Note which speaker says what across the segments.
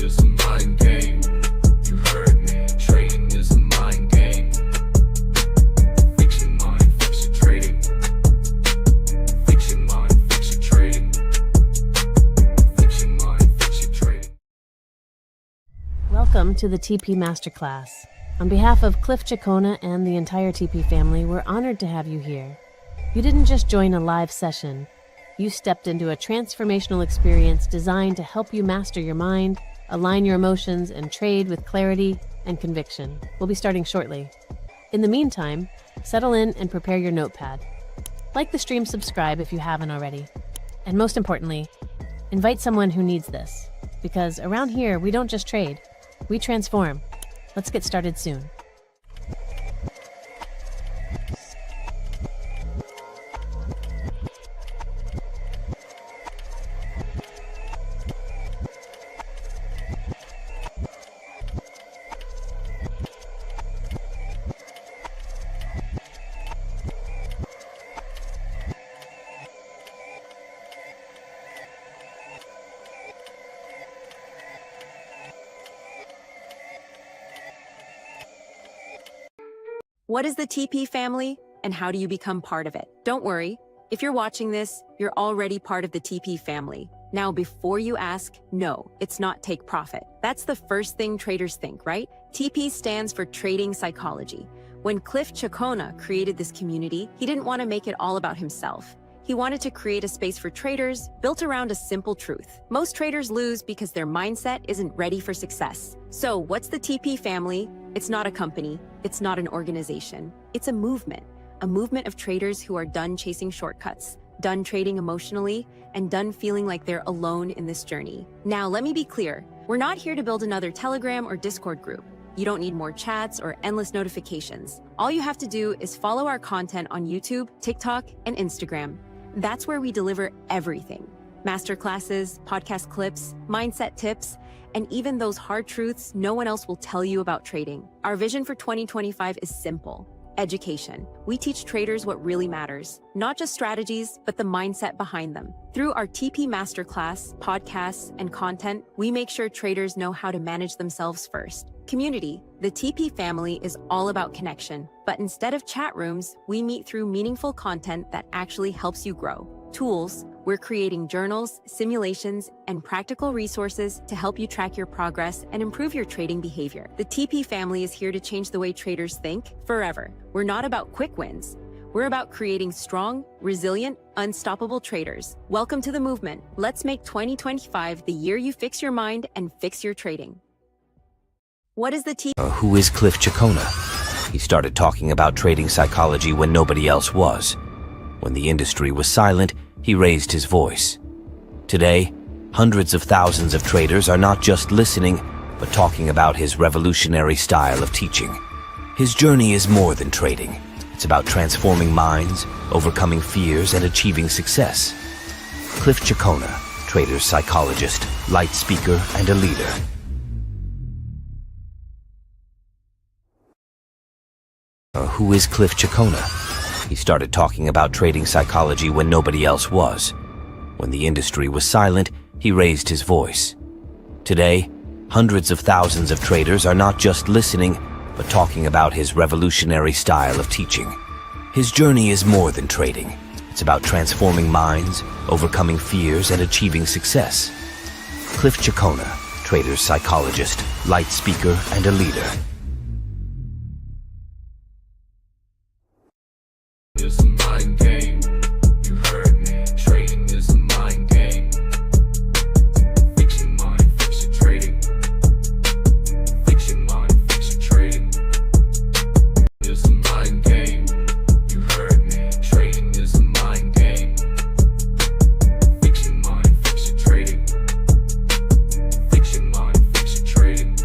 Speaker 1: is a mind game. You heard me. Trading is a mind game. Fix your mind, fix your trading. Fix your mind, fix your trading. Fix your mind, fix your trading.
Speaker 2: Welcome to the TP Masterclass. On behalf of Cliff Cheqona and the entire TP family, we're honored to have you here. You didn't just join a live session. You stepped into a transformational experience designed to help you master your mind, align your emotions, and trade with clarity and conviction. We'll be starting shortly. In the meantime, settle in and prepare your notepad. Like the stream, subscribe if you haven't already. And most importantly, invite someone who needs this. Because around here, we don't just trade, we transform. Let's get started soon.
Speaker 3: What is the TP family, and how do you become part of it? Don't worry, if you're watching this, you're already part of the TP family. Now, before you ask, no, it's not take profit. That's the first thing traders think, right? TP stands for trading psychology. When Cliff Cheqona created this community, he didn't want to make it all about himself. He wanted to create a space for traders built around a simple truth. Most traders lose because their mindset isn't ready for success. So what's the TP family? It's not a company. It's not an organization. It's a movement of traders who are done chasing shortcuts, done trading emotionally, and done feeling like they're alone in this journey. Now, let me be clear. We're not here to build another Telegram or Discord group. You don't need more chats or endless notifications. All you have to do is follow our content on YouTube, TikTok, and Instagram. That's where we deliver everything. Masterclasses, podcast clips, mindset tips, and even those hard truths no one else will tell you about trading. Our vision for 2025 is simple: education. We teach traders what really matters, not just strategies, but the mindset behind them. Through our TP Masterclass, podcasts, and content, we make sure traders know how to manage themselves first. Community. The TP family is all about connection, but instead of chat rooms, we meet through meaningful content that actually helps you grow. Tools. We're creating journals, simulations, and practical resources to help you track your progress and improve your trading behavior. The TP family is here to change the way traders think forever. We're not about quick wins. We're about creating strong, resilient, unstoppable traders. Welcome to the movement. Let's make 2025 the year you fix your mind and fix your trading. What is the TP?
Speaker 4: Who is Cliff Cheqona? He started talking about trading psychology when nobody else was. When the industry was silent, he raised his voice. Today, hundreds of thousands of traders are not just listening, but talking about his revolutionary style of teaching. His journey is more than trading. It's about transforming minds, overcoming fears, and achieving success. Cliff Cheqona, trader's psychologist, light speaker, and a leader. Who is Cliff Cheqona? He started talking about trading psychology when nobody else was. When the industry was silent, he raised his voice. Today, hundreds of thousands of traders are not just listening, but talking about his revolutionary style of teaching. His journey is more than trading. It's about transforming minds, overcoming fears, and achieving success. Cliff Cheqona, trader's psychologist, light speaker, and a leader.
Speaker 1: It's a mind game. You heard me. Trading is a mind game. Fix your mind, fix your trading. Fix your mind, fix your trading. It's a mind game. You heard me. Trading is a mind game. Fix your mind, fix your trading. Fix your mind, fix your trading.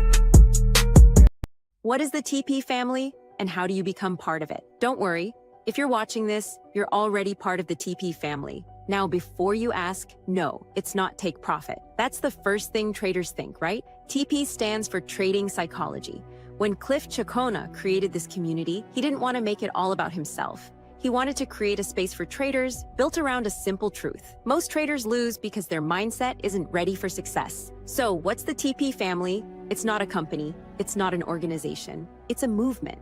Speaker 3: What is the TP family, and how do you become part of it? Don't worry. If you're watching this, you're already part of the TP family. Now, before you ask, no, it's not take profit. That's the first thing traders think, right? TP stands for trading psychology. When Cliff Cheqona created this community, he didn't want to make it all about himself. He wanted to create a space for traders built around a simple truth. Most traders lose because their mindset isn't ready for success. So, what's the TP family? It's not a company, it's not an organization, it's a movement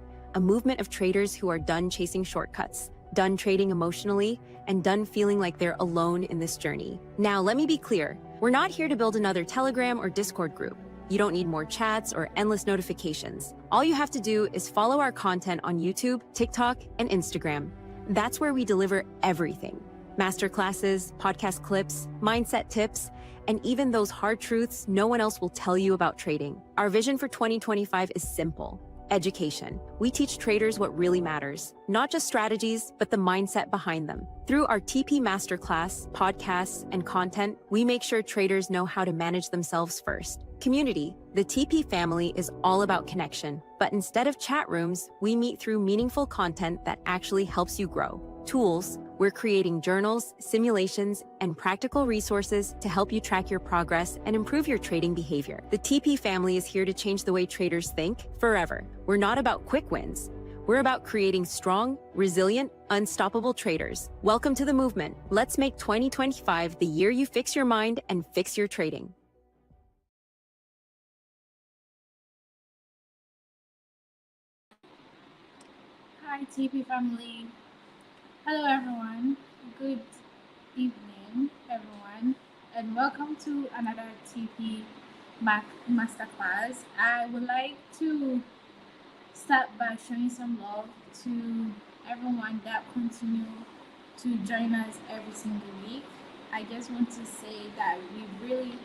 Speaker 3: of traders who are done chasing shortcuts, done trading emotionally, and done feeling like they're alone in this journey. Now, let me be clear. We're not here to build another Telegram or Discord group. You don't need more chats or endless notifications. All you have to do is follow our content on YouTube, TikTok, and Instagram. That's where we deliver everything. Masterclasses, podcast clips, mindset tips, and even those hard truths no one else will tell you about trading. Our vision for 2025 is simple. Education. We teach traders what really matters, not just strategies, but the mindset behind them. Through our TP Masterclass, podcasts, and content, we make sure traders know how to manage themselves first. Community. The TP family is all about connection, but instead of chat rooms, we meet through meaningful content that actually helps you grow. Tools. We're creating journals, simulations, and practical resources to help you track your progress and improve your trading behavior. The TP family is here to change the way traders think forever. We're not about quick wins. We're about creating strong, resilient, unstoppable traders. Welcome to the movement. Let's make 2025 the year you fix your mind and fix your trading.
Speaker 5: Hi, TP family. Hello, everyone. Good evening, everyone, and welcome to another TP Masterclass. I would like to start by showing some love to everyone that continue to join us every single week. I just want to say that we really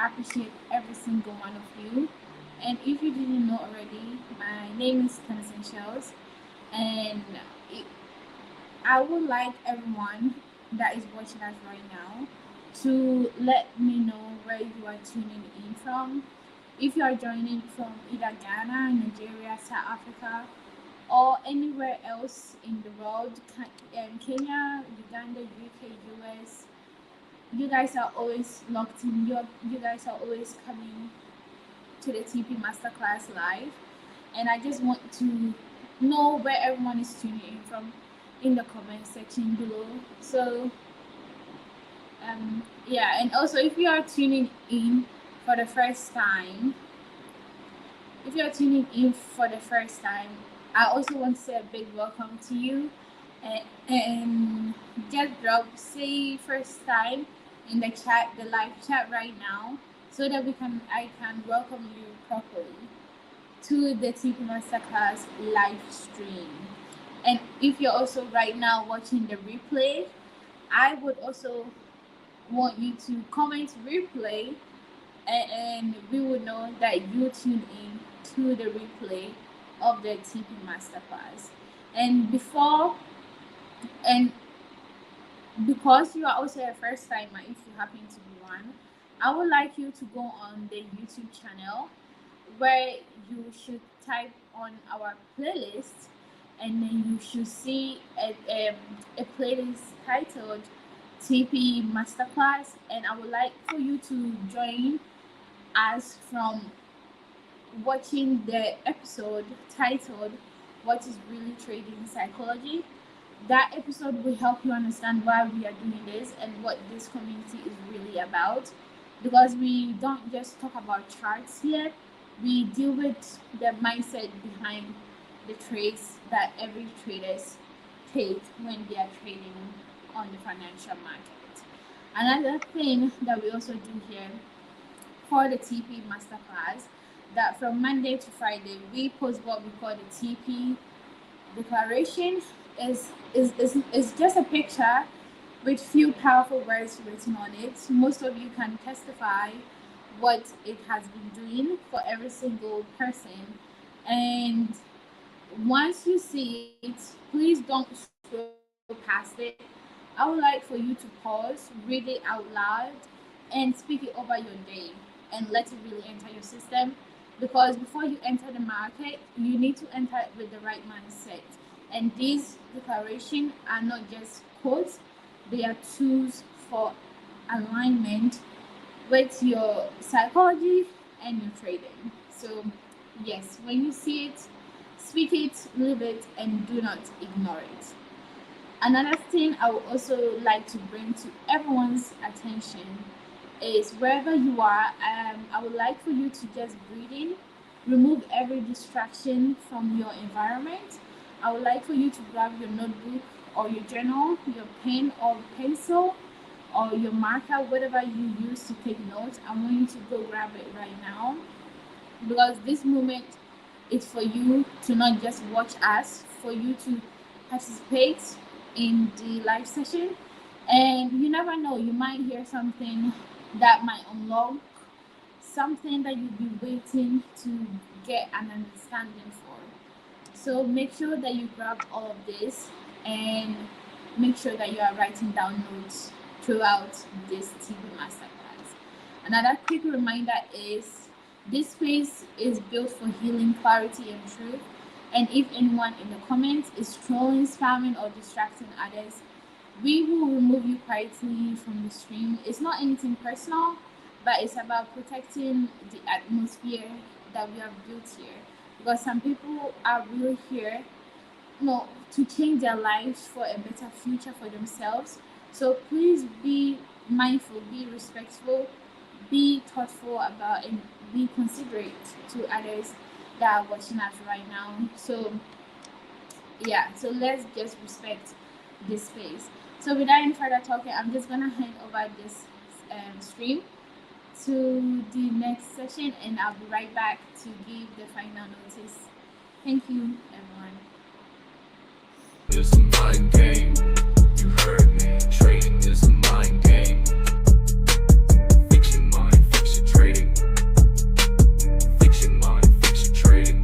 Speaker 5: appreciate every single one of you. And if you didn't know already, my name is Consultations, and I would like everyone that is watching us right now to let me know where you are tuning in from. If you are joining from either Ghana, Nigeria, South Africa, or anywhere else in the world, Kenya, Uganda, UK, US, you guys are always locked in. You guys are always coming to the TP Masterclass live. And I just want to know where everyone is tuning in from in the comment section below. So yeah, and also if you are tuning in for the first time, I also want to say a big welcome to you, and just say first time in the chat, the live chat right now, so that I can welcome you properly to the TP Masterclass live stream. And if you're also right now watching the replay, I would also want you to comment replay, and we would know that you tuned in to the replay of the TP Masterclass. And because you are also a first timer, if you happen to be one, I would like you to go on the YouTube channel, where you should type on our playlist, and then you should see a playlist titled TP Masterclass, and I would like for you to join us from watching the episode titled What is Really Trading Psychology. That episode will help you understand why we are doing this and what this community is really about, because we don't just talk about charts here. We deal with the mindset behind the trades that every traders take when they are trading on the financial market. Another thing that we also do here for the TP Masterclass, that from Monday to Friday we post what we call the TP declaration. Is just a picture with few powerful words written on it. Most of you can testify what it has been doing for every single person, and once you see it, please don't scroll past it. I would like for you to pause, read it out loud, and speak it over your day, and let it really enter your system, because before you enter the market, you need to enter it with the right mindset. And these declarations are not just quotes, they are tools for alignment with your psychology and your trading. So yes, when you see it, speak it, live it, and do not ignore it. Another thing I would also like to bring to everyone's attention is wherever you are, I would like for you to just breathe in, remove every distraction from your environment. I would like for you to grab your notebook or your journal, your pen or pencil, or your marker, whatever you use to take notes. I want you to go grab it right now, because this moment is for you to not just watch us, for you to participate in the live session. And you never know, you might hear something that might unlock something that you've been waiting to get an understanding for. So make sure that you grab all of this, and make sure that you are writing down notes throughout this TV masterclass. Another quick reminder is this space is built for healing, clarity, and truth. And if anyone in the comments is trolling, spamming, or distracting others, we will remove you quietly from the stream. It's not anything personal, but it's about protecting the atmosphere that we have built here. Because some people are really here, to change their lives for a better future for themselves. So please be mindful, be respectful, be thoughtful about, and be considerate to others that are watching us right now. So yeah, so let's just respect this space. So without any further talking, I'm just gonna hand over this stream to the next session, and I'll be right back to give the final notice. Thank you, everyone.
Speaker 1: It's a mind game. You heard me. Trading is a mind game. Fix your mind, fix your trading. Fix your mind, fix your trading.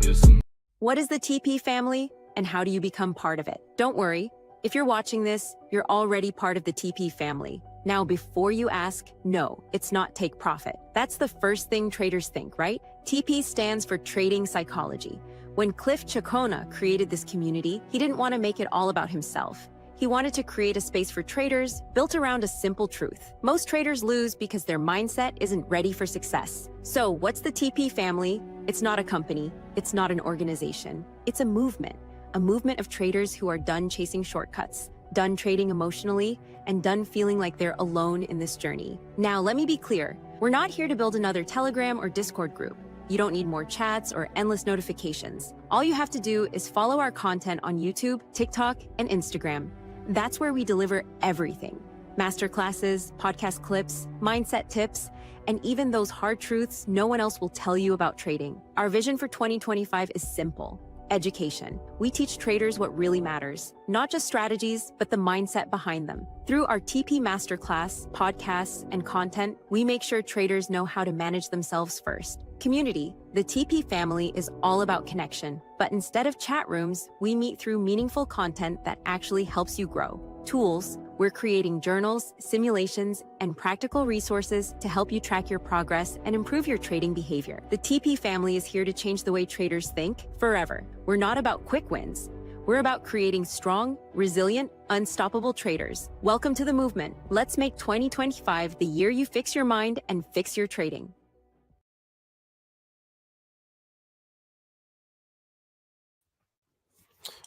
Speaker 1: It's a
Speaker 3: What is the TP family, and how do you become part of it? Don't worry. If you're watching this, you're already part of the TP family. Now, before you ask, no, it's not take profit. That's the first thing traders think, right? TP stands for trading psychology. When Cliff Cheqona created this community, he didn't want to make it all about himself. He wanted to create a space for traders built around a simple truth. Most traders lose because their mindset isn't ready for success. So, what's the TP family? It's not a company, it's not an organization, it's a movement of traders who are done chasing shortcuts, done trading emotionally, and done feeling like they're alone in this journey. Now, let me be clear. We're not here to build another Telegram or Discord group. You don't need more chats or endless notifications. All you have to do is follow our content on YouTube, TikTok, and Instagram. That's where we deliver everything: masterclasses, podcast clips, mindset tips, and even those hard truths no one else will tell you about trading. Our vision for 2025 is simple: education. We teach traders what really matters, not just strategies, but the mindset behind them. Through our TP Masterclass, podcasts, and content, we make sure traders know how to manage themselves first. Community. The TP family is all about connection, but instead of chat rooms, we meet through meaningful content that actually helps you grow. Tools. We're creating journals, simulations, and practical resources to help you track your progress and improve your trading behavior. The TP family is here to change the way traders think forever. We're not about quick wins. We're about creating strong, resilient, unstoppable traders. Welcome to the movement. Let's make 2025 the year you fix your mind and fix your trading.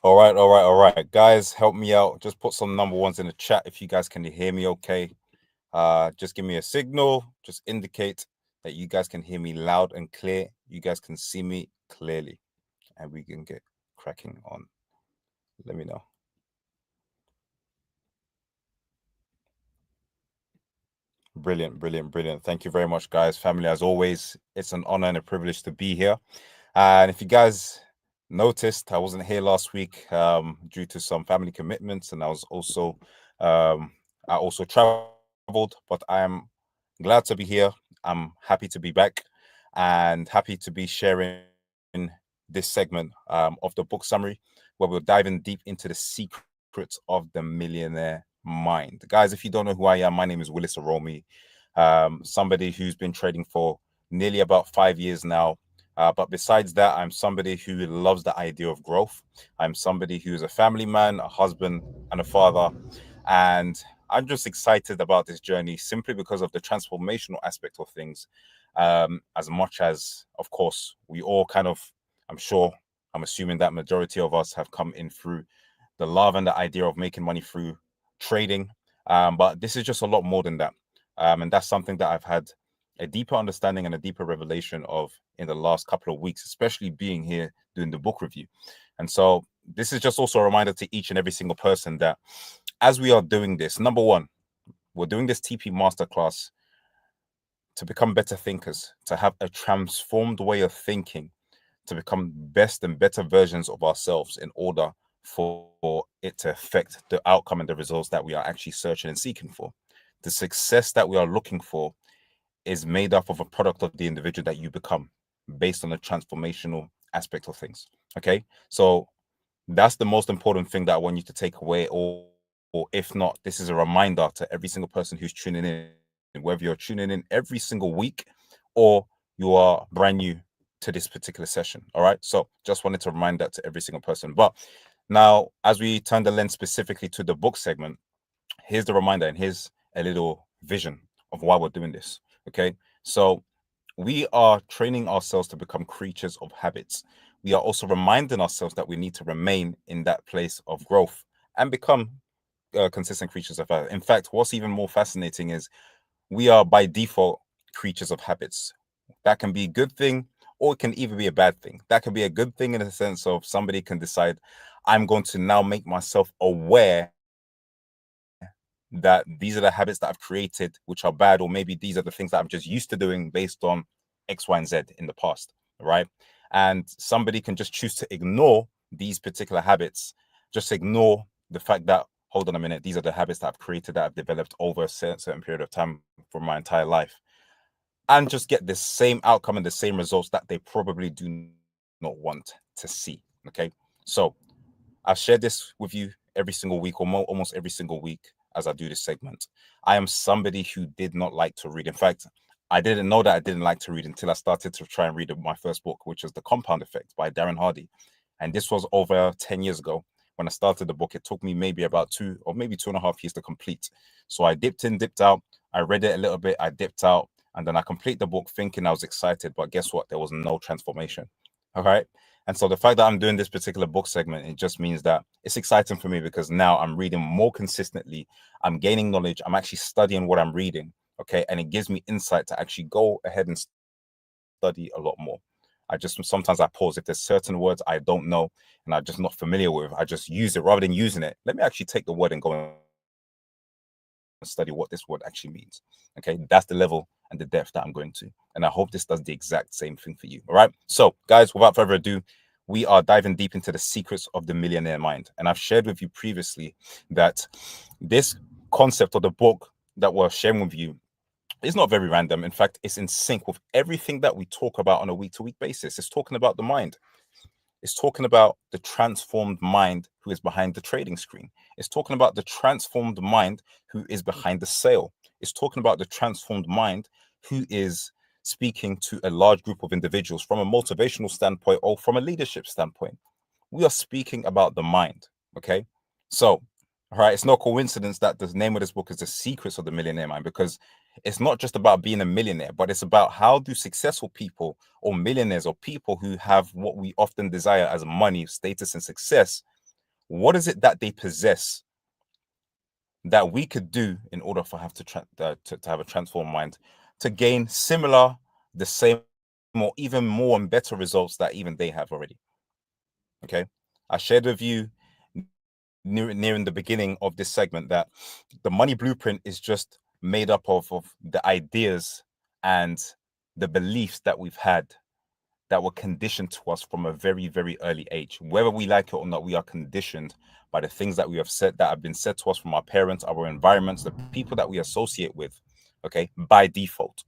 Speaker 6: All right, all right, all right. Guys, help me out. Just put some number ones in the chat if you guys can hear me okay. Just give me a signal. Just indicate that you guys can hear me loud and clear. You guys can see me clearly. And we can get cracking on. Let me know. Brilliant, brilliant, brilliant. Thank you very much, guys. Family, as always, it's an honor and a privilege to be here. And if you guys noticed, I wasn't here last week due to some family commitments, and I also traveled, but I am glad to be here. I'm happy to be back and happy to be sharing this segment of the book summary, where we're diving deep into the secrets of the millionaire mind. Guys, if you don't know who I am, my name is Willis Aromi, somebody who's been trading for nearly about 5 years now. But besides that, I'm somebody who loves the idea of growth. I'm somebody who is a family man, a husband, and a father. And I'm just excited about this journey simply because of the transformational aspect of things. As much as, of course, we all kind of, I'm assuming that majority of us have come in through the love and the idea of making money through trading. But this is just a lot more than that. And that's something that I've had a deeper understanding and a deeper revelation of in the last couple of weeks, especially being here doing the book review. And so this is just also a reminder to each and every single person that as we are doing this, number one, we're doing this TP masterclass to become better thinkers, to have a transformed way of thinking, to become best and better versions of ourselves in order for it to affect the outcome and the results that we are actually searching and seeking for. The success that we are looking for is made up of a product of the individual that you become based on the transformational aspect of things. Okay. So that's the most important thing that I want you to take away, or if not, this is a reminder to every single person who's tuning in, whether you're tuning in every single week or you are brand new to this particular session. All right. So just wanted to remind that to every single person. But now, as we turn the lens specifically to the book segment, here's the reminder and here's a little vision of why we're doing this. Okay. So we are training ourselves to become creatures of habits. We are also reminding ourselves that we need to remain in that place of growth and become consistent creatures of habit. In fact, what's even more fascinating is we are by default creatures of habits. That can be a good thing, or it can even be a bad thing. That can be a good thing in the sense of somebody can decide, I'm going to now make myself aware that these are the habits that I've created, which are bad, or maybe these are the things that I'm just used to doing based on X, Y, and Z in the past, right? And somebody can just choose to ignore these particular habits, just ignore the fact that, hold on a minute, these are the habits that I've created, that I've developed over a certain period of time for my entire life, and just get the same outcome and the same results that they probably do not want to see. Okay. So I've shared this with you every single week, or almost every single week as I do this segment. I am somebody who did not like to read. In fact, I didn't know that I didn't like to read until I started to try and read my first book, which was The Compound Effect by Darren Hardy. And this was over 10 years ago. When I started the book, it took me maybe about 2 or maybe 2.5 years to complete. So I dipped in, dipped out. I read it a little bit. I dipped out. And then I complete the book thinking I was excited. But guess what? There was no transformation. All right. And so the fact that I'm doing this particular book segment, it just means that it's exciting for me because now I'm reading more consistently. I'm gaining knowledge. I'm actually studying what I'm reading. Okay. And it gives me insight to actually go ahead and study a lot more. Sometimes I pause. If there's certain words I don't know and I'm just not familiar with, I just use it rather than using it. Let me actually take the word and go and study what this word actually means. Okay. That's the level and the depth that I'm going to. And I hope this does the exact same thing for you. All right. So guys, without further ado, we are diving deep into the secrets of the millionaire mind. And I've shared with you previously that this concept of the book that we're sharing with you is not very random. In fact, it's in sync with everything that we talk about on a week-to-week basis. It's talking about the mind. It's talking about the transformed mind who is behind the trading screen. It's talking about the transformed mind who is behind the sale. It's talking about the transformed mind who is speaking to a large group of individuals from a motivational standpoint or from a leadership standpoint. We are speaking about the mind. Okay. So, all right, it's no coincidence that the name of this book is The Secrets of the Millionaire Mind, because it's not just about being a millionaire, but it's about how do successful people or millionaires or people who have what we often desire as money, status, and success, what is it that they possess that we could do in order for have to have a transformed mind to gain similar, the same, or even more and better results that even they have already. Okay. I shared with you near in the beginning of this segment that the money blueprint is just made up of the ideas and the beliefs that we've had that were conditioned to us from a very, very early age. Whether we like it or not, we are conditioned by the things that we have said, that have been said to us from our parents, our environments, the people that we associate with, okay, by default.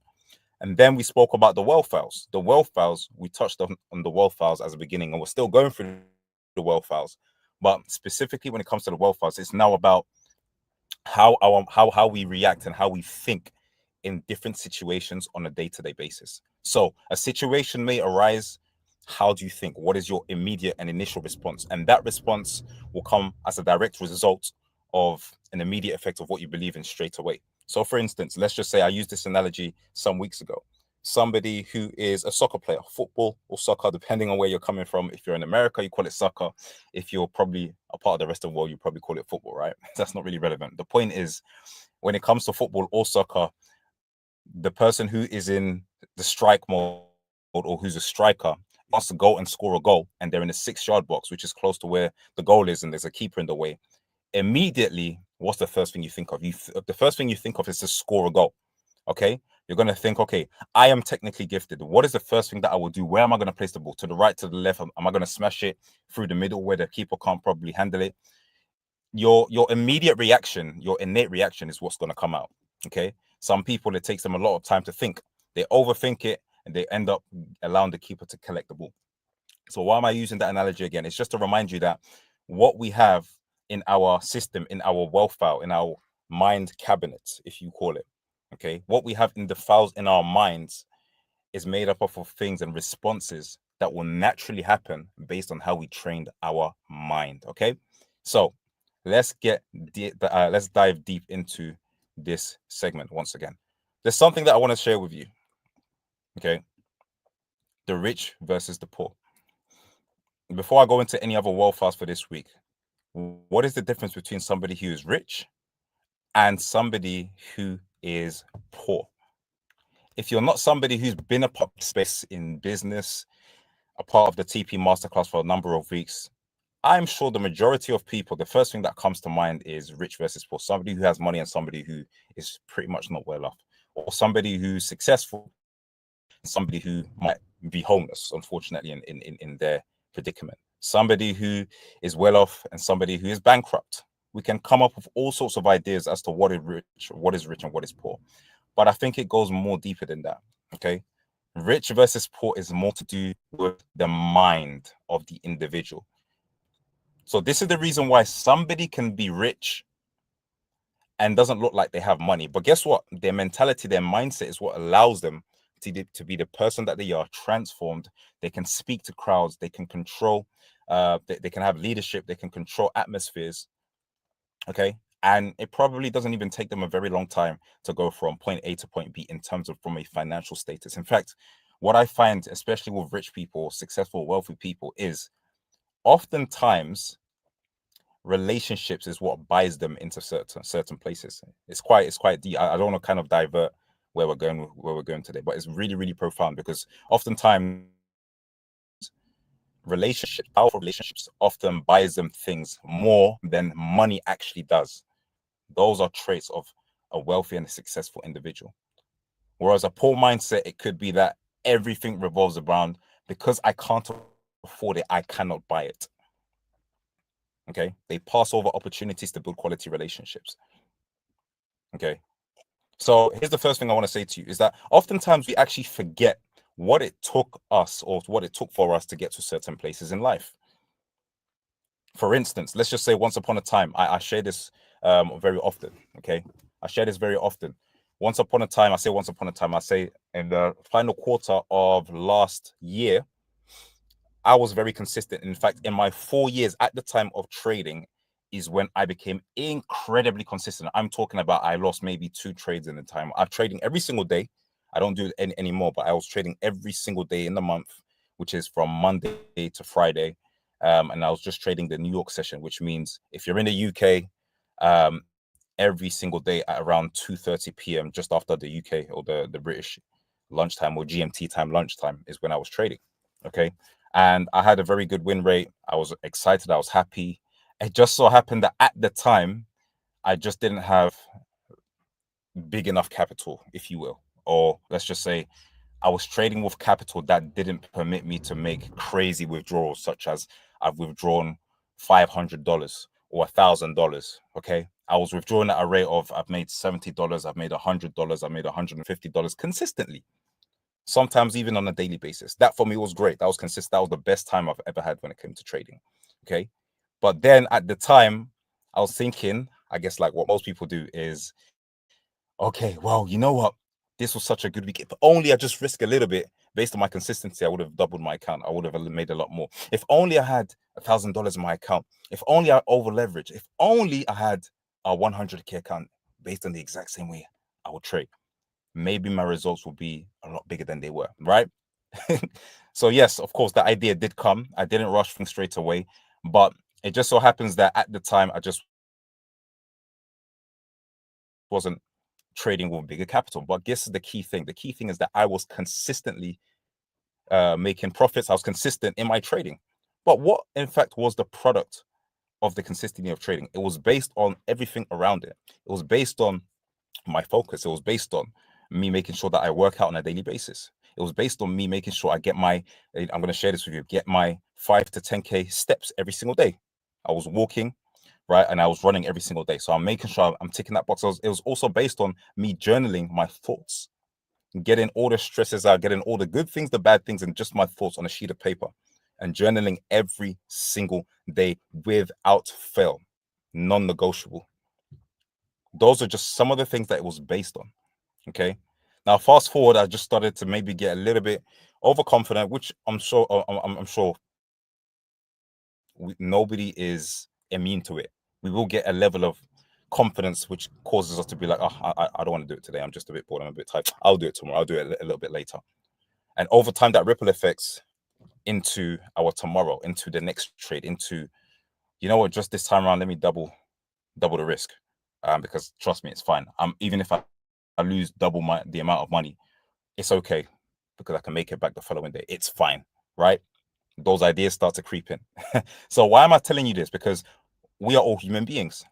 Speaker 6: And then we spoke about the wealth files. The wealth files, we touched on the wealth files as a beginning, and we're still going through the wealth files. But specifically when it comes to the wealth files, it's now about how we react and how we think in different situations on a day-to-day basis. So a situation may arise. How do you think? What is your immediate and initial response? And that response will come as a direct result of an immediate effect of what you believe in straight away. So for instance, let's just say I used this analogy some weeks ago. somebody who is a soccer player, football or soccer, depending on where you're coming from. If you're in America, you call it soccer. If you're probably a part of the rest of the world, you probably call it football, right? That's not really relevant. The point is, when it comes to football or soccer, the person who is in the strike mode or who's a striker wants to go and score a goal, and they're in a 6-yard box, which is close to where the goal is, and there's a keeper in the way. Immediately, what's the first thing you think of? The first thing you think of is to score a goal. Okay, you're going to think, okay, I am technically gifted. What is the first thing that I will do? Where am I going to place the ball? To the right, to the left? Am I going to smash it through the middle where the keeper can't probably handle it? Your immediate reaction, your innate reaction is what's going to come out. Okay, some people, it takes them a lot of time to think. They overthink it and they end up allowing the keeper to collect the ball. So why am I using that analogy again? It's just to remind you that what we have in our system, in our wealth file, in our mind cabinet, if you call it, okay, what we have in the files in our minds is made up of things and responses that will naturally happen based on how we trained our mind. Okay, so let's dive deep into this segment once again. There's something that I want to share with you. Okay, the rich versus the poor. Before I go into any other wealth files for this week, what is the difference between somebody who is rich and somebody who is poor? If you're not somebody who's been a part of space in business, a part of the TP Masterclass for a number of weeks, I'm sure the majority of people, the first thing that comes to mind is rich versus poor. Somebody who has money and somebody who is pretty much not well off, or somebody who's successful, somebody who might be homeless, unfortunately, in their predicament. Somebody who is well off and somebody who is bankrupt. We can come up with all sorts of ideas as to what is rich and what is poor. But I think it goes more deeper than that. Okay. Rich versus poor is more to do with the mind of the individual. So this is the reason why somebody can be rich and doesn't look like they have money. But guess what? Their mentality, their mindset is what allows them to be the person that they are, transformed. They can speak to crowds. They can control. They can have leadership. They can control atmospheres. Okay. And it probably doesn't even take them a very long time to go from point A to point B in terms of from a financial status. In fact, what I find, especially with rich people, successful, wealthy people, is oftentimes relationships is what buys them into certain places. It's quite deep. I don't want to kind of divert where we're going today, but it's really, really profound, because oftentimes powerful relationships often buys them things more than money actually does. Those are traits of a wealthy and a successful individual. Whereas a poor mindset, it could be that everything revolves around, because I can't afford it, I cannot buy it. Okay, they pass over opportunities to build quality relationships. Okay, so here's the first thing I want to say to you is that oftentimes we actually forget what it took us, or what it took for us to get to certain places in life. For instance, let's just say once upon a time, I share this very often. Okay, I share this very often. Once upon a time, I say in the final quarter of last year, I was very consistent. In fact, in my 4 years at the time of trading is when I became incredibly consistent. I'm talking about I lost maybe 2 trades in the time. I'm trading every single day. I don't do it anymore, but I was trading every single day in the month, which is from Monday to Friday. And I was just trading the New York session, which means if you're in the UK, every single day at around 2:30 p.m., just after the UK or the British lunchtime, or GMT time lunchtime, is when I was trading. Okay. And I had a very good win rate. I was excited. I was happy. It just so happened that at the time, I just didn't have big enough capital, if you will. Or let's just say I was trading with capital that didn't permit me to make crazy withdrawals, such as I've withdrawn $500 or $1,000. Okay. I was withdrawing at a rate of, I've made $70, I've made $100, I've made $150 consistently. Sometimes even on a daily basis. That for me was great. That was consistent. That was the best time I've ever had when it came to trading. Okay. But then at the time, I was thinking, I guess like what most people do is, okay, well, you know what? This was such a good week. If only I just risk a little bit based on my consistency, I would have doubled my account. I would have made a lot more. If only I had $1,000 in my account. If only I over leveraged. If only I had a 100K account based on the exact same way I would trade. maybe my results will be a lot bigger than they were, right? So yes, of course, the idea did come. I didn't rush things straight away, but it just so happens that at the time I just wasn't trading with bigger capital. But guess the key thing. The key thing is that I was consistently making profits. I was consistent in my trading. But what in fact was the product of the consistency of trading? It was based on everything around it. It was based on my focus. It was based on me making sure that I work out on a daily basis. It was based on me making sure I get my, I'm going to share this with you, get my 5 to 10K steps every single day. I was walking, right? And I was running every single day. So I'm making sure I'm ticking that box. It was also based on me journaling my thoughts, getting all the stresses out, getting all the good things, the bad things, and just my thoughts on a sheet of paper and journaling every single day without fail, non-negotiable. Those are just some of the things that it was based on. Okay. Now, fast forward, I just started to maybe get a little bit overconfident, which I'm sure nobody is immune to it. We will get a level of confidence which causes us to be like, oh, I don't want to do it today. I'm just a bit bored. I'm a bit tired. I'll do it tomorrow. I'll do it a little bit later. And over time, that ripple effects into our tomorrow, into the next trade, into, you know what, just this time around, let me double the risk. Because trust me, it's fine. Even if I lose double the amount of money, it's okay because I can make it back the following day. It's fine, right? Those ideas start to creep in. So why am I telling you this? Because we are all human beings.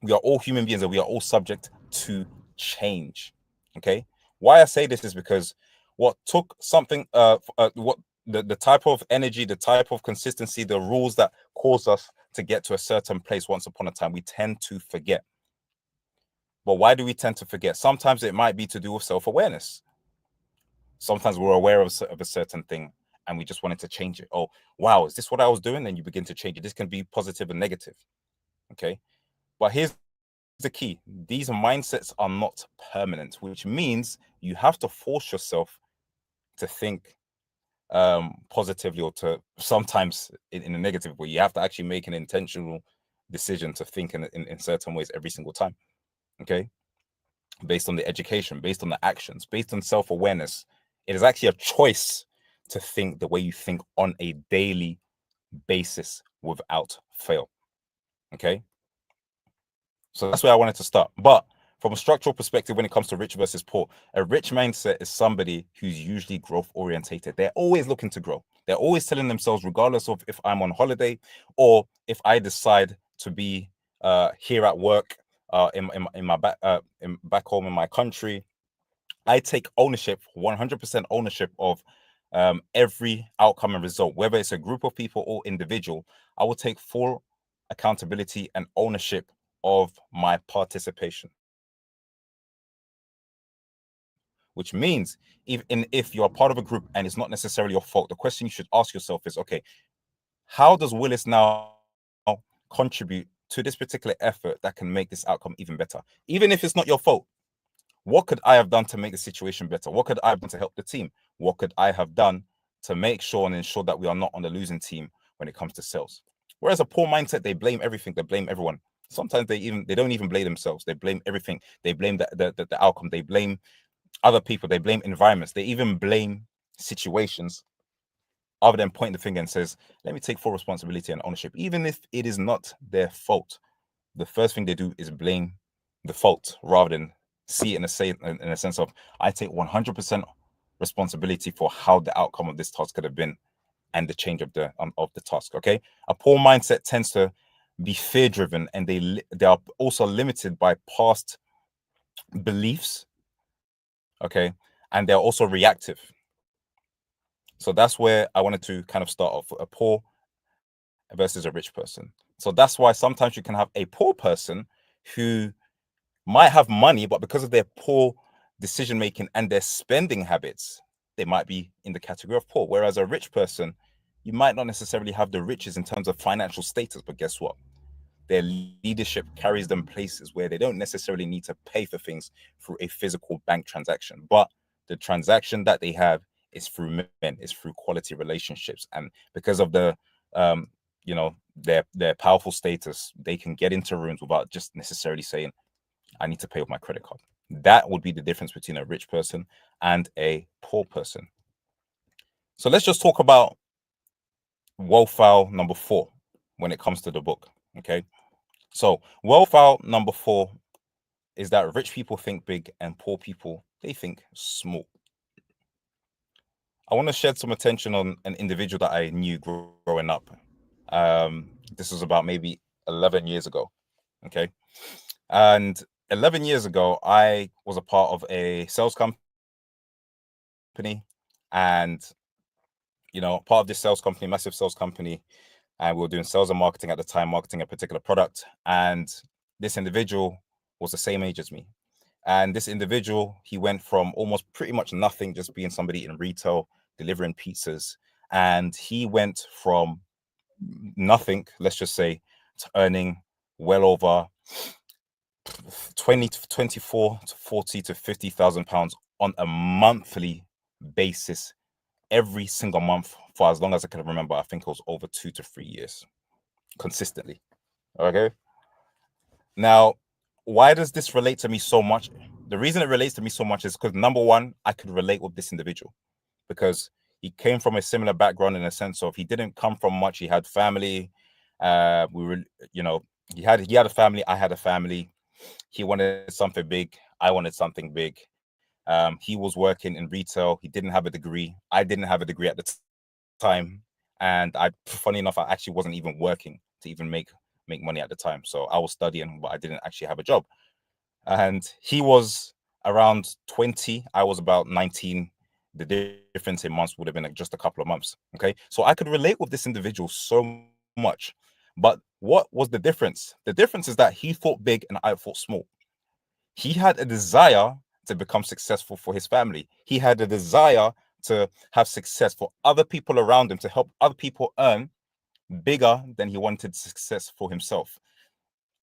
Speaker 6: We are all human beings and we are all subject to change. Okay. Why I say this is because what took something, what the type of energy, the type of consistency, the rules that cause us to get to a certain place once upon a time, we tend to forget. But why do we tend to forget? Sometimes it might be to do with self-awareness. Sometimes we're aware of a certain thing and we just wanted to change it. Oh, wow, is this what I was doing? And you begin to change it. This can be positive and negative. Okay. But here's the key. These mindsets are not permanent, which means you have to force yourself to think positively, or to sometimes in a negative way. You have to actually make an intentional decision to think in certain ways every single time. Okay. Based on the education, based on the actions, based on self-awareness. It is actually a choice to think the way you think on a daily basis without fail. Okay. So that's where I wanted to start. But from a structural perspective, when it comes to rich versus poor, a rich mindset is somebody who's usually growth orientated. They're always looking to grow. They're always telling themselves, regardless of if I'm on holiday or if I decide to be here at work, in my back home in my country, I take ownership, 100% ownership of every outcome and result, whether it's a group of people or individual. I will take full accountability and ownership of my participation. Which means if you're part of a group and it's not necessarily your fault, the question you should ask yourself is, okay, how does Willis now contribute to this particular effort that can make this outcome even better? Even if it's not your fault, what could I have done to make the situation better? What could I have done to help the team? What could I have done to make sure and ensure that we are not on the losing team when it comes to sales? Whereas a poor mindset, they blame everything. They blame everyone. Sometimes they don't even blame themselves. They blame everything. They blame the outcome. They blame other people. They blame environments. They even blame situations, other than pointing the finger and says, let me take full responsibility and ownership. Even if it is not their fault, the first thing they do is blame the fault rather than see it in a sense of, I take 100% responsibility for how the outcome of this task could have been and the change of the task. Okay. A poor mindset tends to be fear driven, and they are also limited by past beliefs. Okay. And they're also reactive. So that's where I wanted to kind of start off, a poor versus a rich person. So that's why sometimes you can have a poor person who might have money, but because of their poor decision making and their spending habits, they might be in the category of poor. Whereas a rich person, you might not necessarily have the riches in terms of financial status, but guess what? Their leadership carries them places where they don't necessarily need to pay for things through a physical bank transaction. But the transaction that they have is through men, is through quality relationships. And because of the their powerful status, they can get into rooms without just necessarily saying, I need to pay with my credit card. That would be the difference between a rich person and a poor person. So let's just talk about wealth file number 4 when it comes to the book. Okay. So wealth file number 4 is that rich people think big and poor people, they think small. I want to shed some attention on an individual that I knew growing up. This was about maybe 11 years ago. Okay. And 11 years ago, I was a part of a sales company. And, part of this sales company, massive sales company, and we were doing sales and marketing at the time, marketing a particular product. And this individual was the same age as me. And this individual, he went from almost pretty much nothing, just being somebody in retail, delivering pizzas. And he went from nothing, let's just say, to earning well over 20 to 24 to 40 to 50,000 pounds on a monthly basis every single month for as long as I can remember. I think it was over 2 to 3 years consistently. Okay. Now, why does this relate to me so much? The reason it relates to me so much is because, number one, I could relate with this individual because he came from a similar background in a sense of he didn't come from much. He had family. We were, he had a family. I had a family. He wanted something big. I wanted something big. He was working in retail. He didn't have a degree. I didn't have a degree at the time. And funny enough, I actually wasn't even working to even make money at the time. So I was studying, but I didn't actually have a job. And he was around 20. I was about 19. The difference in months would have been just a couple of months. Okay. So I could relate with this individual so much. But what was the difference? The difference is that he thought big and I thought small. He had a desire to become successful for his family. He had a desire to have success for other people around him, to help other people earn bigger than he wanted success for himself.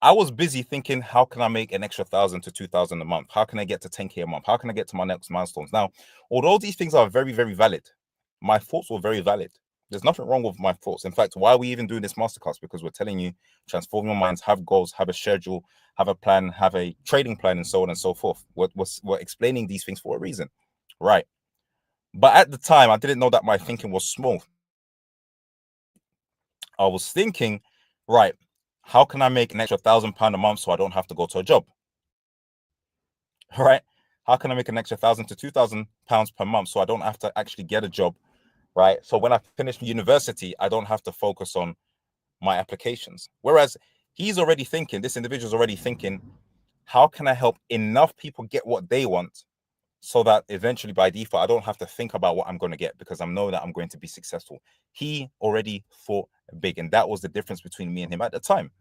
Speaker 6: I was busy thinking, how can I make an extra 1,000 to 2,000 a month? How can I get to 10K a month? How can I get to my next milestones? Now, although these things are very, very valid, my thoughts were very valid. There's nothing wrong with my thoughts. In fact, why are we even doing this masterclass? Because we're telling you, transform your minds, have goals, have a schedule, have a plan, have a trading plan, and so on and so forth. We're explaining these things for a reason, right? But at the time, I didn't know that my thinking was small. I was thinking, right, how can I make an extra £1,000 a month so I don't have to go to a job? Right? How can I make an extra £1,000 to £2,000 per month so I don't have to actually get a job? Right? So when I finish university, I don't have to focus on my applications. Whereas this individual's already thinking, how can I help enough people get what they want so that eventually by default, I don't have to think about what I'm going to get because I know that I'm going to be successful. He already thought big, and that was the difference between me and him at the time.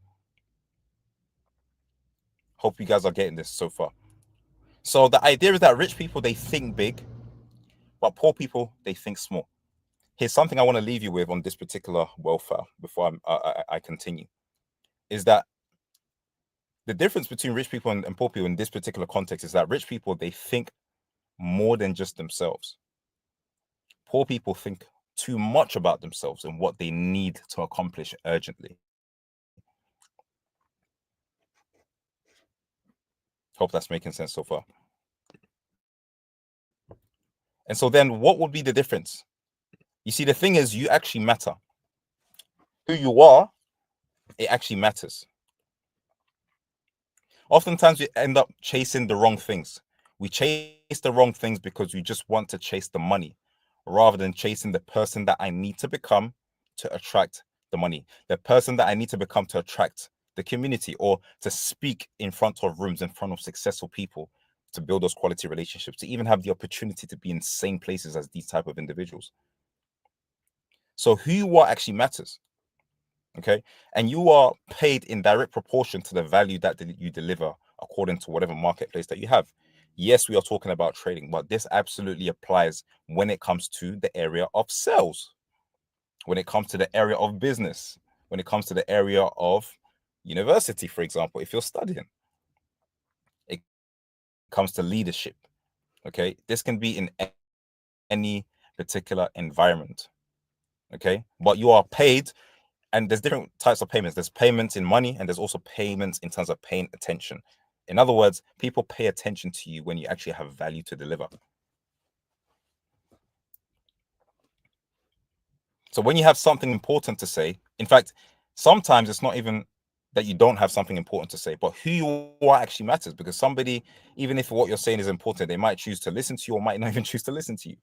Speaker 6: Hope you guys are getting this so far. So the idea is that rich people, they think big, but poor people, they think small. Here's something I want to leave you with on this particular welfare before I continue, is that the difference between rich people and poor people in this particular context is that rich people, they think more than just themselves. Poor people think too much about themselves and what they need to accomplish urgently. Hope that's making sense so far. And so then what would be the difference? You see, the thing is, you actually matter. Who you are, it actually matters. Oftentimes we end up chasing the wrong things. We chase the wrong things because we just want to chase the money rather than chasing the person that I need to become to attract the money, the person that I need to become to attract the community, or to speak in front of rooms, in front of successful people, to build those quality relationships, to even have the opportunity to be in the same places as these type of individuals. So who you are actually matters. Okay. And you are paid in direct proportion to the value that you deliver according to whatever marketplace that you have. Yes, we are talking about trading, but this absolutely applies when it comes to the area of sales, when it comes to the area of business, when it comes to the area of university, for example, if you're studying. It comes to leadership. Okay. This can be in any particular environment. Okay. But you are paid. And there's different types of payments. There's payments in money, and there's also payments in terms of paying attention. In other words, people pay attention to you when you actually have value to deliver. So when you have something important to say, in fact, sometimes it's not even that you don't have something important to say, but who you are actually matters, because somebody, even if what you're saying is important, they might choose to listen to you or might not even choose to listen to you.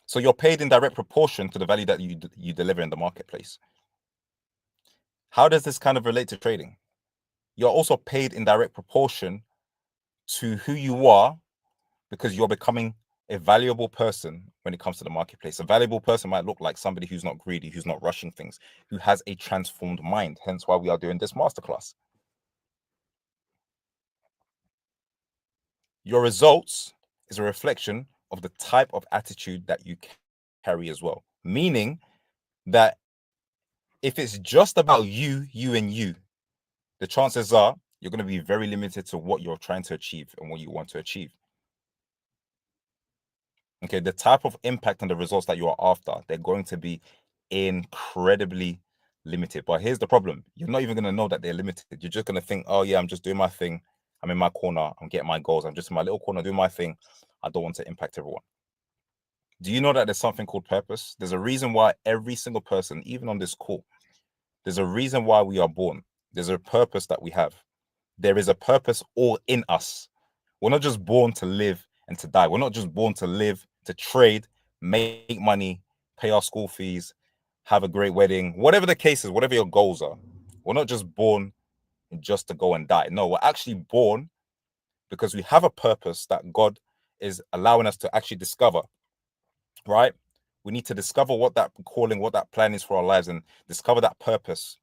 Speaker 6: So you're paid in direct proportion to the value that you deliver in the marketplace. How does this kind of relate to trading? You're also paid in direct proportion to who you are, because you're becoming a valuable person when it comes to the marketplace. A valuable person might look like somebody who's not greedy, who's not rushing things, who has a transformed mind. Hence why we are doing this masterclass. Your results is a reflection of the type of attitude that you carry as well. Meaning that if it's just about you, and you, the chances are you're going to be very limited to what you're trying to achieve and what you want to achieve. Okay, the type of impact and the results that you are after, they're going to be incredibly limited. But here's the problem. You're not even going to know that they're limited. You're just going to think, oh yeah, I'm just doing my thing. I'm in my corner. I'm getting my goals. I'm just in my little corner doing my thing. I don't want to impact everyone. Do you know that there's something called purpose? There's a reason why every single person, even on this call, there's a reason why we are born. There's a purpose that we have. There is a purpose all in us. We're not just born to live and to die. We're not just born to live, to trade, make money, pay our school fees, have a great wedding, whatever the case is, whatever your goals are. We're not just born just to go and die. No, we're actually born because we have a purpose that God is allowing us to actually discover, right? We need to discover what that calling, what that plan is for our lives, and discover that purpose,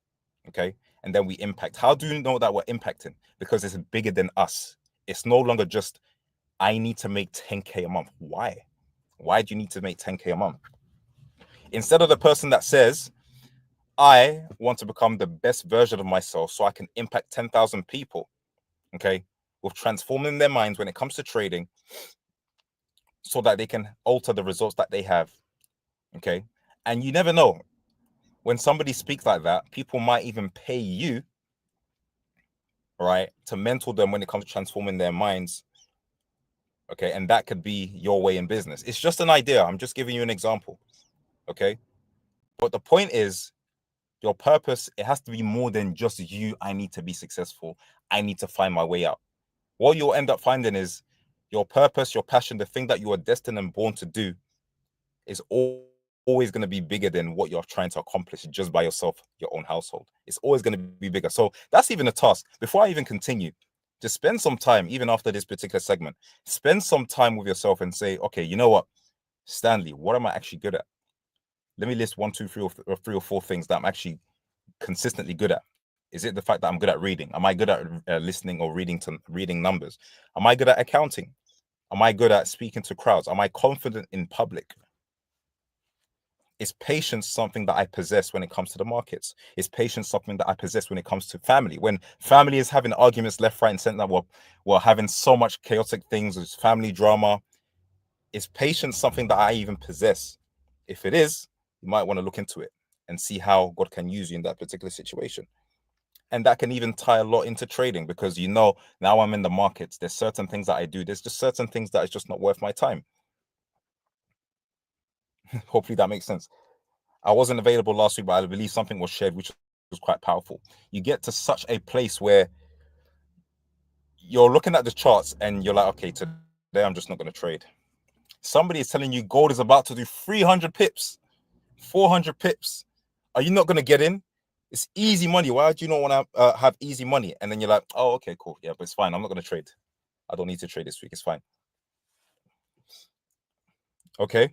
Speaker 6: okay? And then we impact. How do you know that we're impacting? Because it's bigger than us. It's no longer just, I need to make 10K a month. Why? Why do you need to make 10K a month? Instead of the person that says, I want to become the best version of myself so I can impact 10,000 people, okay, with transforming their minds when it comes to trading so that they can alter the results that they have, okay? And you never know. When somebody speaks like that, people might even pay you, right, to mentor them when it comes to transforming their minds, okay? And that could be your way in business. It's just an idea. I'm just giving you an example, okay? But the point is, your purpose, it has to be more than just you. I need to be successful. I need to find my way out. What you'll end up finding is your purpose, your passion, the thing that you are destined and born to do is always going to be bigger than what you're trying to accomplish just by yourself, your own household. It's always going to be bigger. So that's even a task. Before I even continue, just spend some time, even after this particular segment, spend some time with yourself and say, okay, you know what, Stanley, what am I actually good at? Let me list 1, 2, 3, or 3 or 4 things that I'm actually consistently good at. Is it the fact that I'm good at reading? Am I good at listening or reading numbers? Am I good at accounting? Am I good at speaking to crowds? Am I confident in public? Is patience something that I possess when it comes to the markets? Is patience something that I possess when it comes to family? When family is having arguments left, right, and center, we're having so much chaotic things, there's family drama. Is patience something that I even possess? If it is, you might want to look into it and see how God can use you in that particular situation. And that can even tie a lot into trading, because now I'm in the markets. There's certain things that I do. There's just certain things that is just not worth my time. Hopefully that makes sense. I wasn't available last week, but I believe something was shared which was quite powerful. You get to such a place where you're looking at the charts and you're like, okay, today I'm just not going to trade. Somebody is telling you gold is about to do 300 pips, 400 pips. Are you not going to get in? It's easy money. Why do you not want to have easy money? And then you're like, oh, okay, cool. Yeah, but it's fine. I'm not going to trade. I don't need to trade this week. It's fine. Okay.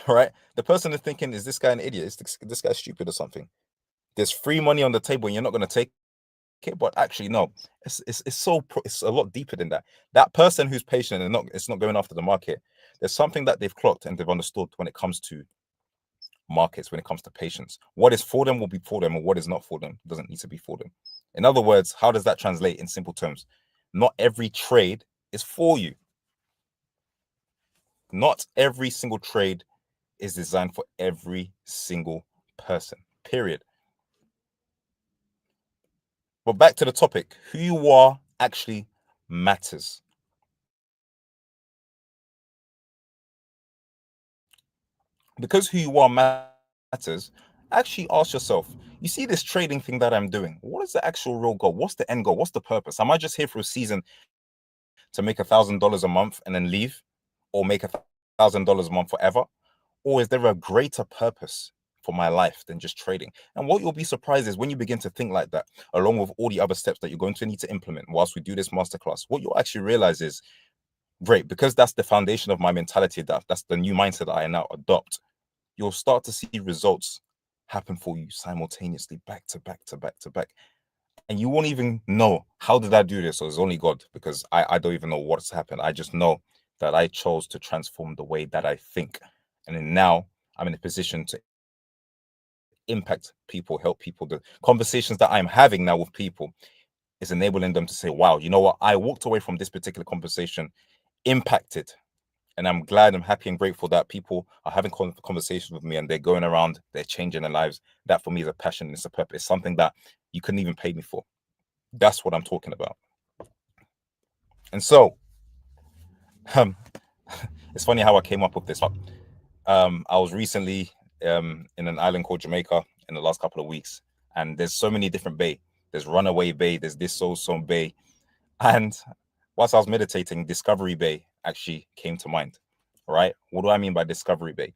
Speaker 6: All right. The person is thinking, is this guy an idiot? Is this guy stupid or something? There's free money on the table and you're not going to take it. But actually, no, it's a lot deeper than that. That person who's patient and it's not going after the market, there's something that they've clocked and they've understood when it comes to markets, when it comes to patience. What is for them will be for them, and what is not for them doesn't need to be for them. In other words, how does that translate in simple terms? Not every trade is for you. Not every single trade is designed for every single person, period. But back to the topic, who you are actually matters. Because who you are matters, actually ask yourself, you see this trading thing that I'm doing, what is the actual real goal? What's the end goal? What's the purpose? Am I just here for a season to make $1,000 a month and then leave, or make $1,000 a month forever? Or is there a greater purpose for my life than just trading? And what you'll be surprised is when you begin to think like that, along with all the other steps that you're going to need to implement whilst we do this masterclass, what you'll actually realize is, great, because that's the foundation of my mentality, that's the new mindset that I now adopt, you'll start to see results happen for you simultaneously, back to back to back to back. And you won't even know, how did I do this? Or it's only God, because I don't even know what's happened. I just know that I chose to transform the way that I think. And then now I'm in a position to impact people, help people. The conversations that I'm having now with people is enabling them to say, wow, you know what? I walked away from this particular conversation impacted. And I'm glad, I'm happy and grateful that people are having conversations with me and they're going around, they're changing their lives. That for me is a passion, it's a purpose, it's something that you couldn't even pay me for. That's what I'm talking about. And so, it's funny how I came up with this. I was recently in an island called Jamaica in the last couple of weeks, and there's so many different bay. There's Runaway Bay, there's this so Bay, and whilst I was meditating, Discovery Bay actually came to mind. Right? What do I mean by Discovery Bay?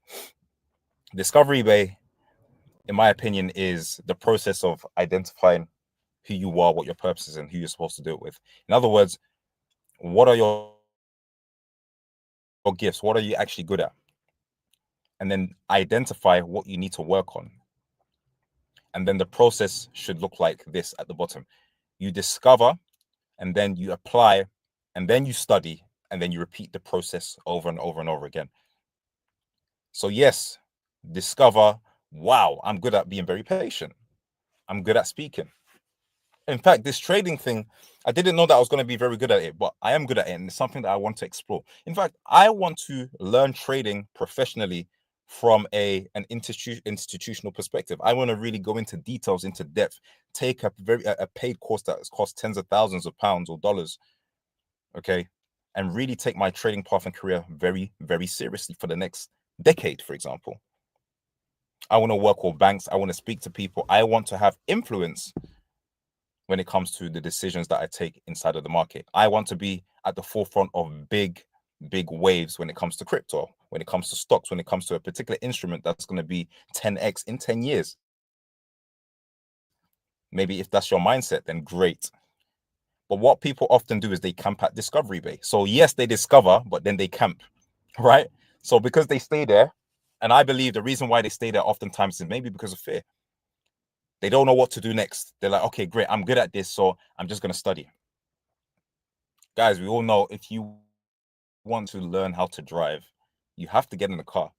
Speaker 6: Discovery Bay, in my opinion, is the process of identifying who you are, what your purpose is, and who you're supposed to do it with. In other words, what are your gifts? What are you actually good at? And then identify what you need to work on. And then the process should look like this at the bottom. You discover, and then you apply, and then you study, and then you repeat the process over and over and over again. So yes, discover, wow, I'm good at being very patient. I'm good at speaking. In fact, this trading thing, I didn't know that I was going to be very good at it, but I am good at it, and it's something that I want to explore. In fact, I want to learn trading professionally from an institutional perspective. I want to really go into details, into depth, take a paid course that costs tens of thousands of pounds or dollars, okay, and really take my trading path and career very, very seriously for the next decade, for example. I want to work with banks. I want to speak to people. I want to have influence when it comes to the decisions that I take inside of the market. I want to be at the forefront of big waves when it comes to crypto, when it comes to stocks, when it comes to a particular instrument that's going to be 10x in 10 years. Maybe if that's your mindset, then great. But what people often do is they camp at Discovery Bay. So yes, they discover, but then they camp, right? So because they stay there, and I believe the reason why they stay there oftentimes is maybe because of fear. They don't know what to do next. They're like, okay, great, I'm good at this, so I'm just going to study. Guys, we all know if you want to learn how to drive, you have to get in the car.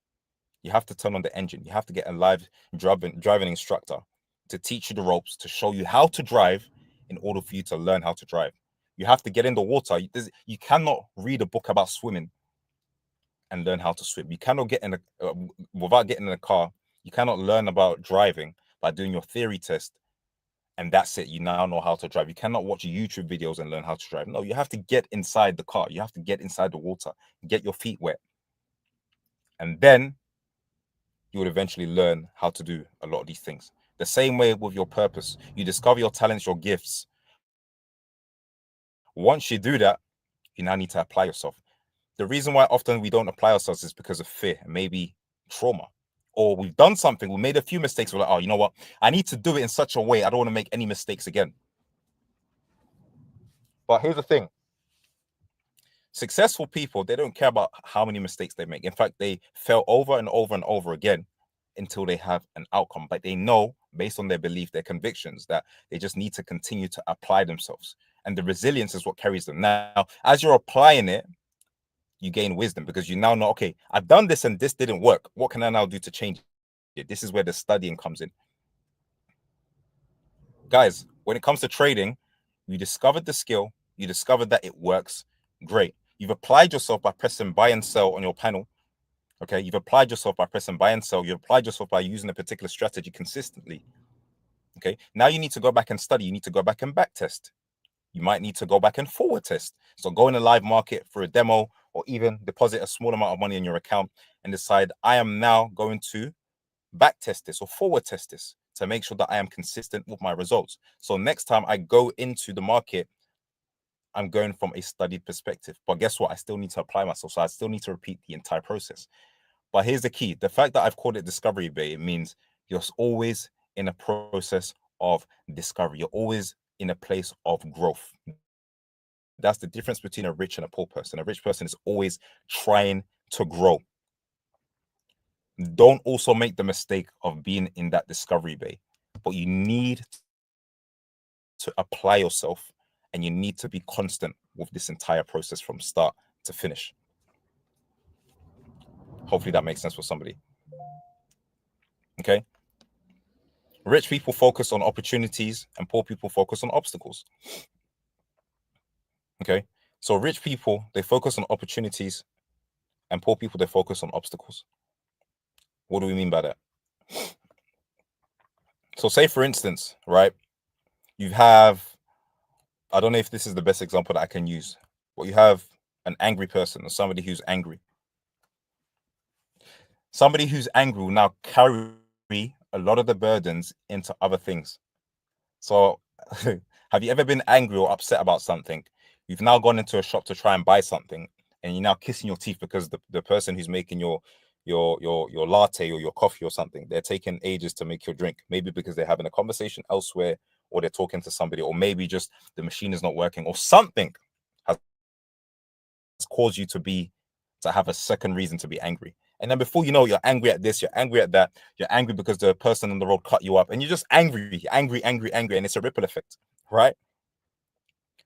Speaker 6: You have to turn on the engine. You have to get a live driving instructor to teach you the ropes, to show you how to drive in order for you to learn how to drive. You have to get in the water. You cannot read a book about swimming and learn how to swim. You cannot get in without getting in a car. You cannot learn about driving by doing your theory test, and that's it. You now know how to drive. You cannot watch YouTube videos and learn how to drive. No, you have to get inside the car. You have to get inside the water, get your feet wet, and then you would eventually learn how to do a lot of these things. The same way with your purpose. You discover your talents, your gifts. Once you do that, you now need to apply yourself. The reason why often we don't apply ourselves is because of fear, maybe trauma. Or we've done something, we made a few mistakes. We're like, oh, you know what? I need to do it in such a way. I don't want to make any mistakes again. But here's the thing. Successful people, they don't care about how many mistakes they make. In fact, they fail over and over and over again until they have an outcome. But they know, based on their belief, their convictions, that they just need to continue to apply themselves. And the resilience is what carries them. Now, as you're applying it, you gain wisdom because you now know, okay, I've done this and this didn't work. What can I now do to change it? This is where the studying comes in. Guys, when it comes to trading, you discovered the skill, you discovered that it works. Great. You've applied yourself by pressing buy and sell on your panel. Okay, you've applied yourself by pressing buy and sell. You've applied yourself by using a particular strategy consistently. Okay, now you need to go back and study. You need to go back and back test. You might need to go back and forward test. So go in a live market for a demo, or even deposit a small amount of money in your account and decide, I am now going to back test this or forward test this to make sure that I am consistent with my results. So next time I go into the market, I'm going from a studied perspective. But guess what? I still need to apply myself. So I still need to repeat the entire process. But here's the key. The fact that I've called it discovery bay, it means you're always in a process of discovery. You're always in a place of growth. That's the difference between a rich and a poor person. A rich person is always trying to grow. Don't also make the mistake of being in that discovery bay, but you need to apply yourself and you need to be constant with this entire process from start to finish. Hopefully that makes sense for somebody. Okay. Rich people focus on opportunities and poor people focus on obstacles. Okay. So rich people, they focus on opportunities, and poor people, they focus on obstacles. What do we mean by that? So say for instance, right, you have, I don't know if this is the best example that I can use, but you have an angry person or somebody who's angry. Somebody who's angry will now carry a lot of the burdens into other things. So have you ever been angry or upset about something? You've now gone into a shop to try and buy something, and you're now kissing your teeth because the person who's making your latte or your coffee or something, they're taking ages to make your drink. Maybe because they're having a conversation elsewhere, or they're talking to somebody, or maybe just the machine is not working, or something has caused you to have a second reason to be angry. And then before you know, you're angry at this, you're angry at that, you're angry because the person on the road cut you up, and you're just angry, and it's a ripple effect, right?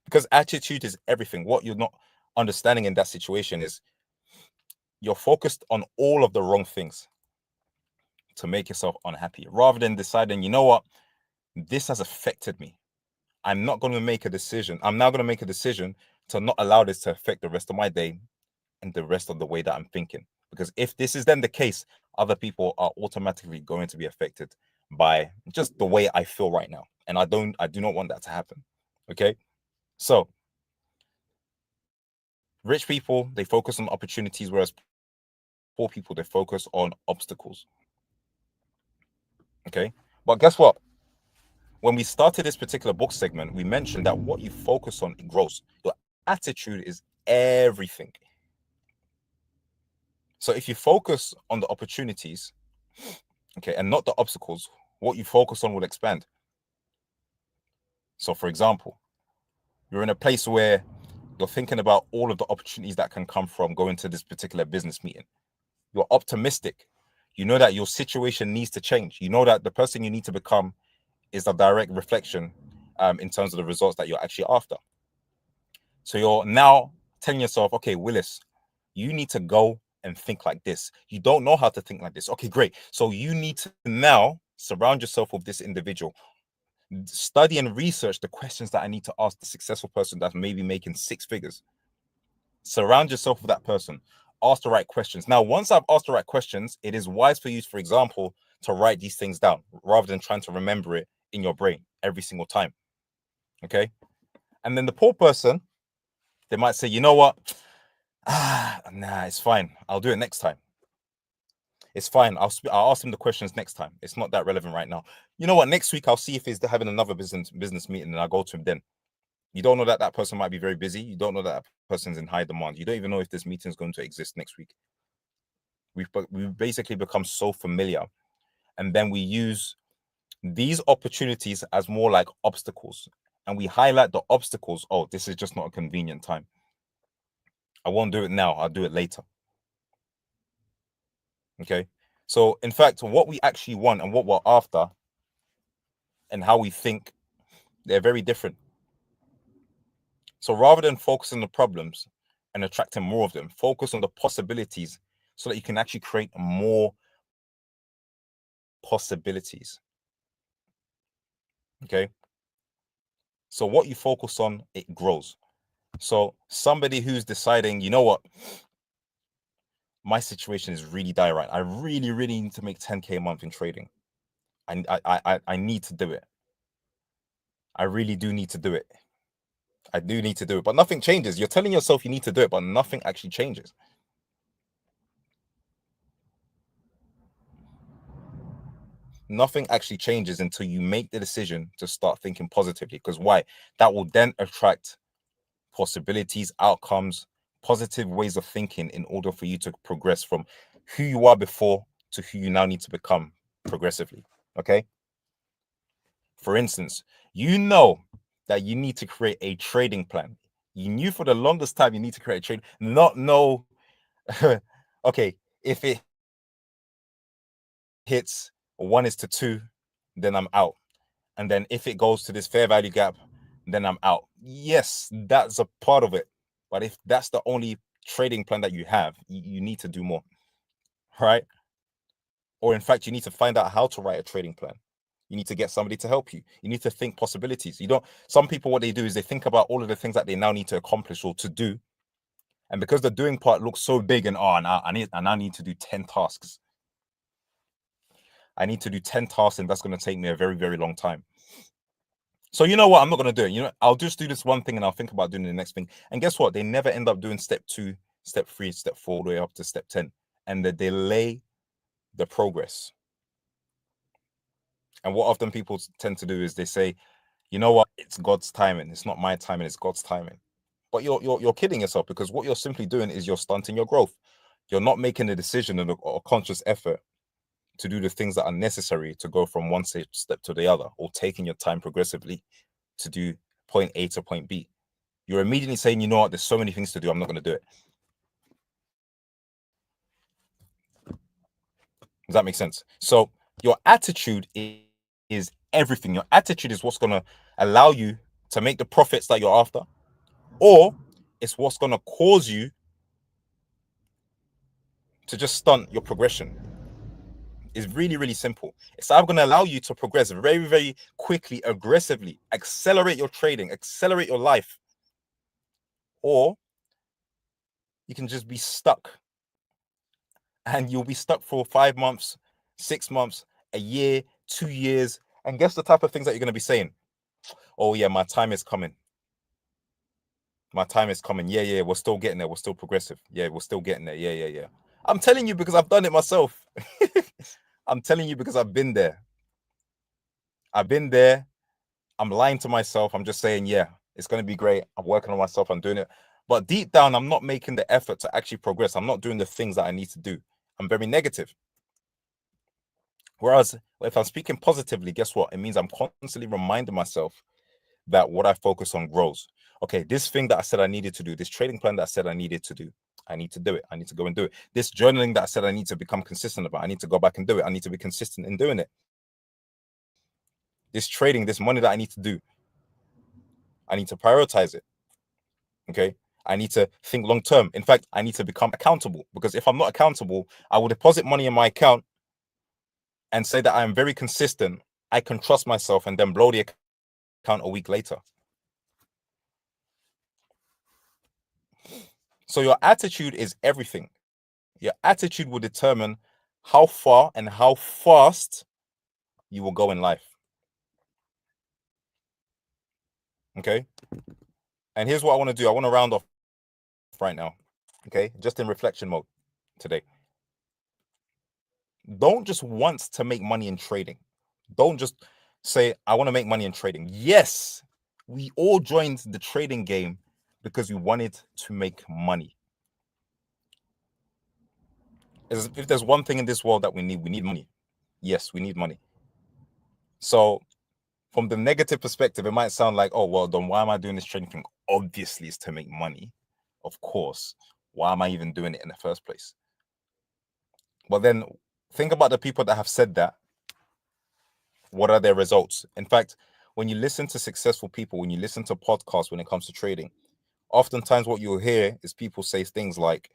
Speaker 6: Because attitude is everything. What you're not understanding in that situation is you're focused on all of the wrong things to make yourself unhappy, rather than deciding, you know what, this has affected me. I'm not going to make a decision. I'm now going to make a decision to not allow this to affect the rest of my day and the rest of the way that I'm thinking. Because if this is then the case, other people are automatically going to be affected by just the way I feel right now. And I do not want that to happen. Okay. So rich people, they focus on opportunities, whereas poor people, they focus on obstacles. Okay. But guess what? When we started this particular book segment, we mentioned that what you focus on, it grows. Your attitude is everything. So if you focus on the opportunities, okay, and not the obstacles, what you focus on will expand. So for example, you're in a place where you're thinking about all of the opportunities that can come from going to this particular business meeting. You're optimistic. You know that your situation needs to change. You know that the person you need to become is a direct reflection in terms of the results that you're actually after. So you're now telling yourself, okay, Willis, you need to go and think like this. You don't know how to think like this. Okay, great. So you need to now surround yourself with this individual. Study and research the questions that I need to ask the successful person that's maybe making 6 figures. Surround yourself with that person. Ask the right questions. Now, once I've asked the right questions, it is wise for you, for example, to write these things down rather than trying to remember it in your brain every single time. Okay. And then the poor person, they might say, you know what? Nah, it's fine. I'll do it next time. It's fine. I'll ask him the questions next time. It's not that relevant right now. You know what? Next week I'll see if he's having another business meeting, and I'll go to him then. You don't know that that person might be very busy. You don't know that person's in high demand. You don't even know if this meeting is going to exist next week. We've basically become so familiar, and then we use these opportunities as more like obstacles, and we highlight the obstacles. Oh, this is just not a convenient time. I won't do it now. I'll do it later. Okay. So in fact, what we actually want and what we're after and how we think, they're very different. So rather than focusing on the problems and attracting more of them, focus on the possibilities so that you can actually create more possibilities. Okay. So what you focus on, it grows. So somebody who's deciding, you know what, my situation is really dire, right? I really need to make 10K a month in trading. I need to do it. I really do need to do it. I do need to do it, but nothing changes. You're telling yourself you need to do it, but nothing actually changes. Nothing actually changes until you make the decision to start thinking positively. Because why? That will then attract possibilities, outcomes, positive ways of thinking in order for you to progress from who you are before to who you now need to become progressively. Okay. For instance, you know that you need to create a trading plan. You knew for the longest time you need to create a trade, not know. Okay, if it hits 1:2, then I'm out. And then if it goes to this fair value gap, then I'm out. Yes, that's a part of it. But if that's the only trading plan that you have, you need to do more, right? Or in fact, you need to find out how to write a trading plan. You need to get somebody to help you. You need to think possibilities. You don't, some people, what they do is they think about all of the things that they now need to accomplish or to do. And because the doing part looks so big and now I now need to do 10 tasks. I need to do 10 tasks and that's going to take me a very, very long time. So you know what? I'm not going to do it. You know, I'll just do this one thing and I'll think about doing the next thing. And guess what? They never end up doing step 2, step 3, step 4, all the way up to step 10. And they delay the progress. And what often people tend to do is they say, you know what? It's God's timing. It's not my timing. It's God's timing. But you're kidding yourself, because what you're simply doing is you're stunting your growth. You're not making a decision or a conscious effort to do the things that are necessary to go from one step to the other, or taking your time progressively to do point A to point B. You're immediately saying, you know what, there's so many things to do, I'm not going to do it. Does that make sense? So your attitude is everything. Your attitude is what's going to allow you to make the profits that you're after, or it's what's going to cause you to just stunt your progression. It's really, really simple. It's either going to allow you to progress very, very quickly, aggressively, accelerate your trading, accelerate your life, or you can just be stuck. And you'll be stuck for 5 months, 6 months, a year, 2 years. And guess the type of things that you're going to be saying? Oh, yeah, my time is coming. My time is coming. Yeah, we're still getting there. We're still progressive. Yeah, we're still getting there. Yeah. I'm telling you because I've done it myself. I'm telling you because I've been there. I've been there. I'm lying to myself. I'm just saying, yeah, it's going to be great. I'm working on myself. I'm doing it. But deep down, I'm not making the effort to actually progress. I'm not doing the things that I need to do. I'm very negative. Whereas if I'm speaking positively, guess what? It means I'm constantly reminding myself that what I focus on grows. Okay, this thing that I said I needed to do, this trading plan that I said I needed to do, I need to do it. I need to go and do it. This journaling that I said I need to become consistent about, I need to go back and do it. I need to be consistent in doing it. This trading, this money that I need to do, I need to prioritize it. Okay, I need to think long term. In fact, I need to become accountable, because if I'm not accountable, I will deposit money in my account and say that I am very consistent. I can trust myself, and then blow the account a week later. So your attitude is everything. Your attitude will determine how far and how fast you will go in life. Okay. And here's what I want to do. I want to round off right now. Okay. Just in reflection mode today. Don't just want to make money in trading. Don't just say, I want to make money in trading. Yes, we all joined the trading game because we wanted to make money. If there's one thing in this world that we need money. Yes, we need money. So from the negative perspective, it might sound like, oh, well, then why am I doing this trading thing? Obviously, it's to make money. Of course. Why am I even doing it in the first place? But then think about the people that have said that. What are their results? In fact, when you listen to successful people, when you listen to podcasts when it comes to trading, oftentimes what you'll hear is people say things like,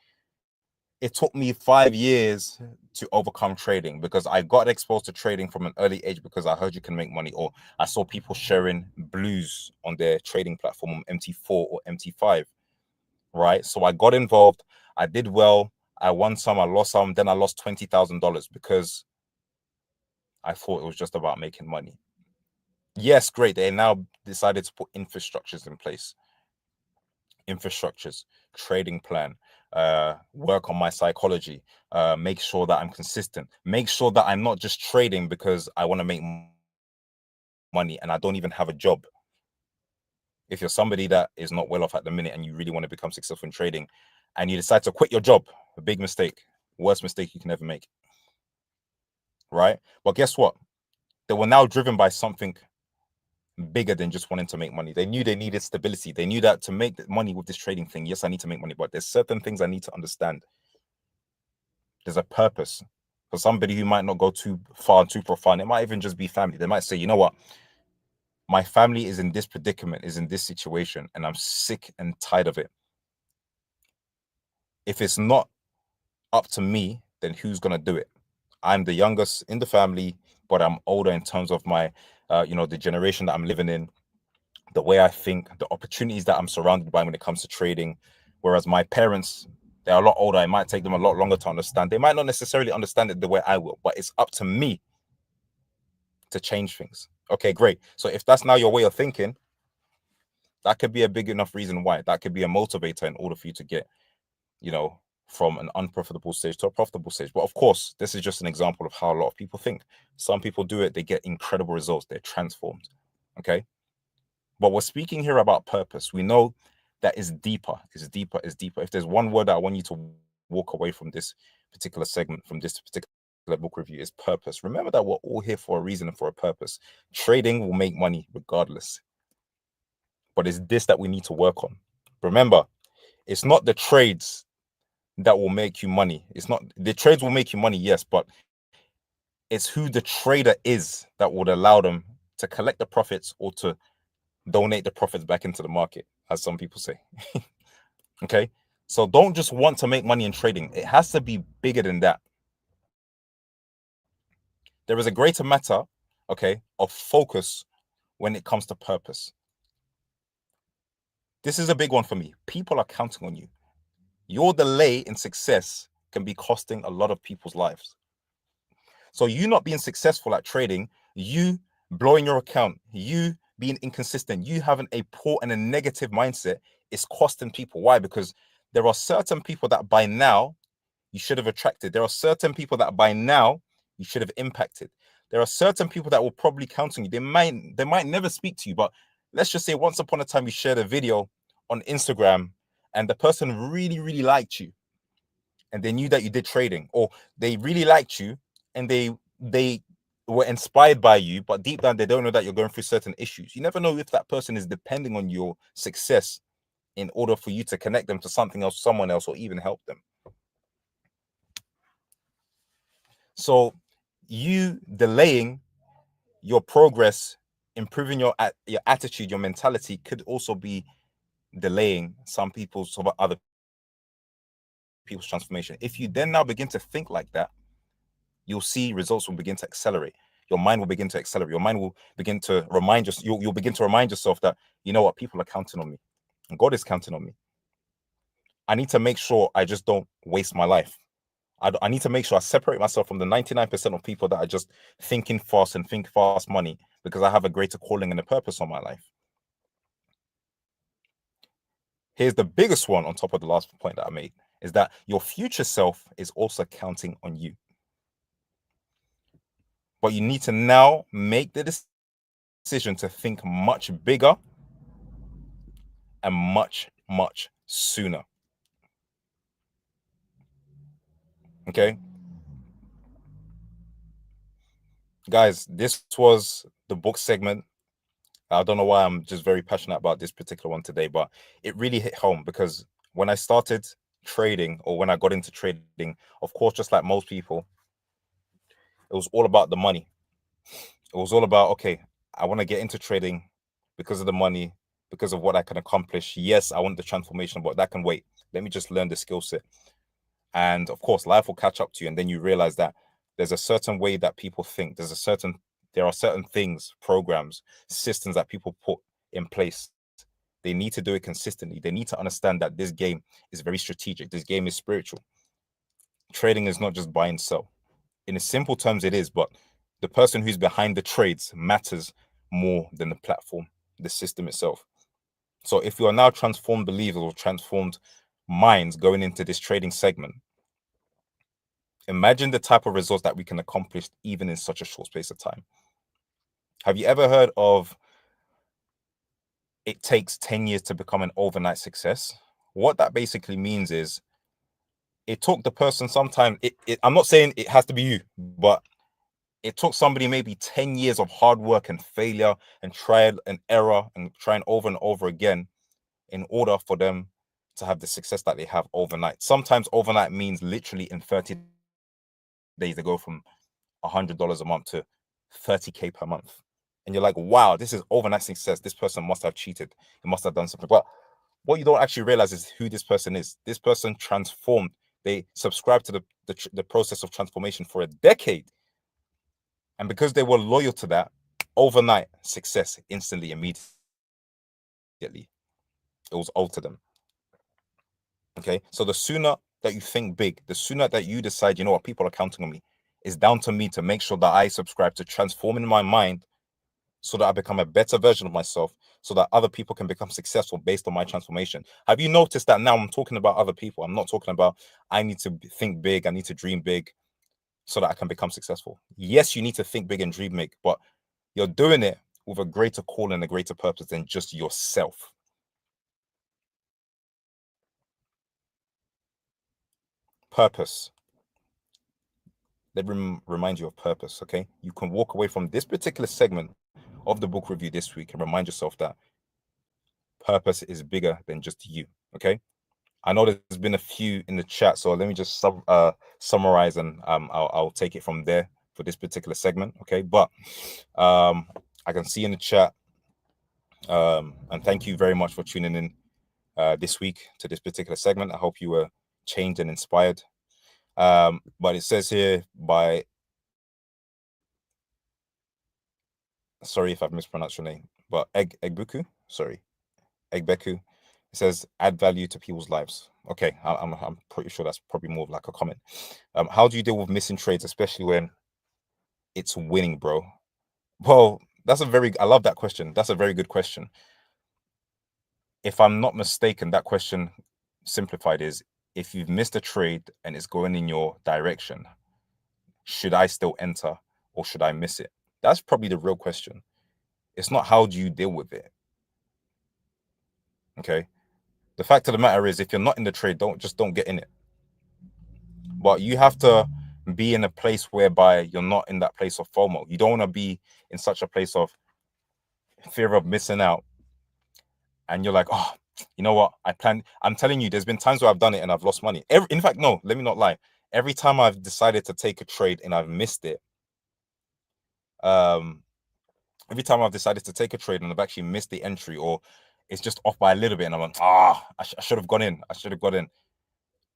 Speaker 6: it took me 5 years to overcome trading because I got exposed to trading from an early age because I heard you can make money, or I saw people sharing blues on their trading platform, MT4 or MT5, right? So I got involved, I did well, I won some, I lost some, then I lost $20,000 because I thought it was just about making money. Yes, great. They now decided to put infrastructures in place. Infrastructures, trading plan, work on my psychology, make sure that I'm consistent, make sure that I'm not just trading because I want to make money and I don't even have a job. If you're somebody that is not well off at the minute and you really want to become successful in trading and you decide to quit your job, a big mistake, worst mistake you can ever make. Right? But guess what? They were now driven by something bigger than just wanting to make money. They knew they needed stability. They knew that to make money with this trading thing, yes, I need to make money, but there's certain things I need to understand. There's a purpose. For somebody who might not go too far and too profound, it might even just be family. They might say, you know what? My family is in this predicament, is in this situation, and I'm sick and tired of it. If it's not up to me, then who's going to do it? I'm the youngest in the family, but I'm older in terms of my, the generation that I'm living in, the way I think, the opportunities that I'm surrounded by when it comes to trading. Whereas my parents, they're a lot older. It might take them a lot longer to understand. They might not necessarily understand it the way I will, but it's up to me to change things. Okay, great. So if that's now your way of thinking, that could be a big enough reason why. That could be a motivator in order for you to get, from an unprofitable stage to a profitable stage. But of course, this is just an example of how a lot of people think. Some people do it, they get incredible results, they're transformed. Okay. But we're speaking here about purpose. We know that is deeper, is deeper, is deeper. If there's one word that I want you to walk away from this particular segment, from this particular book review, is purpose. Remember that we're all here for a reason and for a purpose. Trading will make money regardless. But it's this that we need to work on. Remember, it's not the trades that will make you money. It's not the trades will make you money, yes, but it's who the trader is that would allow them to collect the profits or to donate the profits back into the market, as some people say. Okay, so don't just want to make money in trading. It has to be bigger than that. There is a greater matter, okay, of focus when it comes to purpose. This is a big one for me. People are counting on you. Your delay in success can be costing a lot of people's lives. So you not being successful at trading, you blowing your account, you being inconsistent, you having a poor and a negative mindset is costing people. Why? Because there are certain people that by now you should have attracted. There are certain people that by now you should have impacted. There are certain people that will probably count on you. They might never speak to you, but let's just say once upon a time you shared a video on Instagram and the person really, really liked you and they knew that you did trading, or they really liked you and they were inspired by you, but deep down they don't know that you're going through certain issues. You never know if that person is depending on your success in order for you to connect them to something else, someone else, or even help them. So you delaying your progress, improving your attitude, your mentality could also be delaying some people's, some other people's transformation. If you then now begin to think like that, you'll see results will begin to accelerate. Your mind will begin to accelerate. Your mind will begin to remind you. You'll begin to remind yourself that, you know what, people are counting on me, and God is counting on me. I need to make sure I just don't waste my life. I need to make sure I separate myself from the 99% of people that are just thinking fast and think fast money, because I have a greater calling and a purpose on my life. Here's the biggest one on top of the last point that I made, is that your future self is also counting on you. But you need to now make the decision to think much bigger and much, much sooner. Okay? Guys, this was the book segment. I don't know why I'm just very passionate about this particular one today, but it really hit home because when I started trading, or when I got into trading, of course, just like most people, it was all about the money. It was all about, okay, I want to get into trading because of the money, because of what I can accomplish. Yes, I want the transformation, but that can wait. Let me just learn the skill set. And of course, life will catch up to you. And then you realize that there's a certain way that people think. There are certain things, programs, systems that people put in place. They need to do it consistently. They need to understand that this game is very strategic. This game is spiritual. Trading is not just buy and sell. In simple terms, it is, but the person who's behind the trades matters more than the platform, the system itself. So if you are now transformed believers or transformed minds going into this trading segment, imagine the type of results that we can accomplish even in such a short space of time. Have you ever heard of it takes 10 years to become an overnight success? What that basically means is it took the person sometime, I'm not saying it has to be you, but it took somebody maybe 10 years of hard work and failure and trial and error and trying over and over again in order for them to have the success that they have overnight. Sometimes overnight means literally in 30 days they go from $100 a month to 30K per month. And you're like, wow, this is overnight success. This person must have cheated. He must have done something. But what you don't actually realize is who this person is. This person transformed. They subscribed to the process of transformation for a decade. And because they were loyal to that, overnight success, instantly, immediately, it was owed to them. Okay. So the sooner that you think big, the sooner that you decide, you know what, people are counting on me, it's down to me to make sure that I subscribe to transforming my mind so that I become a better version of myself, so that other people can become successful based on my transformation. Have you noticed that now I'm talking about other people? I'm not talking about I need to think big, I need to dream big so that I can become successful. Yes, you need to think big and dream big, but you're doing it with a greater call and a greater purpose than just yourself. Purpose. Let me remind you of purpose, okay? You can walk away from this particular segment of the book review this week and remind yourself that purpose is bigger than just you, okay? I know there's been a few in the chat, so let me just summarize and I'll take it from there for this particular segment, okay? But I can see in the chat, and thank you very much for tuning in this week to this particular segment. I hope you were changed and inspired. But it says here by, sorry if I've mispronounced your name, but Egbuku, sorry, Egbeku. It says add value to people's lives. Okay, I'm pretty sure that's probably more of like a comment. How do you deal with missing trades, especially when it's winning, bro? Well, I love that question. That's a very good question. If I'm not mistaken, that question simplified is, if you've missed a trade and it's going in your direction, should I still enter or should I miss it? That's probably the real question. It's not how do you deal with it. Okay. The fact of the matter is, if you're not in the trade, don't get in it. But you have to be in a place whereby you're not in that place of FOMO. You don't want to be in such a place of fear of missing out. And you're like, oh, you know what? I'm telling you, there's been times where I've done it and I've lost money. In fact, no, let me not lie. Every time I've decided to take a trade and I've missed it, every time I've decided to take a trade and I've actually missed the entry, or it's just off by a little bit, and I'm like, I should have gone in. I should have got in.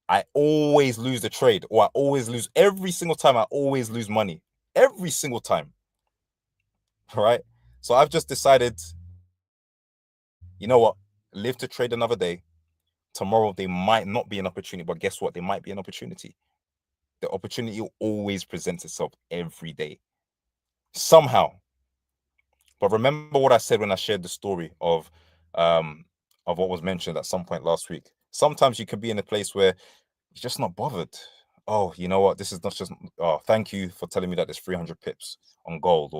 Speaker 6: I always lose the trade, or I always lose every single time. I always lose money every single time. All right. So I've just decided, you know what? Live to trade another day. Tomorrow there might not be an opportunity, but guess what? There might be an opportunity. The opportunity always presents itself every day, somehow. But remember what I said when I shared the story of what was mentioned at some point last week. Sometimes you can be in a place where you're just not bothered. Oh, you know what? This is not just. Oh, thank you for telling me that there's 300 pips on gold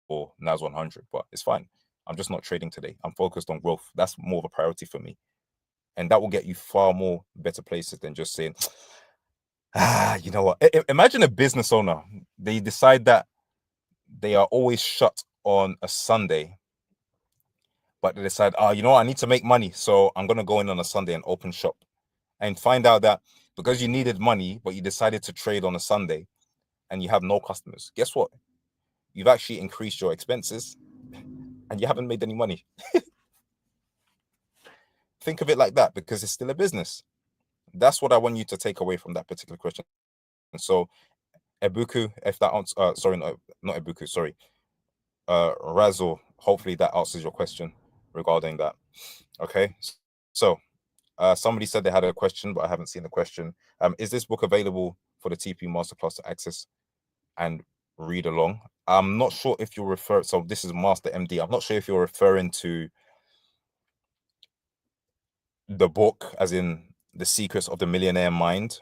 Speaker 6: or NAS 100, but it's fine. I'm just not trading today. I'm focused on growth. That's more of a priority for me, and that will get you far more better places than just saying, you know what? Imagine a business owner. They decide that they are always shut on a Sunday, but they decide, you know what? I need to make money, so I'm gonna go in on a Sunday and open shop, and find out that because you needed money, but you decided to trade on a Sunday, and you have no customers. Guess what? You've actually increased your expenses, and you haven't made any money. Think of it like that, because it's still a business. That's what I want you to take away from that particular question. And so, Ebuku, if that answers, sorry, no, not Ebuku, sorry, Razzle, hopefully that answers your question regarding that. Okay, so somebody said they had a question, but I haven't seen the question. Is this book available for the TP Masterclass to access and read along? I'm not sure if you're referring. So this is Master MD. I'm not sure if you're referring to the book, as in The Secrets of the Millionaire Mind,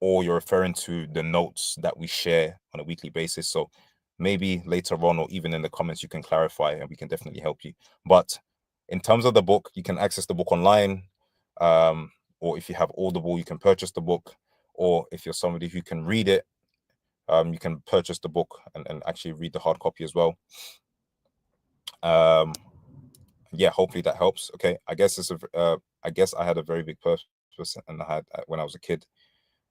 Speaker 6: or you're referring to the notes that we share on a weekly basis. So maybe later on, or even in the comments, you can clarify, and we can definitely help you. But in terms of the book, you can access the book online, or if you have Audible, you can purchase the book, or if you're somebody who can read it, you can purchase the book and actually read the hard copy as well. Yeah, hopefully that helps. Okay, I guess I guess I had a very big purpose, and I had when I was a kid,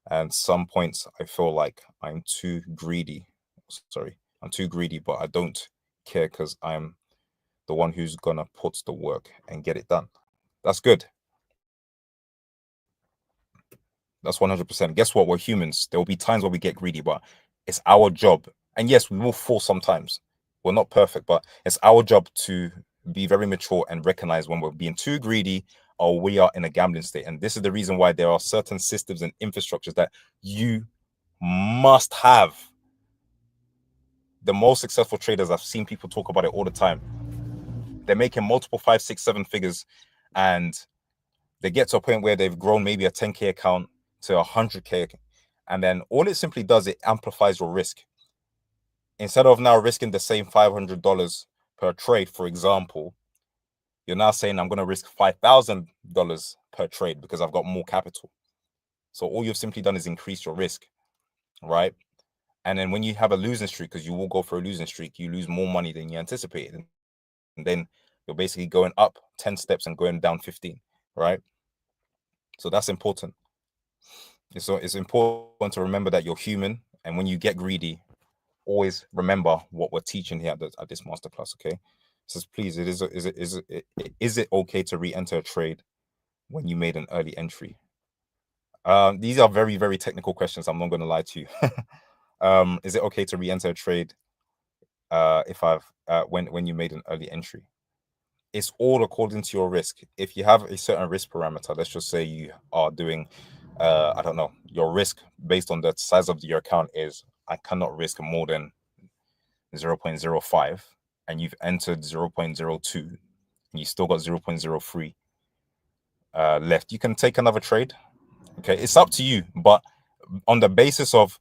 Speaker 6: and some points I feel like I'm too greedy. Sorry, I'm too greedy, but I don't care because I'm the one who's gonna put the work and get it done. That's good. That's 100%. Guess what? We're humans. There will be times where we get greedy, but it's our job. And yes, we will fall sometimes. We're not perfect, but it's our job to be very mature and recognize when we're being too greedy or we are in a gambling state. And this is the reason why there are certain systems and infrastructures that you must have. The most successful traders, I've seen people talk about it all the time. They're making multiple 5, 6, 7 figures, and they get to a point where they've grown maybe a 10K account to 100K. And then all it simply does, it amplifies your risk. Instead of now risking the same $500 per trade, for example, you're now saying I'm going to risk $5,000 per trade because I've got more capital. So all you've simply done is increase your risk, right? And then when you have a losing streak, because you will go for a losing streak, you lose more money than you anticipated. And then you're basically going up 10 steps and going down 15, right? So that's important. So it's important to remember that you're human. And when you get greedy, always remember what we're teaching here at this masterclass, okay? It says, please, is it okay to re-enter a trade when you made an early entry? These are very, very technical questions. I'm not going to lie to you. Is it okay to re-enter a trade when you made an early entry? It's all according to your risk. If you have a certain risk parameter, let's just say you are doing, I don't know, your risk based on the size of your account is, I cannot risk more than 0.05, and you've entered 0.02, and you still got 0.03 left, you can take another trade. Okay, it's up to you, but on the basis of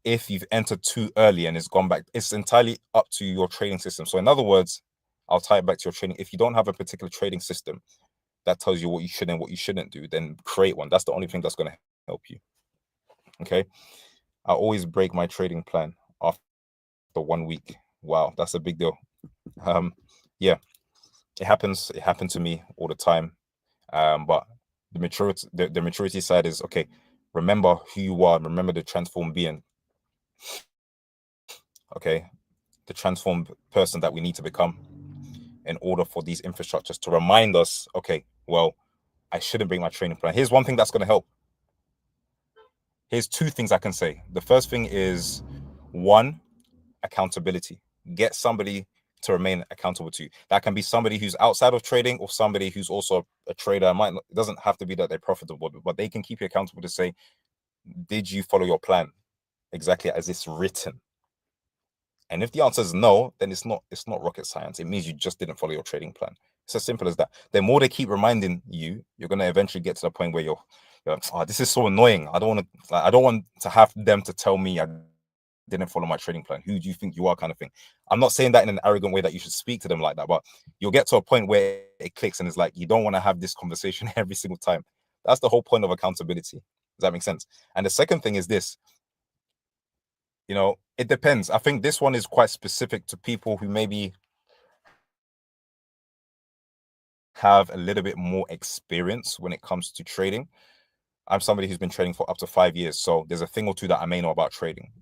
Speaker 6: if you've entered too early and it's gone back, it's entirely up to your trading system. So in other words, I'll tie it back to your trading. If you don't have a particular trading system that tells you what you should and what you shouldn't do, then create one. That's the only thing that's going to help you. Okay, I always break my trading plan after 1 week. Wow, that's a big deal. Yeah, it happens. It happened to me all the time. But the maturity side is, okay, remember who you are, remember the transformed being. Okay, the transformed person that we need to become in order for these infrastructures to remind us, okay, well, I shouldn't bring my training plan. Here's one thing that's going to help. Here's 2 things I can say. The first thing is, 1, accountability. Get somebody to remain accountable to you. That can be somebody who's outside of trading or somebody who's also a trader. It doesn't have to be that they're profitable, but they can keep you accountable to say, did you follow your plan exactly as it's written? And if the answer is no, then it's not rocket science. It means you just didn't follow your trading plan. It's as simple as that. The more they keep reminding you, you're going to eventually get to the point where you're oh, this is so annoying. I don't want to have them to tell me I didn't follow my trading plan. Who do you think you are, kind of thing. I'm not saying that in an arrogant way that you should speak to them like that, but you'll get to a point where it clicks and it's like, you don't want to have this conversation every single time. That's the whole point of accountability. Does that make sense? And the second thing is this, it depends. I think this one is quite specific to people who maybe have a little bit more experience when it comes to trading. I'm somebody who's been trading for up to 5 years, so there's a thing or two that I may know about trading.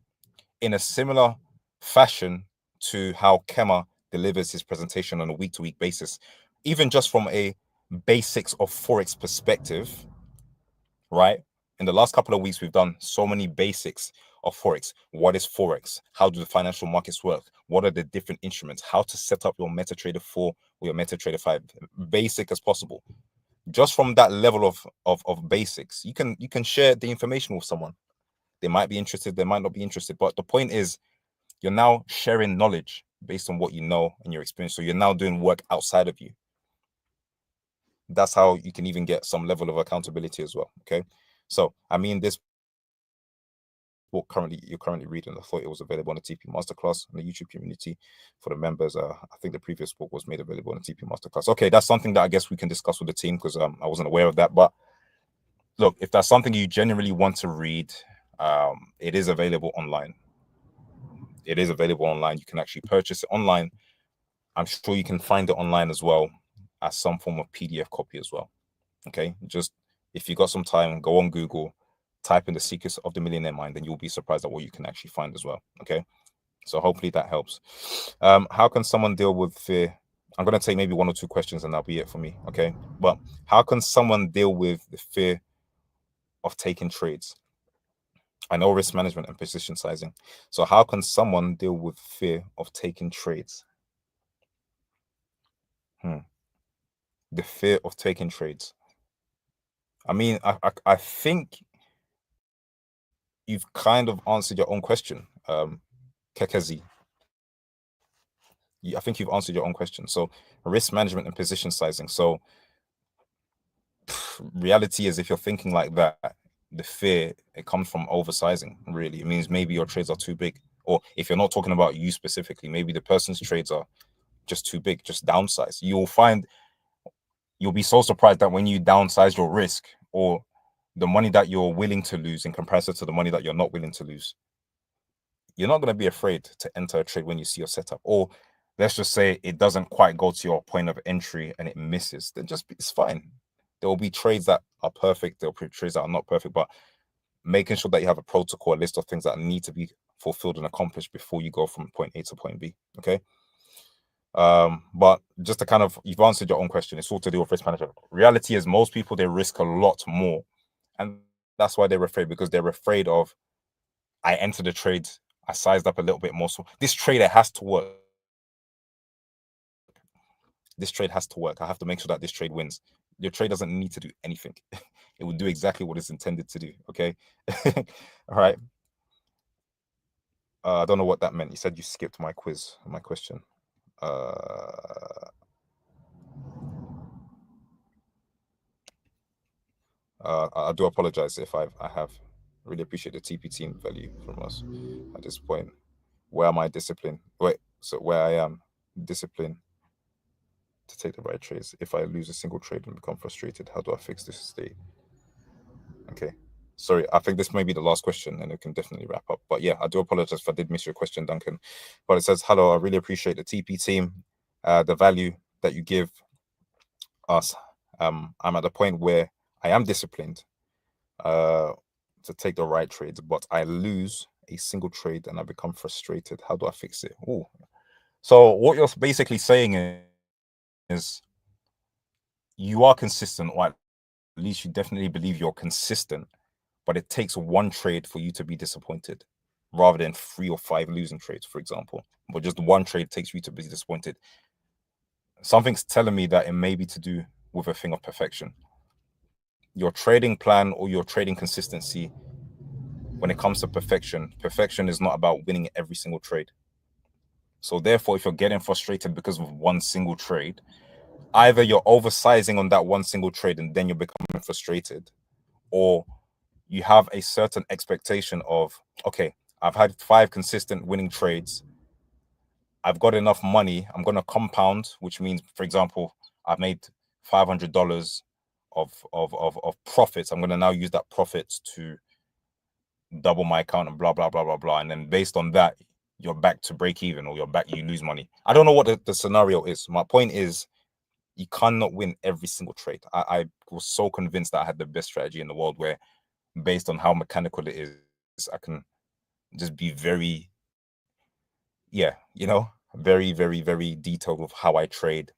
Speaker 6: In a similar fashion to how Kema delivers his presentation on a week-to-week basis, even just from a basics of Forex perspective, right? In the last couple of weeks, we've done so many basics of Forex. What is Forex? How do the financial markets work? What are the different instruments? How to set up your MetaTrader 4 or your MetaTrader 5? Basic as possible. Just from that level of basics, you can share the information with someone. They might be interested, they might not be interested. But the point is, you're now sharing knowledge based on what you know and your experience. So you're now doing work outside of you. That's how you can even get some level of accountability as well. Okay. So I mean, this book you're currently reading, I thought it was available on the TP Masterclass in the YouTube community for the members. I think the previous book was made available on the TP Masterclass. Okay, that's something that I guess we can discuss with the team, because I wasn't aware of that. But look, if that's something you genuinely want to read, it is available online. It is available online. You can actually purchase it online. I'm sure you can find it online as well as some form of PDF copy as well. Okay, just if you got some time, go on Google, type in The Secrets of the Millionaire Mind, and you'll be surprised at what you can actually find as well. Okay, so hopefully that helps. How can someone deal with fear? I'm going to take maybe one or two questions and that'll be it for me. Okay, but how can someone deal with the fear of taking trades? I know risk management and position sizing. So how can someone deal with fear of taking trades? The fear of taking trades. I mean, I think you've kind of answered your own question, Kekezi. I think you've answered your own question. So risk management and position sizing. So reality is, if you're thinking like that, the fear, it comes from oversizing. Really, it means maybe your trades are too big, or if you're not talking about you specifically, maybe the person's trades are just too big. Just downsize. You'll be so surprised that when you downsize your risk, or the money that you're willing to lose in comparison to the money that you're not willing to lose, you're not going to be afraid to enter a trade when you see your setup. Or let's just say it doesn't quite go to your point of entry and it misses, then it's fine. There will be trades that are perfect, there will be trades that are not perfect, but making sure that you have a protocol, a list of things that need to be fulfilled and accomplished before you go from point A to point B. Okay. But just to kind of, you've answered your own question. It's all to do with risk management. Reality is, most people, they risk a lot more, and that's why they're afraid, because they're afraid of, I entered the trade, I sized up a little bit more, so this trader has to work. This trade has to work. I have to make sure that this trade wins. Your trade doesn't need to do anything. It will do exactly what it's intended to do. Okay. All right. I don't know what that meant. You said you skipped my question. I do apologize if I have. Really appreciate the TP team value from us at this point. Where am I disciplined? So where I am disciplined to take the right trades. If I lose a single trade and become frustrated, how do I fix this state? Okay. Sorry, I think this may be the last question and it can definitely wrap up. But yeah, I do apologize if I did miss your question, Duncan. But it says, hello, I really appreciate the TP team, the value that you give us. I'm at the point where I am disciplined to take the right trades, but I lose a single trade and I become frustrated. How do I fix it? Ooh. So what you're basically saying is you are consistent, or at least you definitely believe you're consistent, but it takes one trade for you to be disappointed rather than 3 or 5 losing trades, for example. But just one trade takes you to be disappointed. Something's telling me that it may be to do with a thing of perfection. Your trading plan or your trading consistency, when it comes to perfection is not about winning every single trade. So therefore, if you're getting frustrated because of one single trade, either you're oversizing on that one single trade and then you're becoming frustrated, or you have a certain expectation of, okay, I've had 5 consistent winning trades. I've got enough money. I'm going to compound, which means, for example, I've made $500 of profits. I'm going to now use that profits to double my account and blah, blah, blah, blah, blah. And then based on that, you're back to break even, or you lose money. I don't know what the scenario is. My point is, you cannot win every single trade. I was so convinced that I had the best strategy in the world, where based on how mechanical it is, I can just be very, very, very, very detailed with how I trade.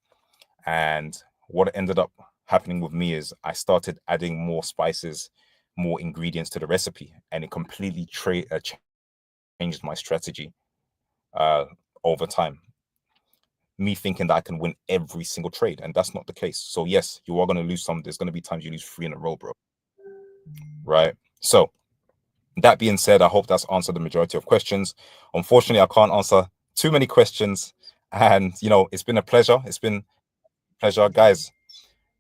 Speaker 6: And what ended up happening with me is I started adding more spices, more ingredients to the recipe, and it completely changed my strategy over time. Me thinking that I can win every single trade, and that's not the case. So yes, you are going to lose some. There's going to be times you lose 3 in a row, bro. Right? So That being said, I hope that's answered the majority of questions. Unfortunately, I can't answer too many questions. And, it's been a pleasure. It's been a pleasure. Guys,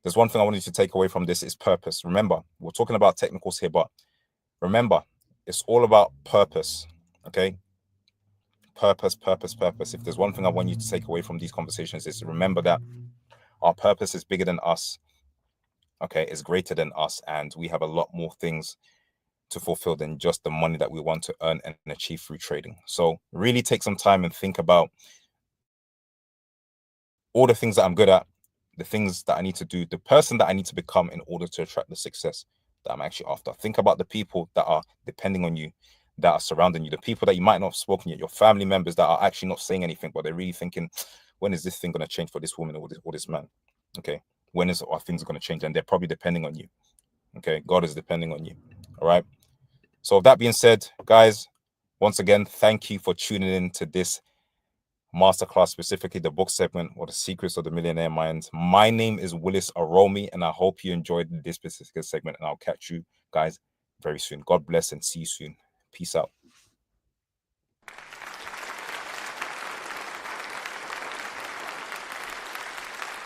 Speaker 6: there's one thing I want you to take away from this is purpose. Remember, we're talking about technicals here, but remember, it's all about purpose. Okay? Purpose. If there's one thing I want you to take away from these conversations is remember that our purpose is bigger than us. Okay, it's greater than us, and we have a lot more things to fulfill than just the money that we want to earn and achieve through trading. So really take some time and think about all the things that I'm good at, the things that I need to do, the person that I need to become in order to attract the success that I'm actually after. Think about the people that are depending on you, that are surrounding you, the people that you might not have spoken yet, your family members that are actually not saying anything, but they're really thinking, when is this thing going to change for this woman or this man? Okay, when is our things going to change? And they're probably depending on you. Okay, God is depending on you. All right. So with that being said, guys, once again, thank you for tuning in to this masterclass, specifically the book segment or the secrets of the millionaire mind. My name is Willis Aromi, and I hope you enjoyed this specific segment, and I'll catch you guys very soon. God bless and see you soon. Peace out.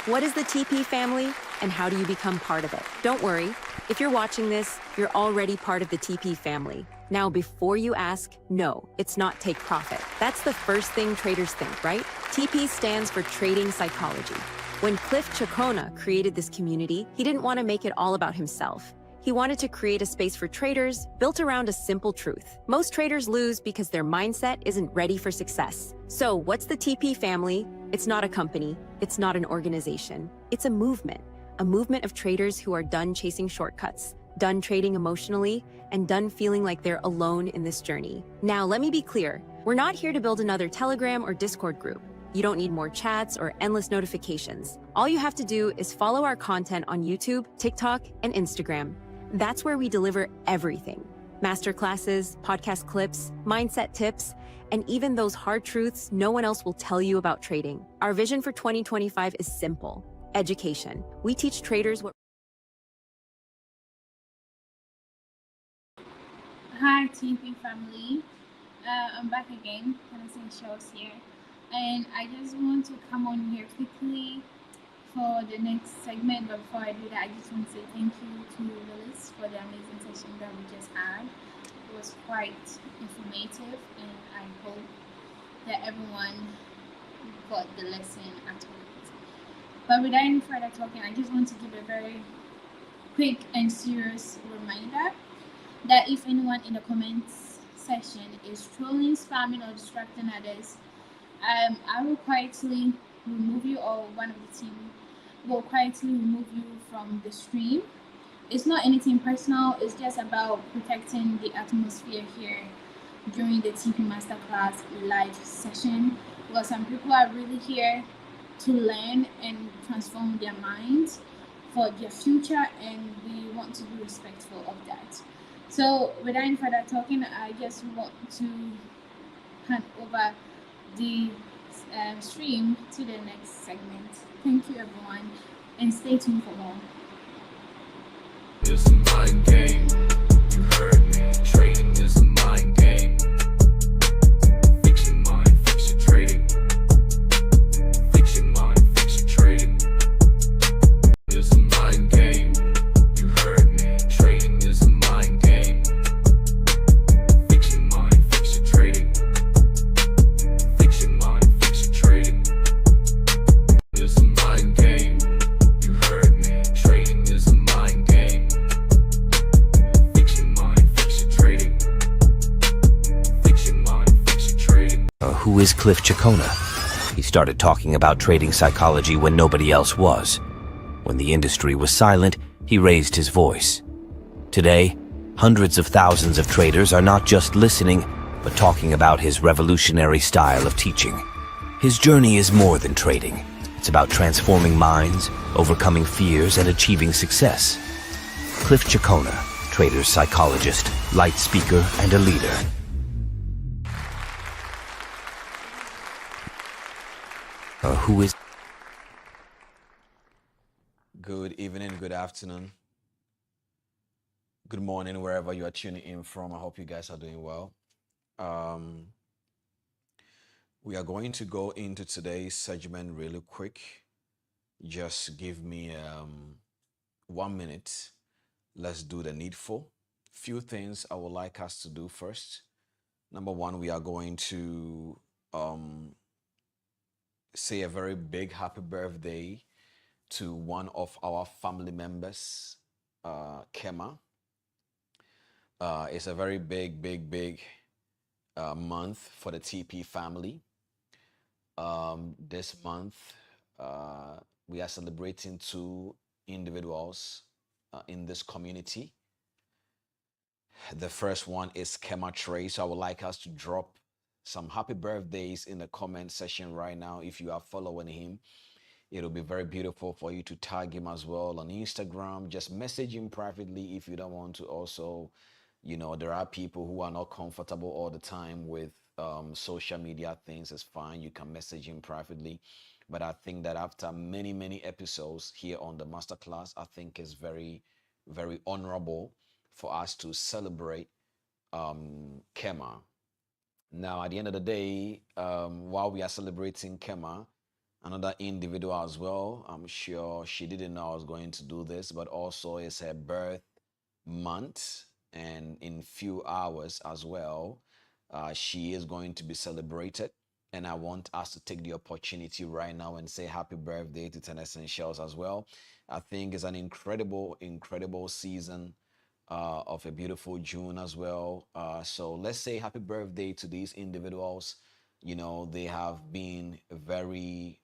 Speaker 3: What is the TP family and how do you become part of it? Don't worry. If you're watching this, you're already part of the TP family. Now, before you ask, no, it's not take profit. That's the first thing traders think, right? TP stands for trading psychology. When Cliff Cheqona created this community, he didn't want to make it all about himself. He wanted to create a space for traders built around a simple truth. Most traders lose because their mindset isn't ready for success. So what's the TP family? It's not a company. It's not an organization. It's a movement of traders who are done chasing shortcuts, done trading emotionally, and done feeling like they're alone in this journey. Now, let me be clear. We're not here to build another Telegram or Discord group. You don't need more chats or endless notifications. All you have to do is follow our content on YouTube, TikTok, and Instagram. That's where we deliver everything. Masterclasses, podcast clips, mindset tips, and even those hard truths no one else will tell you about trading. Our vision for 2025 is simple: education. We teach traders what...
Speaker 5: Hi, TP family. I'm back again. Innocent Shows here. And I just want to come on here quickly for the next segment. But before I do that, I just want to say thank you to Willis for the amazing session that we just had. It was quite informative, and I hope that everyone got the lesson out of it. But without any further talking, I just want to give a very quick and serious reminder that if anyone in the comments section is trolling, spamming, or distracting others, I will quietly remove you, or one of the team will quietly remove you from the stream. It's not anything personal, it's just about protecting the atmosphere here during the TP Masterclass live session, because some people are really here to learn and transform their minds for their future, and we want to be respectful of that. So without any further talking, I just want to hand over the stream to the next segment. Thank you, everyone, and stay tuned for more.
Speaker 1: It's a mind game. You heard me. Trading is a mind game. Fix your mind, fix your trading. Fix your mind, fix your trading. It's a mind game. You heard me. Trading is a mind game. Fix your mind, fix your trading. Fix your mind, fix your trading. It's a mind game. You heard me. Trading is a mind game. Fix your mind, fix your trading. Fix your mind, fix your trading.
Speaker 4: Who is Cliff Cheqona? He started talking about trading psychology when nobody else was. When the industry was silent, he raised his voice. Today, hundreds of thousands of traders are not just listening, but talking about his revolutionary style of teaching. His journey is more than trading. It's about transforming minds, overcoming fears, and achieving success. Cliff Cheqona, trader's psychologist, light speaker, and a leader. Who is...
Speaker 7: Good evening, good afternoon, Good morning, wherever you are tuning in from. I hope you guys are doing well. Um, we are going to go into today's segment really quick. Just give me 1 minute. Let's do the needful. Few things I would like us to do first. Number one, we are going to um, say a very big happy birthday to one of our family members, Kema. It's a very big month for the TP family. This month, we are celebrating two individuals in this community. The first one is Kema Trey. So I would like us to drop some happy birthdays in the comment section right now. If you are following him, it'll be very beautiful for you to tag him as well on Instagram. Just message him privately if you don't want to also, there are people who are not comfortable all the time with social media things. It's fine. You can message him privately. But I think that after many episodes here on the Masterclass, I think it's very, very honorable for us to celebrate Kema. Now, at the end of the day, while we are celebrating Kema, another individual as well, I'm sure she didn't know I was going to do this, but also it's her birth month, and in few hours as well, she is going to be celebrated. And I want us to take the opportunity right now and say happy birthday to Ten Essentials as well. I think it's an incredible season of a beautiful June as well. So let's say happy birthday to these individuals. They have been very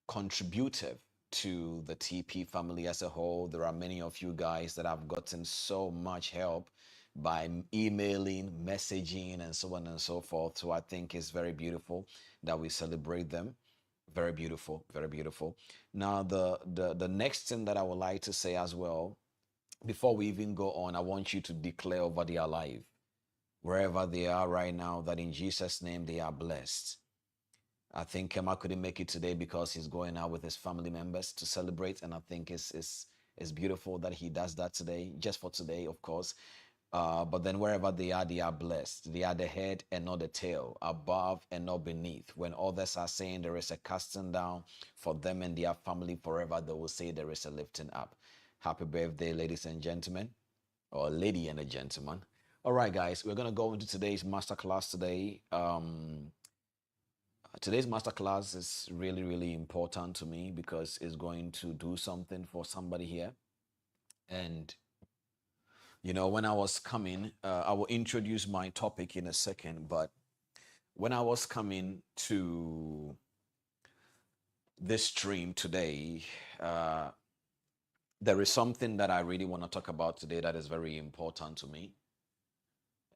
Speaker 7: contributive to the TP family as a whole. There are many of you guys that have gotten so much help by emailing, messaging, and so on and so forth. So I think it's very beautiful that we celebrate them. Very beautiful, very beautiful. Now, the next thing that I would like to say as well, before we even go on, I want you to declare over their life, wherever they are right now, that in Jesus' name they are blessed. I think Kema couldn't make it today because he's going out with his family members to celebrate, and I think it's beautiful that he does that today, just for today, of course. But then wherever they are blessed. They are the head and not the tail, above and not beneath. When others are saying there is a casting down for them and their family forever, they will say there is a lifting up. Happy birthday, ladies and gentlemen, or lady and a gentleman. All right, guys, we're going to go into today's masterclass today. Today's masterclass is really important to me because it's going to do something for somebody here. And when I was coming, I will introduce my topic in a second, but when I was coming to this stream today, there is something that I really want to talk about today that is very important to me.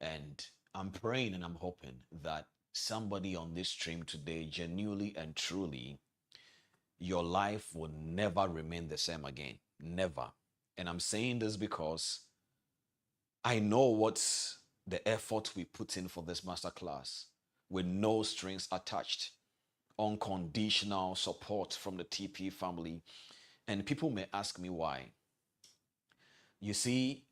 Speaker 7: And I'm praying and I'm hoping that somebody on this stream today, genuinely and truly, your life will never remain the same again. Never. And I'm saying this because I know what's the effort we put in for this masterclass with no strings attached, unconditional support from the TP family. And people may ask me why. You see,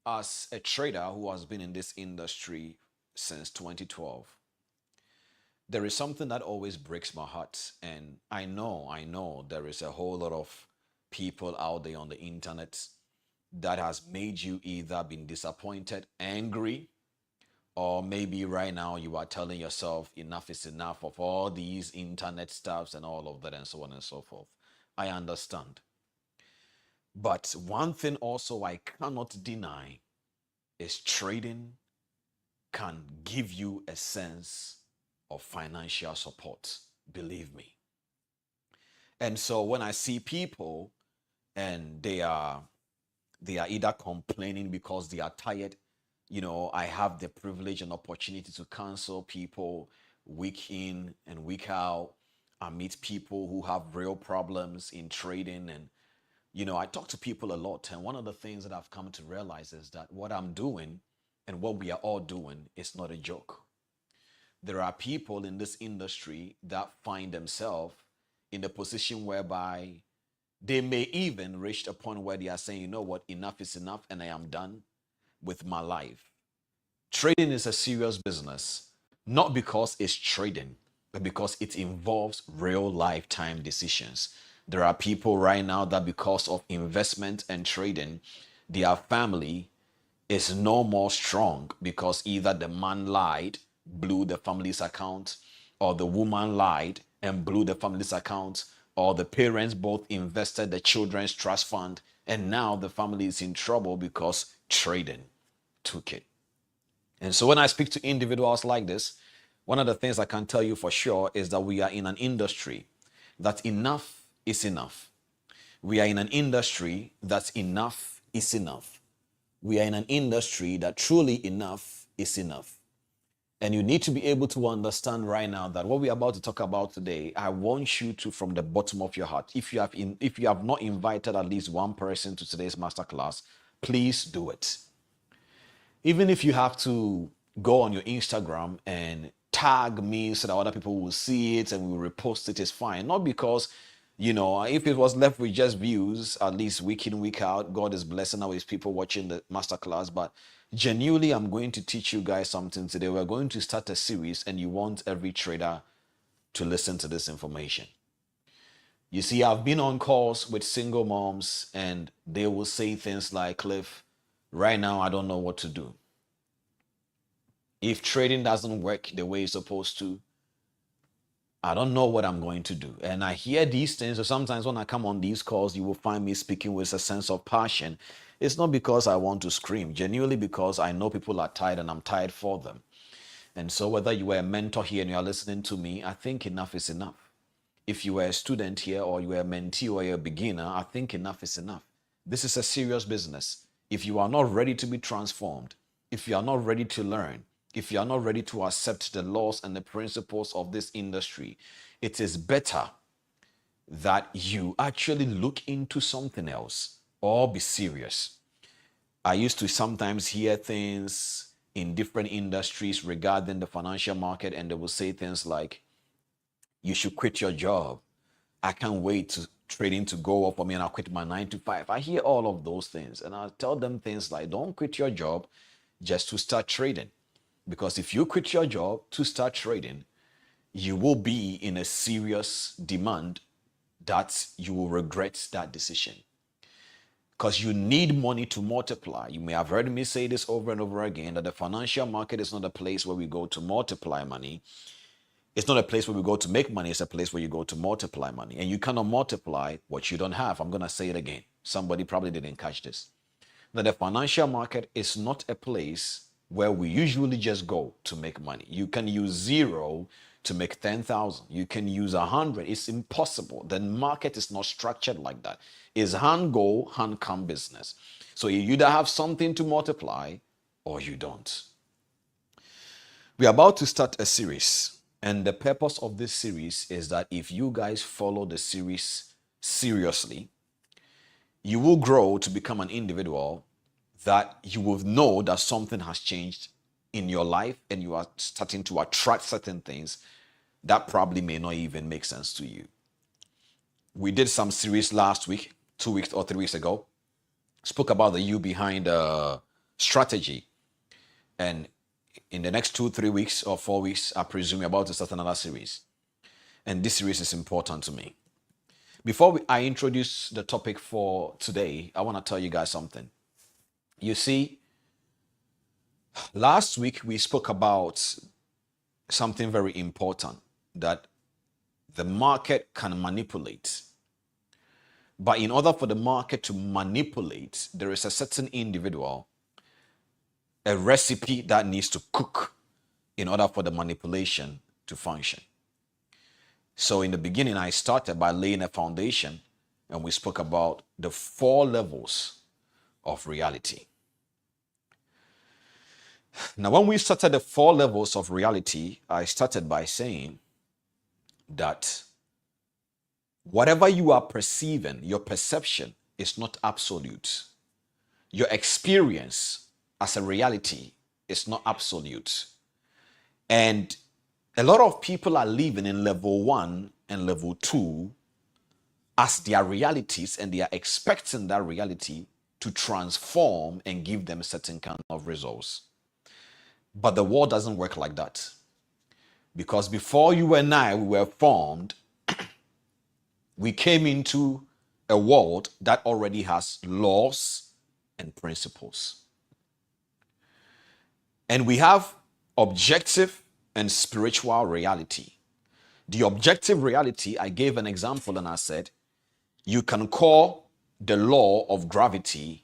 Speaker 7: as a trader who has been in this industry since 2012, there is something that always breaks my heart. And I know there is a whole lot of people out there on the internet that has made you either been disappointed, angry, or maybe right now you are telling yourself enough is enough of all these internet stuffs and all of that and so on and so forth. I understand. But one thing also I cannot deny is trading can give you a sense of financial support. Believe me. And so when I see people and they are either complaining because they are tired, I have the privilege and opportunity to counsel people week in and week out. I meet people who have real problems in trading, and I talk to people a lot. And one of the things that I've come to realize is that what I'm doing and what we are all doing is not a joke. There are people in this industry that find themselves in a position whereby They may even reach a point where they are saying, you know what, enough is enough and I am done with my life. Trading is a serious business, not because it's trading, but because it involves real lifetime decisions. There are people right now that because of investment and trading, their family is no more strong because either the man lied, blew the family's account, or the woman lied and blew the family's account, or the parents both invested the children's trust fund, and now the family is in trouble because trading took it. And so when I speak to individuals like this, one of the things I can tell you for sure is that we are in an industry that enough is enough. We are in an industry that enough is enough. We are in an industry that truly enough is enough. And you need to be able to understand right now that what we're about to talk about today, I want you to, from the bottom of your heart, if you have not invited at least one person to today's masterclass, please do it. Even if you have to go on your Instagram and tag me so that other people will see it and will repost it, is fine. Not because, if it was left with just views, at least week in, week out, God is blessing our people watching the masterclass. But genuinely, I'm going to teach you guys something today. We're going to start a series and you want every trader to listen to this information. You see, I've been on calls with single moms and they will say things like, Cliff, right now, I don't know what to do. If trading doesn't work the way it's supposed to, I don't know what I'm going to do. And I hear these things. So sometimes when I come on these calls, you will find me speaking with a sense of passion. It's not because I want to scream, genuinely because I know people are tired and I'm tired for them. And so whether you are a mentor here and you are listening to me, I think enough is enough. If you are a student here or you are a mentee or you're a beginner, I think enough is enough. This is a serious business. If you are not ready to be transformed, if you are not ready to learn, if you are not ready to accept the laws and the principles of this industry, it is better that you actually look into something else or be serious. I used to sometimes hear things in different industries regarding the financial market, and they will say things like, you should quit your job. I can't wait to trading to go up for me and I'll quit my 9 to 5. I hear all of those things and I'll tell them things like, don't quit your job just to start trading. Because if you quit your job to start trading, you will be in a serious demand that you will regret that decision. Because you need money to multiply. You may have heard me say this over and over again, that the financial market is not a place where we go to multiply money. It's not a place where we go to make money. It's a place where you go to multiply money. And you cannot multiply what you don't have. I'm going to say it again. Somebody probably didn't catch this. That the financial market is not a place where we usually just go to make money. You can use 0 to make 10,000. You can use 100. It's impossible. The market is not structured like that. It's hand go, hand come business. So you either have something to multiply or you don't. We're about to start a series. And the purpose of this series is that if you guys follow the series seriously, you will grow to become an individual that you will know that something has changed in your life and you are starting to attract certain things that probably may not even make sense to you. We did some series last week, 2 weeks or 3 weeks ago, spoke about the you behind strategy. And in the next 2, 3 weeks or 4 weeks, I presume you're about to start another series. And this series is important to me. Before I introduce the topic for today, I want to tell you guys something. You see, last week we spoke about something very important, that the market can manipulate. But in order for the market to manipulate, there is a certain individual, a recipe that needs to cook in order for the manipulation to function. So in the beginning, I started by laying a foundation and we spoke about the 4 levels of reality. Now, when we started the 4 levels of reality, I started by saying that whatever you are perceiving, your perception is not absolute. Your experience as a reality is not absolute. And a lot of people are living in level 1 and level 2 as their realities, and they are expecting that reality to transform and give them certain kind of results. But the world doesn't work like that. Because before you and I we were formed, we came into a world that already has laws and principles. And we have objective and spiritual reality. The objective reality, I gave an example and I said, you can call the law of gravity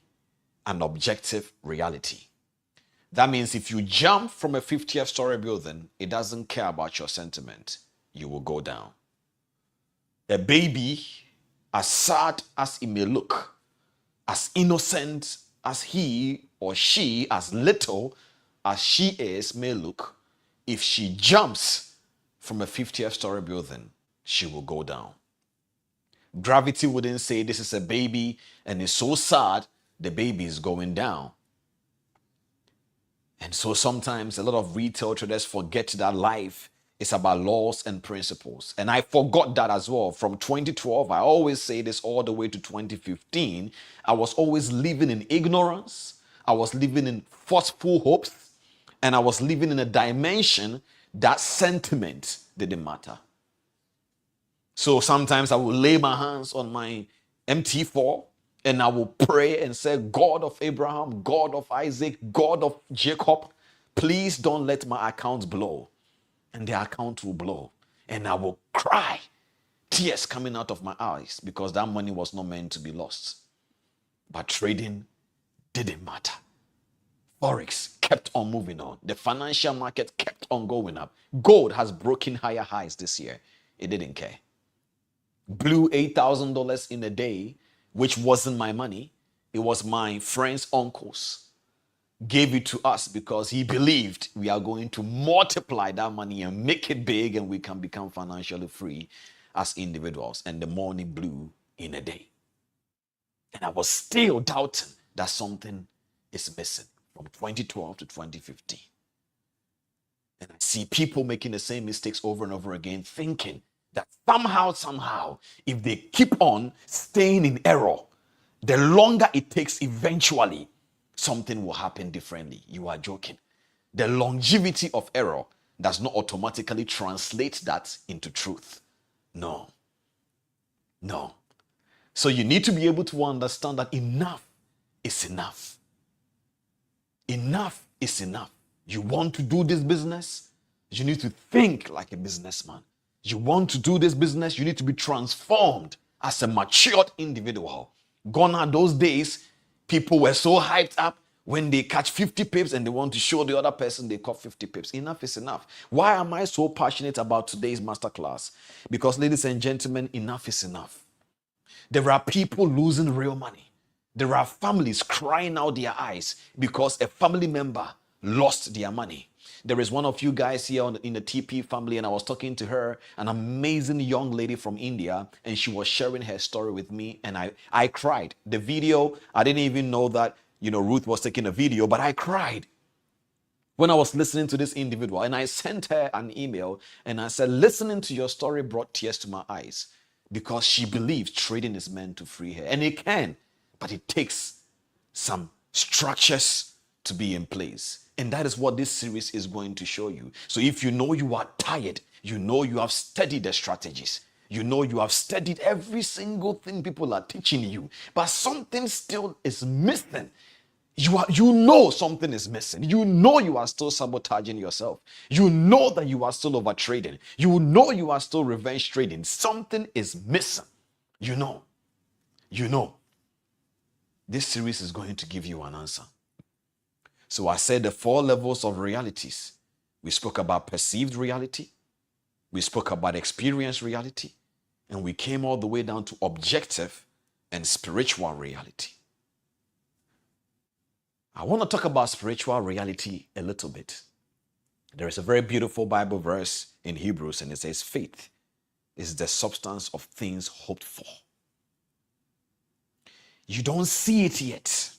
Speaker 7: an objective reality. That means if you jump from a 50th story building, it doesn't care about your sentiment. You will go down. A baby, as sad as it may look, as innocent as he or she, as little as she is may look, if she jumps from a 50th story building, she will go down. Gravity wouldn't say this is a baby and it's so sad, the baby is going down. And so sometimes a lot of retail traders forget that life is about laws and principles. And I forgot that as well. From 2012, I always say this all the way to 2015, I was always living in ignorance. I was living in forceful hopes. And I was living in a dimension that sentiment didn't matter. So sometimes I will lay my hands on my MT4 and I will pray and say, God of Abraham, God of Isaac, God of Jacob, please don't let my account blow. And the account will blow. And I will cry, tears coming out of my eyes, because that money was not meant to be lost. But trading didn't matter. Forex kept on moving on. The financial market kept on going up. Gold has broken higher highs this year. It didn't care. Blew $8,000 in a day, which wasn't my money. It was my friend's uncle's. Gave it to us because he believed we are going to multiply that money and make it big and we can become financially free as individuals. And the money blew in a day. And I was still doubting that something is missing from 2012 to 2015. And I see people making the same mistakes over and over again, thinking that somehow, if they keep on staying in error, the longer it takes, eventually, something will happen differently. You are joking. The longevity of error does not automatically translate that into truth. No. So you need to be able to understand that enough is enough. Enough is enough. You want to do this business? You need to think like a businessman. You want to do this business? You need to be transformed as a matured individual. Gone are those days, people were so hyped up when they catch 50 pips and they want to show the other person they caught 50 pips. Enough is enough. Why am I so passionate about today's masterclass? Because, ladies and gentlemen, enough is enough. There are people losing real money. There are families crying out their eyes because a family member lost their money. There is one of you guys here in the TP family, and I was talking to her, an amazing young lady from India, and she was sharing her story with me, and I cried. The video, I didn't even know that, Ruth was taking a video, but I cried when I was listening to this individual, and I sent her an email, and I said, listening to your story brought tears to my eyes, because she believes trading is meant to free her, and it can, but it takes some structures to be in place. And that is what this series is going to show you. So if you know you are tired, you know you have studied the strategies, you know you have studied every single thing people are teaching you, but something still is missing. You know something is missing. You know you are still sabotaging yourself. You know that you are still over trading. You know you are still revenge trading. Something is missing. You know. This series is going to give you an answer. So I said the 4 levels of realities. We spoke about perceived reality. We spoke about experienced reality. And we came all the way down to objective and spiritual reality. I want to talk about spiritual reality a little bit. There is a very beautiful Bible verse in Hebrews, and it says, faith is the substance of things hoped for. You don't see it yet,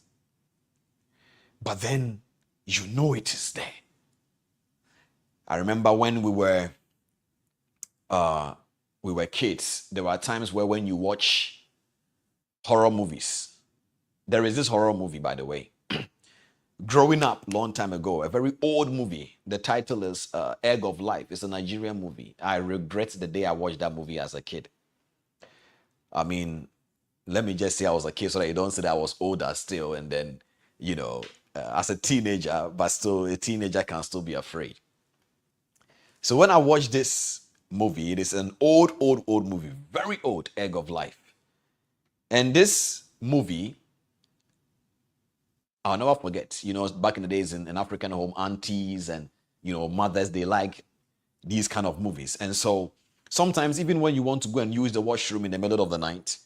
Speaker 7: but then you know it is there. I remember when we were we were kids, there were times where when you watch horror movies, there is this horror movie, by the way, growing up long time ago, a very old movie. The title is Egg of Life. It's a Nigerian movie. I regret the day I watched that movie as a kid. I mean, let me just say I was a kid so that you don't say that I was older still. And then, as a teenager, but still a teenager can still be afraid. So when I watched this movie, it is an old movie, very old, Egg of Life. And this movie, I'll never forget, back in the days in African home, aunties and, mothers, they like these kind of movies. And so sometimes even when you want to go and use the washroom in the middle of the night,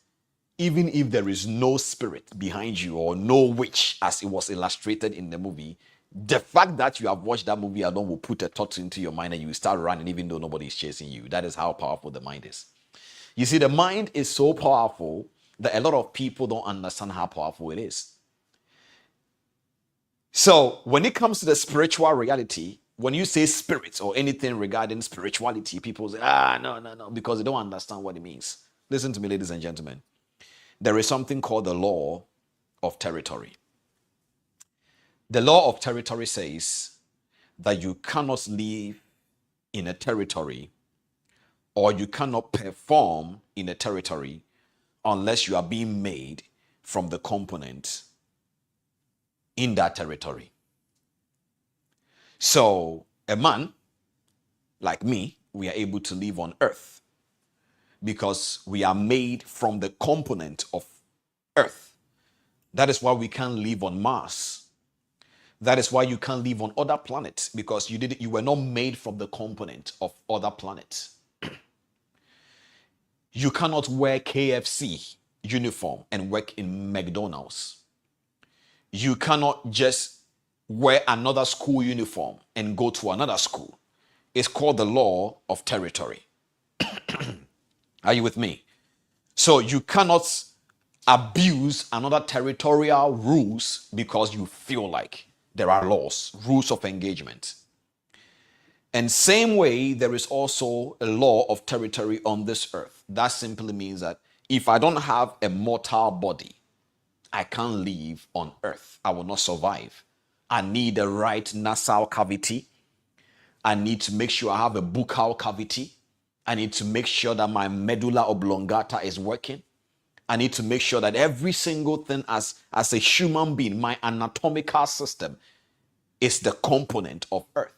Speaker 7: even if there is no spirit behind you or no witch as it was illustrated in the movie, the fact that you have watched that movie alone will put a thought into your mind and you start running even though nobody is chasing you. That is how powerful the mind is. You see, the mind is so powerful that a lot of people don't understand how powerful it is. So when it comes to the spiritual reality, when you say spirits or anything regarding spirituality, people say, no, because they don't understand what it means. Listen to me, ladies and gentlemen. There is something called the law of territory. The law of territory says that you cannot live in a territory or you cannot perform in a territory unless you are being made from the component in that territory. So a man like me, we are able to live on earth because we are made from the component of earth. That is why we can't live on Mars. That is why you can't live on other planets, because you were not made from the component of other planets. You cannot wear KFC uniform and work in McDonald's. You cannot just wear another school uniform and go to another school. It's called the law of territory. Are you with me? So you cannot abuse another territorial rules because you feel like there are laws, rules of engagement. And same way, there is also a law of territory on this earth. That simply means that if I don't have a mortal body, I can't live on earth. I will not survive. I need the right nasal cavity. I need to make sure I have a buccal cavity. I need to make sure that my medulla oblongata is working. I need to make sure that every single thing as a human being, my anatomical system is the component of earth.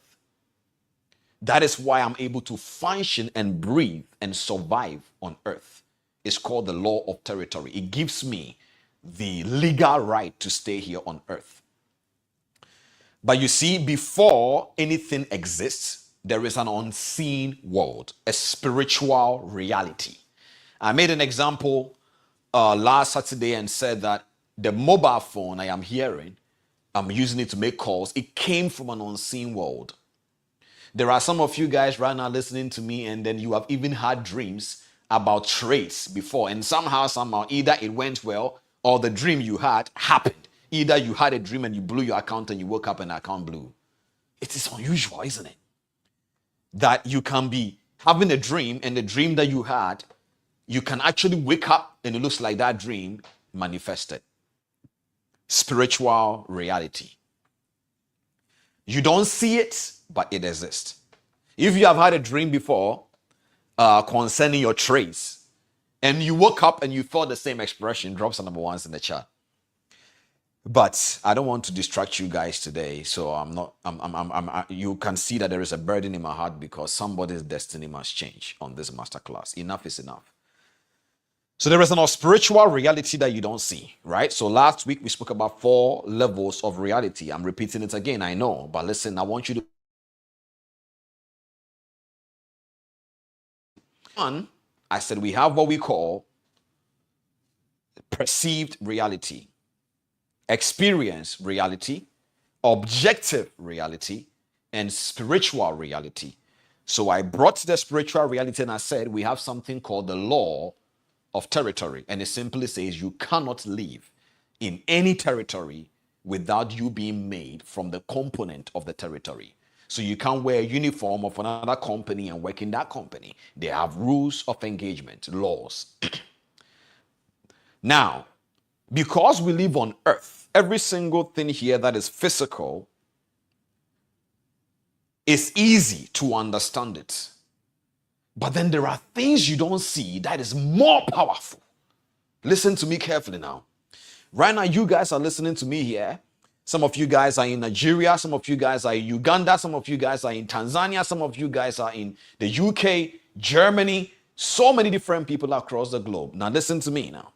Speaker 7: That is why I'm able to function and breathe and survive on earth. It's called the law of territory. It gives me the legal right to stay here on earth. But you see, before anything exists, there is an unseen world, a spiritual reality. I made an example last Saturday and said that the mobile phone I am hearing, I'm using it to make calls, it came from an unseen world. There are some of you guys right now listening to me, and then you have even had dreams about trades before, and somehow, either it went well or the dream you had happened. Either you had a dream and you blew your account and you woke up and the account blew. It is unusual, isn't it? That you can be having a dream, and the dream that you had, you can actually wake up and it looks like that dream manifested. Spiritual reality. You don't see it, but it exists. If you have had a dream before concerning your trades, and you woke up and you felt the same expression, drop some number ones in the chat. But I don't want to distract you guys today, so you can see that there is a burden in my heart because somebody's destiny must change on this masterclass. Enough is enough. So there is a spiritual reality that you don't see, right? So last week we spoke about 4 levels of reality. I'm repeating it again, I know, but listen, I want you to. One, I said we have what we call perceived reality, experience reality, objective reality, and spiritual reality. So I brought the spiritual reality and I said we have something called the law of territory. And it simply says you cannot live in any territory without you being made from the component of the territory. So you can't wear a uniform of another company and work in that company. They have rules of engagement, laws. Now, because we live on earth, every single thing here that is physical is easy to understand it. But then there are things you don't see that is more powerful. Listen to me carefully now. Right now, you guys are listening to me here. Some of you guys are in Nigeria. Some of you guys are in Uganda. Some of you guys are in Tanzania. Some of you guys are in the UK, Germany. So many different people across the globe. Now, listen to me now.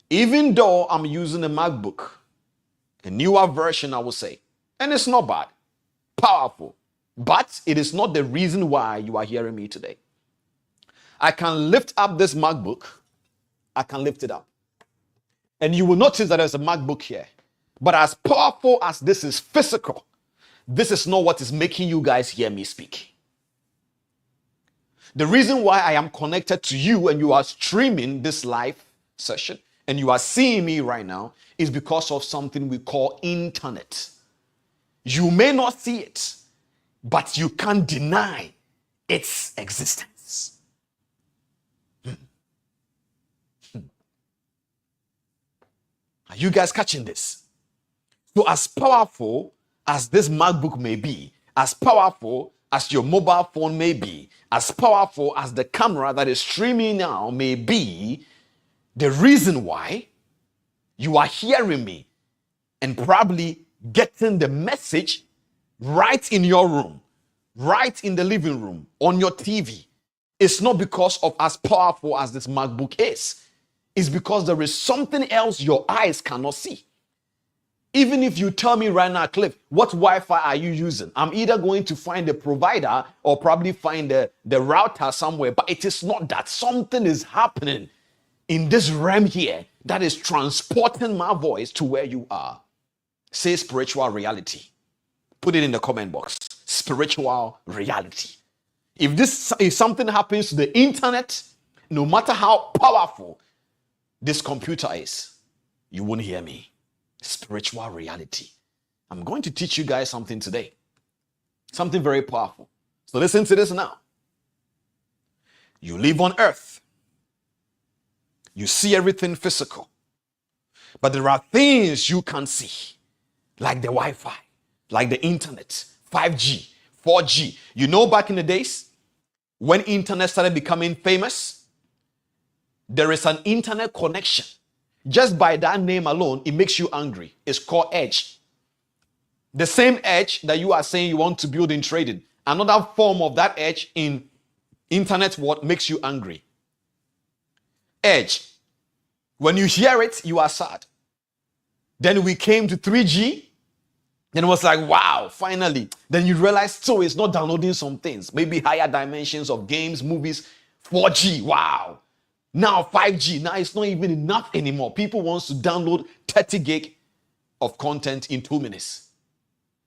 Speaker 7: Even though I'm using a MacBook, a newer version, I will say, and it's not bad, powerful, but it is not the reason why you are hearing me today. I can lift up this MacBook. I can lift it up. And you will notice that there's a MacBook here. But as powerful as this is physical, this is not what is making you guys hear me speak. The reason why I am connected to you and you are streaming this live session and you are seeing me right now is because of something we call internet. You may not see it, but you can't deny its existence. Are you guys catching this? So as powerful as this MacBook may be, as powerful as your mobile phone may be, as powerful as the camera that is streaming now may be, the reason why you are hearing me and probably getting the message right in your room, right in the living room, on your TV, is not because of as powerful as this MacBook is. It's because there is something else your eyes cannot see. Even if you tell me right now, Cliff, what Wi-Fi are you using? I'm either going to find a provider or probably find the router somewhere, but it is not that. Something is happening in this realm here that is transporting my voice to where you are. Say spiritual reality. Put it in the comment box. Spiritual reality. If something happens to the internet, no matter how powerful this computer is, you won't hear me. Spiritual reality. I'm going to teach you guys something today. Something very powerful. So listen to this now. You live on earth. You see everything physical. But there are things you can't see. Like the Wi-Fi. Like the internet. 5G. 4G. You know back in the days when internet started becoming famous, there is an internet connection. Just by that name alone, it makes you angry. It's called edge. The same edge that you are saying you want to build in trading. Another form of that edge in internet world makes you angry. Edge. When you hear it, you are sad. Then we came to 3G. Then it was like, wow, finally. Then you realize, so it's not downloading some things. Maybe higher dimensions of games, movies. 4G, wow. Now 5G, now it's not even enough anymore. People want to download 30 gig of content in 2 minutes.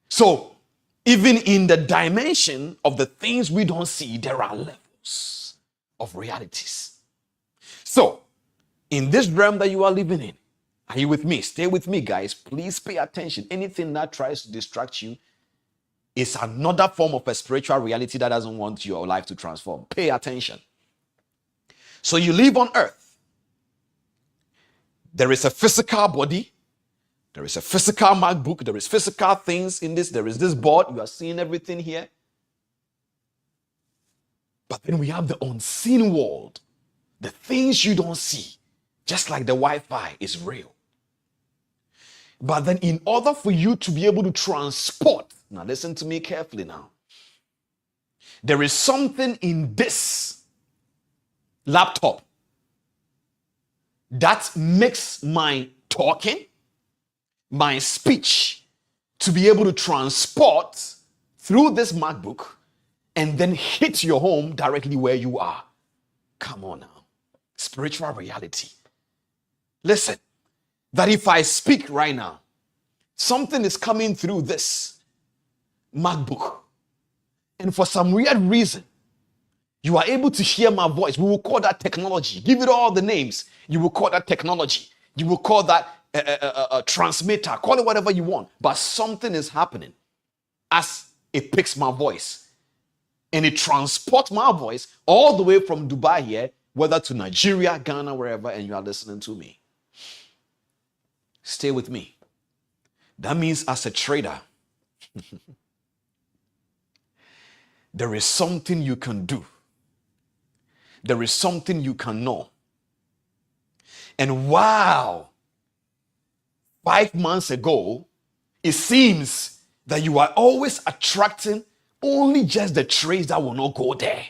Speaker 7: So even in the dimension of the things we don't see, there are levels of realities. So in this realm that you are living in, are you with me? Stay with me, guys. Please pay attention. Anything that tries to distract you is another form of a spiritual reality that doesn't want your life to transform. Pay attention. So you live on earth. There is a physical body. There is a physical MacBook. There is physical things in this. There is this board. You are seeing everything here. But then we have the unseen world. The things you don't see. Just like the Wi-Fi is real. But then in order for you to be able to transport, now listen to me carefully now. There is something in this laptop that makes my talking, my speech to be able to transport through this MacBook and then hit your home directly where you are. Come on now. Spiritual reality. Listen, that if I speak right now, something is coming through this MacBook. And for some weird reason, you are able to hear my voice. We will call that technology. Give it all the names. You will call that technology. You will call that a transmitter. Call it whatever you want. But something is happening. As it picks my voice and it transports my voice all the way from Dubai here, whether to Nigeria, Ghana, wherever, and you are listening to me. Stay with me. That means as a trader, there is something you can do. There is something you can know. And wow, 5 months ago, it seems that you are always attracting only just the trades that will not go there.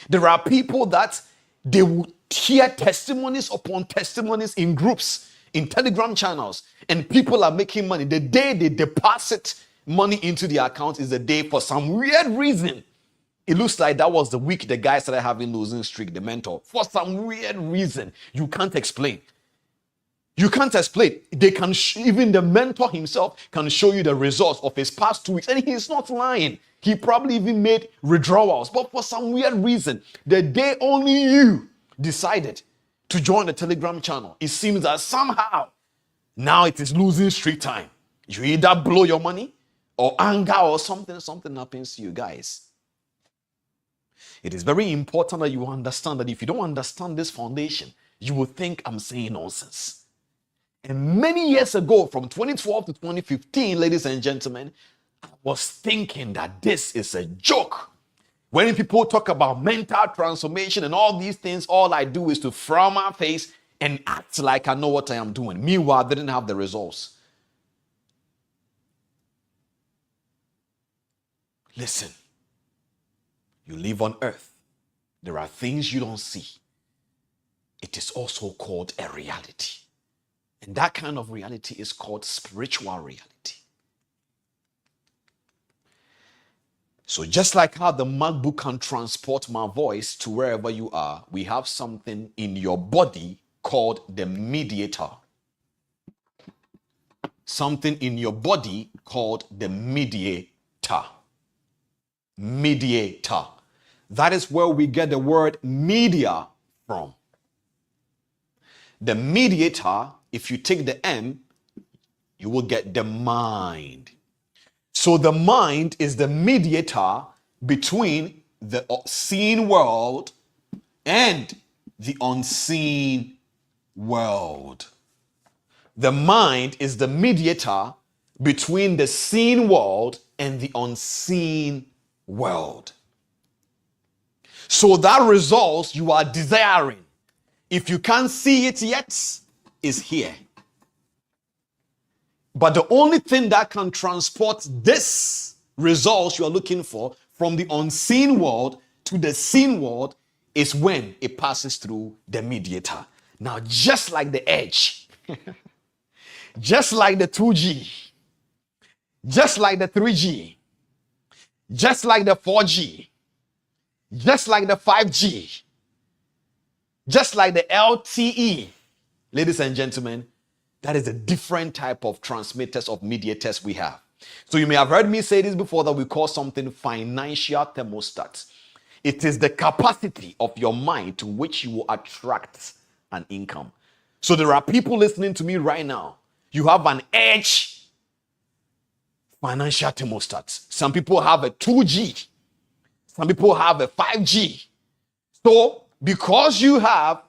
Speaker 7: There are people that they will hear testimonies upon testimonies in groups, in Telegram channels, and people are making money. The day they deposit money into the account is the day, for some weird reason, it looks like that was the week the guy started having losing streak, the mentor. For some weird reason, you can't explain. You can't explain. They can even the mentor himself can show you the results of his past 2 weeks, and he's not lying. He probably even made withdrawals, but for some weird reason, the day only you decided to join the Telegram channel, it seems that somehow now it is losing streak time. You either blow your money or anger or something happens to you guys. It is very important that you understand that if you don't understand this foundation, you will think I'm saying nonsense. And many years ago, from 2012 to 2015, ladies and gentlemen, I was thinking that this is a joke. When people talk about mental transformation and all these things, all I do is to frown my face and act like I know what I am doing. Meanwhile, I didn't have the results. Listen, you live on earth. There are things you don't see. It is also called a reality. And that kind of reality is called spiritual reality. So just like how the MacBook can transport my voice to wherever you are, we have something in your body called the mediator. Something in your body called the mediator. Mediator. That is where we get the word media from. The mediator, if you take the M, you will get the mind. So the mind is the mediator between the seen world and the unseen world. The mind is the mediator between the seen world and the unseen world. So that results you are desiring. If you can't see it yet, it's here. But the only thing that can transport this results you are looking for from the unseen world to the seen world is when it passes through the mediator. Now, just like the edge, just like the 2G, just like the 3G, just like the 4G, just like the 5G, just like the LTE, ladies and gentlemen, that is a different type of transmitters of mediators we have. So you may have heard me say this before, that we call something financial thermostat. It is the capacity of your mind to which you will attract an income. So there are people listening to me right now. You have an edge financial thermostat. Some people have a 2G. Some people have a 5G. So because you have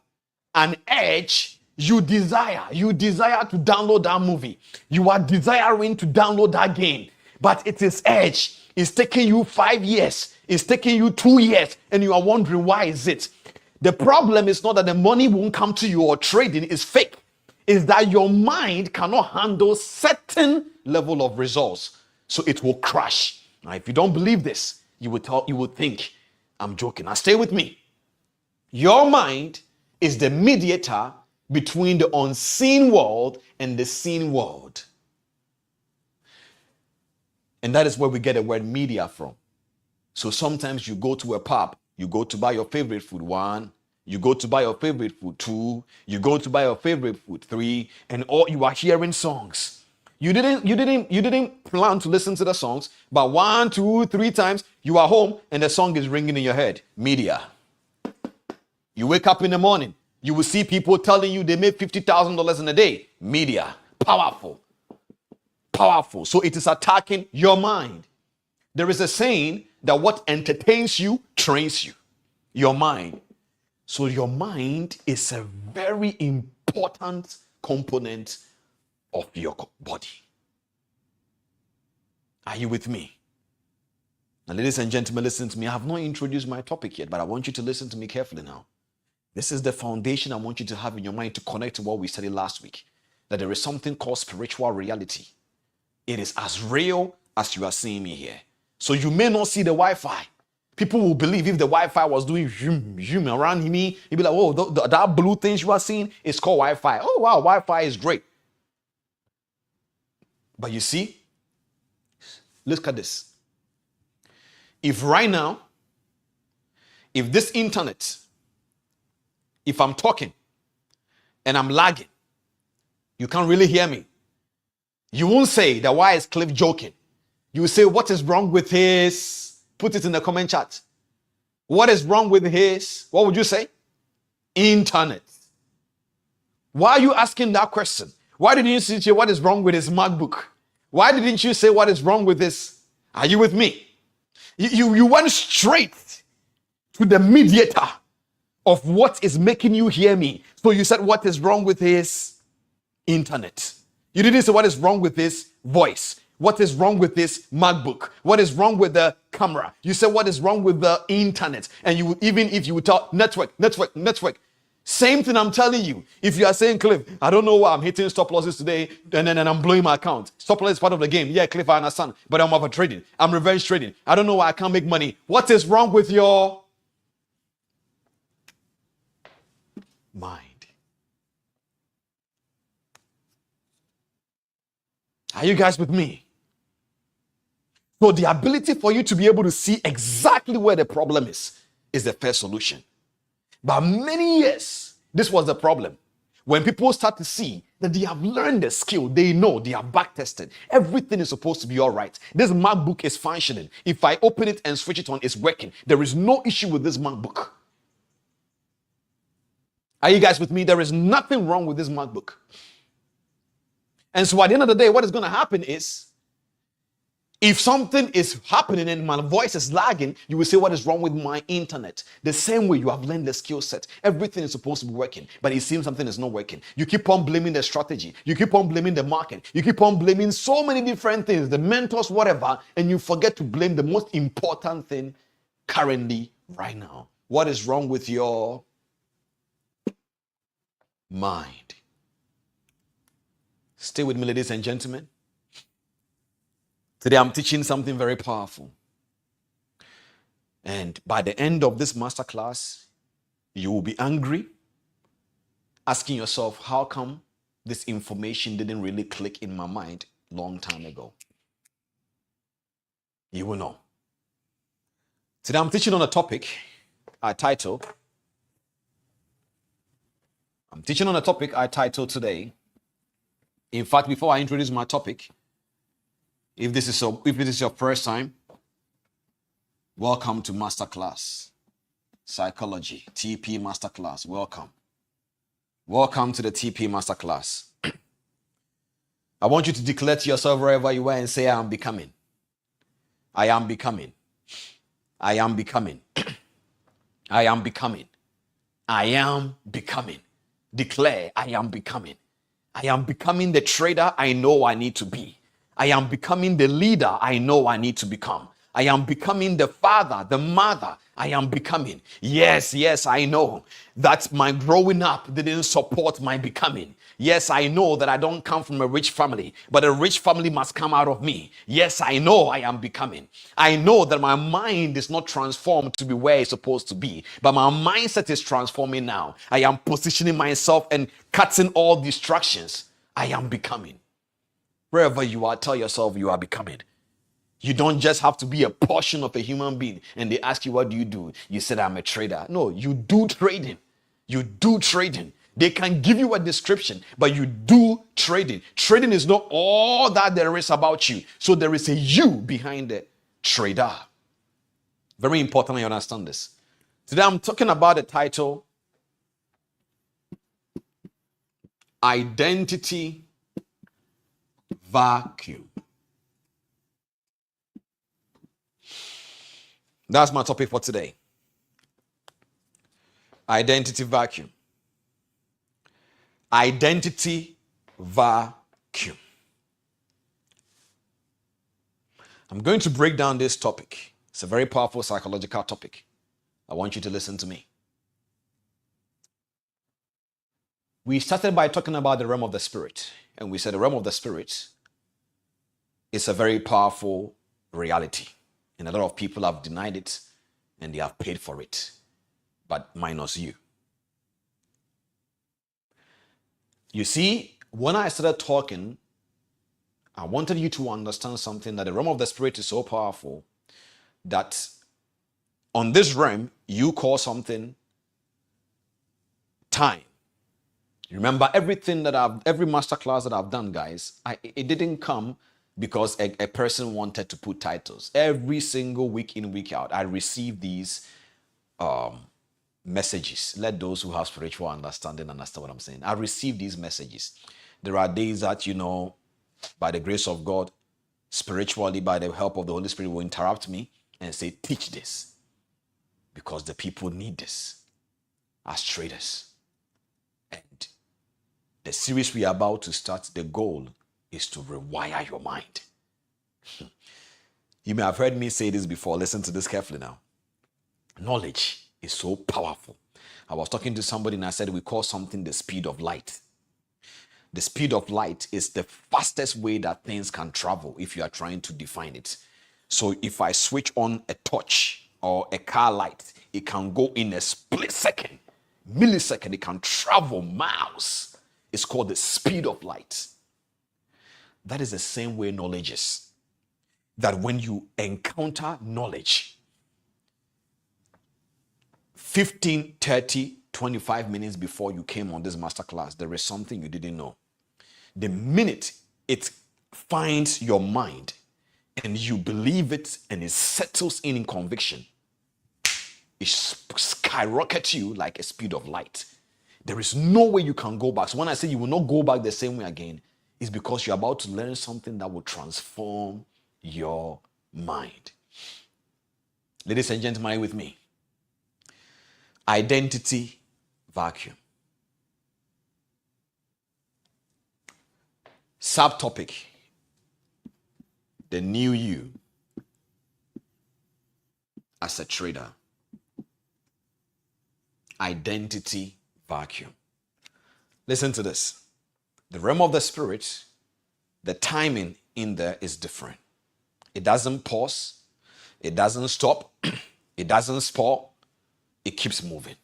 Speaker 7: an edge, you desire to download that movie. You are desiring to download that game. But it is edge. It's taking you 5 years. It's taking you 2 years. And you are wondering, why is it? The problem is not that the money won't come to you or trading is fake. It's that your mind cannot handle certain level of results. So it will crash. Now, if you don't believe this, you would think I'm joking. Now stay with me. Your mind is the mediator between the unseen world and the seen world. And that is where we get the word media from. So sometimes you go to a pub, you go to buy your favorite food, 1, you go to buy your favorite food, 2, you go to buy your favorite food, 3, and all you are hearing songs. You didn't plan to listen to the songs, but 1, 2, 3 times you are home and the song is ringing in your head. Media. You wake up in the morning, you will see people telling you they make $50,000 in a day. Media. Powerful. Powerful. So it is attacking your mind. There is a saying that what entertains you trains you, your mind. So your mind is a very important component of your body. Are you with me? Now, ladies and gentlemen, listen to me. I have not introduced my topic yet, but I want you to listen to me carefully now. This is the foundation I want you to have in your mind to connect to what we studied last week. That there is something called spiritual reality. It is as real as you are seeing me here. So you may not see the Wi-Fi. People will believe if the Wi-Fi was doing zoom around me, you'll be like, oh, that blue thing you are seeing is called Wi-Fi. Oh, wow, Wi-Fi is great. But you see, look at this. If right now, if this internet, if I'm talking and I'm lagging, you can't really hear me. You won't say that why is Cliff joking? You will say, what is wrong with his? Put it in the comment chat. What is wrong with his? What would you say? Internet. Why are you asking that question? Why didn't you say what is wrong with his MacBook? Why didn't you say what is wrong with this? Are you with me? You went straight to the mediator of what is making you hear me. So you said what is wrong with his internet. You didn't say what is wrong with his voice. What is wrong with this MacBook? What is wrong with the camera? You said what is wrong with the internet. And you even if you would talk network. Same thing I'm telling you. If you are saying, Cliff, I don't know why I'm hitting stop losses today and then I'm blowing my account. Stop loss is part of the game. Yeah, Cliff, I understand. But I'm over trading. I'm revenge trading. I don't know why I can't make money. What is wrong with your mind? Are you guys with me? So the ability for you to be able to see exactly where the problem is the first solution. But many years, this was the problem. When people start to see that they have learned the skill, they know, they are back tested. Everything is supposed to be all right. This MacBook is functioning. If I open it and switch it on, it's working. There is no issue with this MacBook. Are you guys with me? There is nothing wrong with this MacBook. And so at the end of the day, what is going to happen is, if something is happening and my voice is lagging, you will say, what is wrong with my internet? The same way you have learned the skill set. Everything is supposed to be working, but it seems something is not working. You keep on blaming the strategy. You keep on blaming the market. You keep on blaming so many different things, the mentors, whatever, and you forget to blame the most important thing currently, right now. What is wrong with your mind? Stay with me, ladies and gentlemen. Today I'm teaching something very powerful. And by the end of this masterclass, you will be angry, asking yourself, how come this information didn't really click in my mind long time ago? You will know. Today I'm teaching on a topic I titled today. In fact, before I introduce my topic, if this is your first time, welcome to Masterclass Psychology, TP Masterclass. Welcome. Welcome to the TP Masterclass. I want you to declare to yourself wherever you are and say, I am becoming. I am becoming. I am becoming. I am becoming. I am becoming. Declare, I am becoming. I am becoming the trader I know I need to be. I am becoming the leader I know I need to become. I am becoming the father, the mother I am becoming. Yes, I know that my growing up didn't support my becoming. Yes, I know that I don't come from a rich family, but a rich family must come out of me. Yes, I know I am becoming. I know that my mind is not transformed to be where it's supposed to be, but my mindset is transforming now. I am positioning myself and cutting all distractions. I am becoming. Wherever you are, tell yourself you are becoming. You don't just have to be a portion of a human being and they ask you, what do you do? You said, I'm a trader. No, you do trading. You do trading. They can give you a description, but you do trading. Trading is not all that there is about you. So there is a you behind the trader. Very important you understand this. Today I'm talking about the title, Identity Vacuum. That's my topic for today. Identity vacuum. Identity vacuum. I'm going to break down this topic. It's a very powerful psychological topic. I want you to listen to me. We started by talking about the realm of the spirit, and we said the realm of the spirit is a very powerful reality, and a lot of people have denied it and they have paid for it, but minus you. You see, when I started talking, I wanted you to understand something, that the realm of the spirit is so powerful that on this realm, you call something time. Remember, every masterclass that I've done, guys, it didn't come because a person wanted to put titles. Every single week in, week out, I receive these messages. Let those who have spiritual understanding understand what I'm saying. I receive these messages. There are days that, by the grace of God, spiritually, by the help of the Holy Spirit, will interrupt me and say, teach this, because the people need this as traders. And the series we are about to start, the goal is to rewire your mind. You may have heard me say this before. Listen to this carefully now. Knowledge is so powerful. I was talking to somebody and I said we call something the speed of light. The speed of light is the fastest way that things can travel if you are trying to define it. So if I switch on a torch or a car light, it can go in a split second, millisecond, it can travel miles. It's called the speed of light. That is the same way knowledge is. That when you encounter knowledge, 15, 30, 25 minutes before you came on this masterclass, there is something you didn't know. The minute it finds your mind and you believe it and it settles in conviction, it skyrockets you like a speed of light. There is no way you can go back. So when I say you will not go back the same way again, it's because you're about to learn something that will transform your mind. Ladies and gentlemen, are you with me? Identity vacuum. Subtopic: the new you as a trader. Identity vacuum. Listen to this. The realm of the spirit, the timing in there is different. It doesn't pause. It doesn't stop. It doesn't stop. It keeps moving.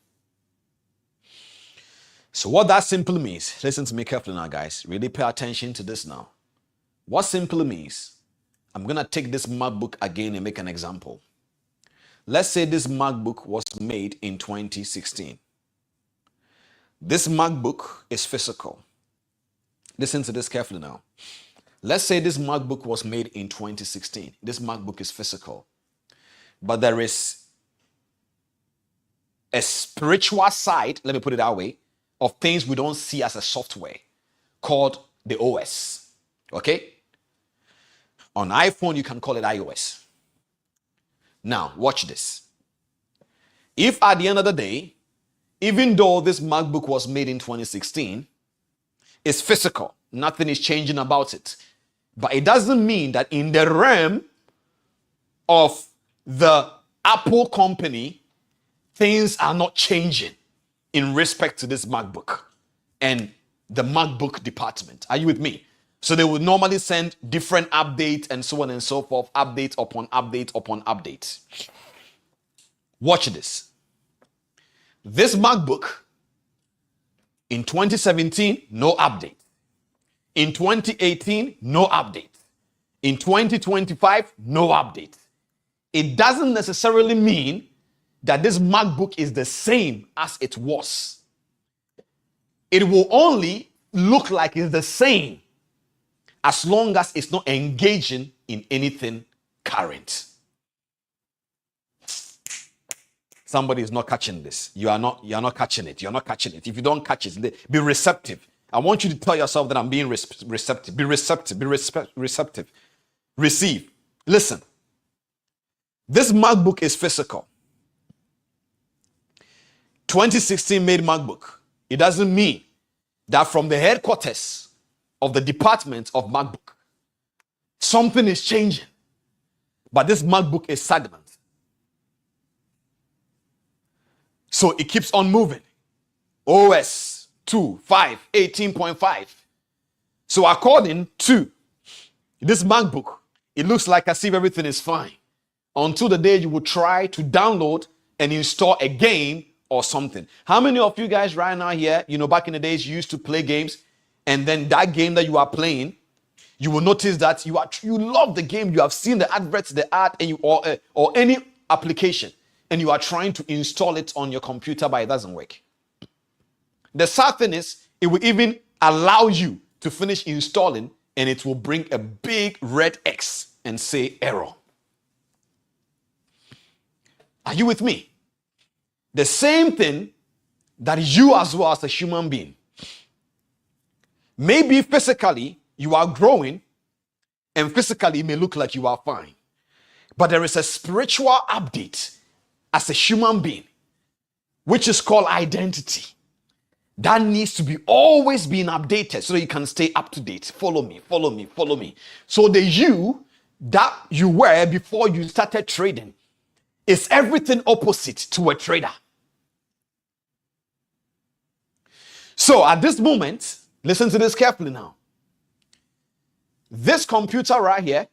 Speaker 7: So what that simply means, listen to me carefully now, guys. Really pay attention to this now. What simply means, I'm going to take this MacBook again and make an example. Let's say this MacBook was made in 2016. This MacBook is physical. Listen to this carefully now. Let's say this MacBook was made in 2016. This MacBook is physical. But there is a spiritual side, let me put it that way, of things we don't see as a software called the OS. Okay? On iPhone, you can call it iOS. Now, watch this. If at the end of the day, even though this MacBook was made in 2016, it's physical, nothing is changing about it. But it doesn't mean that in the realm of the Apple company, things are not changing in respect to this MacBook and the MacBook department. Are you with me? So they would normally send different updates and so on and so forth, update upon update upon update. Watch this. This MacBook in 2017, no update. In 2018, no update. In 2025, no update. It doesn't necessarily mean that this MacBook is the same as it was. It will only look like it's the same as long as it's not engaging in anything current. Somebody is not catching this. You are not catching it. You're not catching it. If you don't catch it, be receptive. I want you to tell yourself that I'm being receptive. Be receptive. Be receptive. Receive. Listen. This MacBook is physical. 2016 made MacBook. It doesn't mean that from the headquarters of the department of MacBook, something is changing. But this MacBook is stagnant. So it keeps on moving. OS 2, 5, 18.5. So according to this MacBook, it looks like as if everything is fine until the day you will try to download and install a game or something. How many of you guys right now here, back in the days you used to play games, and then that game that you are playing, you will notice that you love the game, you have seen the adverts, the ad, and or any application, and you are trying to install it on your computer, but it doesn't work. The sad thing is, it will even allow you to finish installing, and it will bring a big red X and say error. Are you with me? The same thing that you as well as a human being. Maybe physically you are growing, and physically it may look like you are fine. But there is a spiritual update as a human being, which is called identity. That needs to be always being updated so that you can stay up to date. Follow me, follow me, follow me. So the you that you were before you started trading is everything opposite to a trader. So at this moment, listen to this carefully now. This computer right here,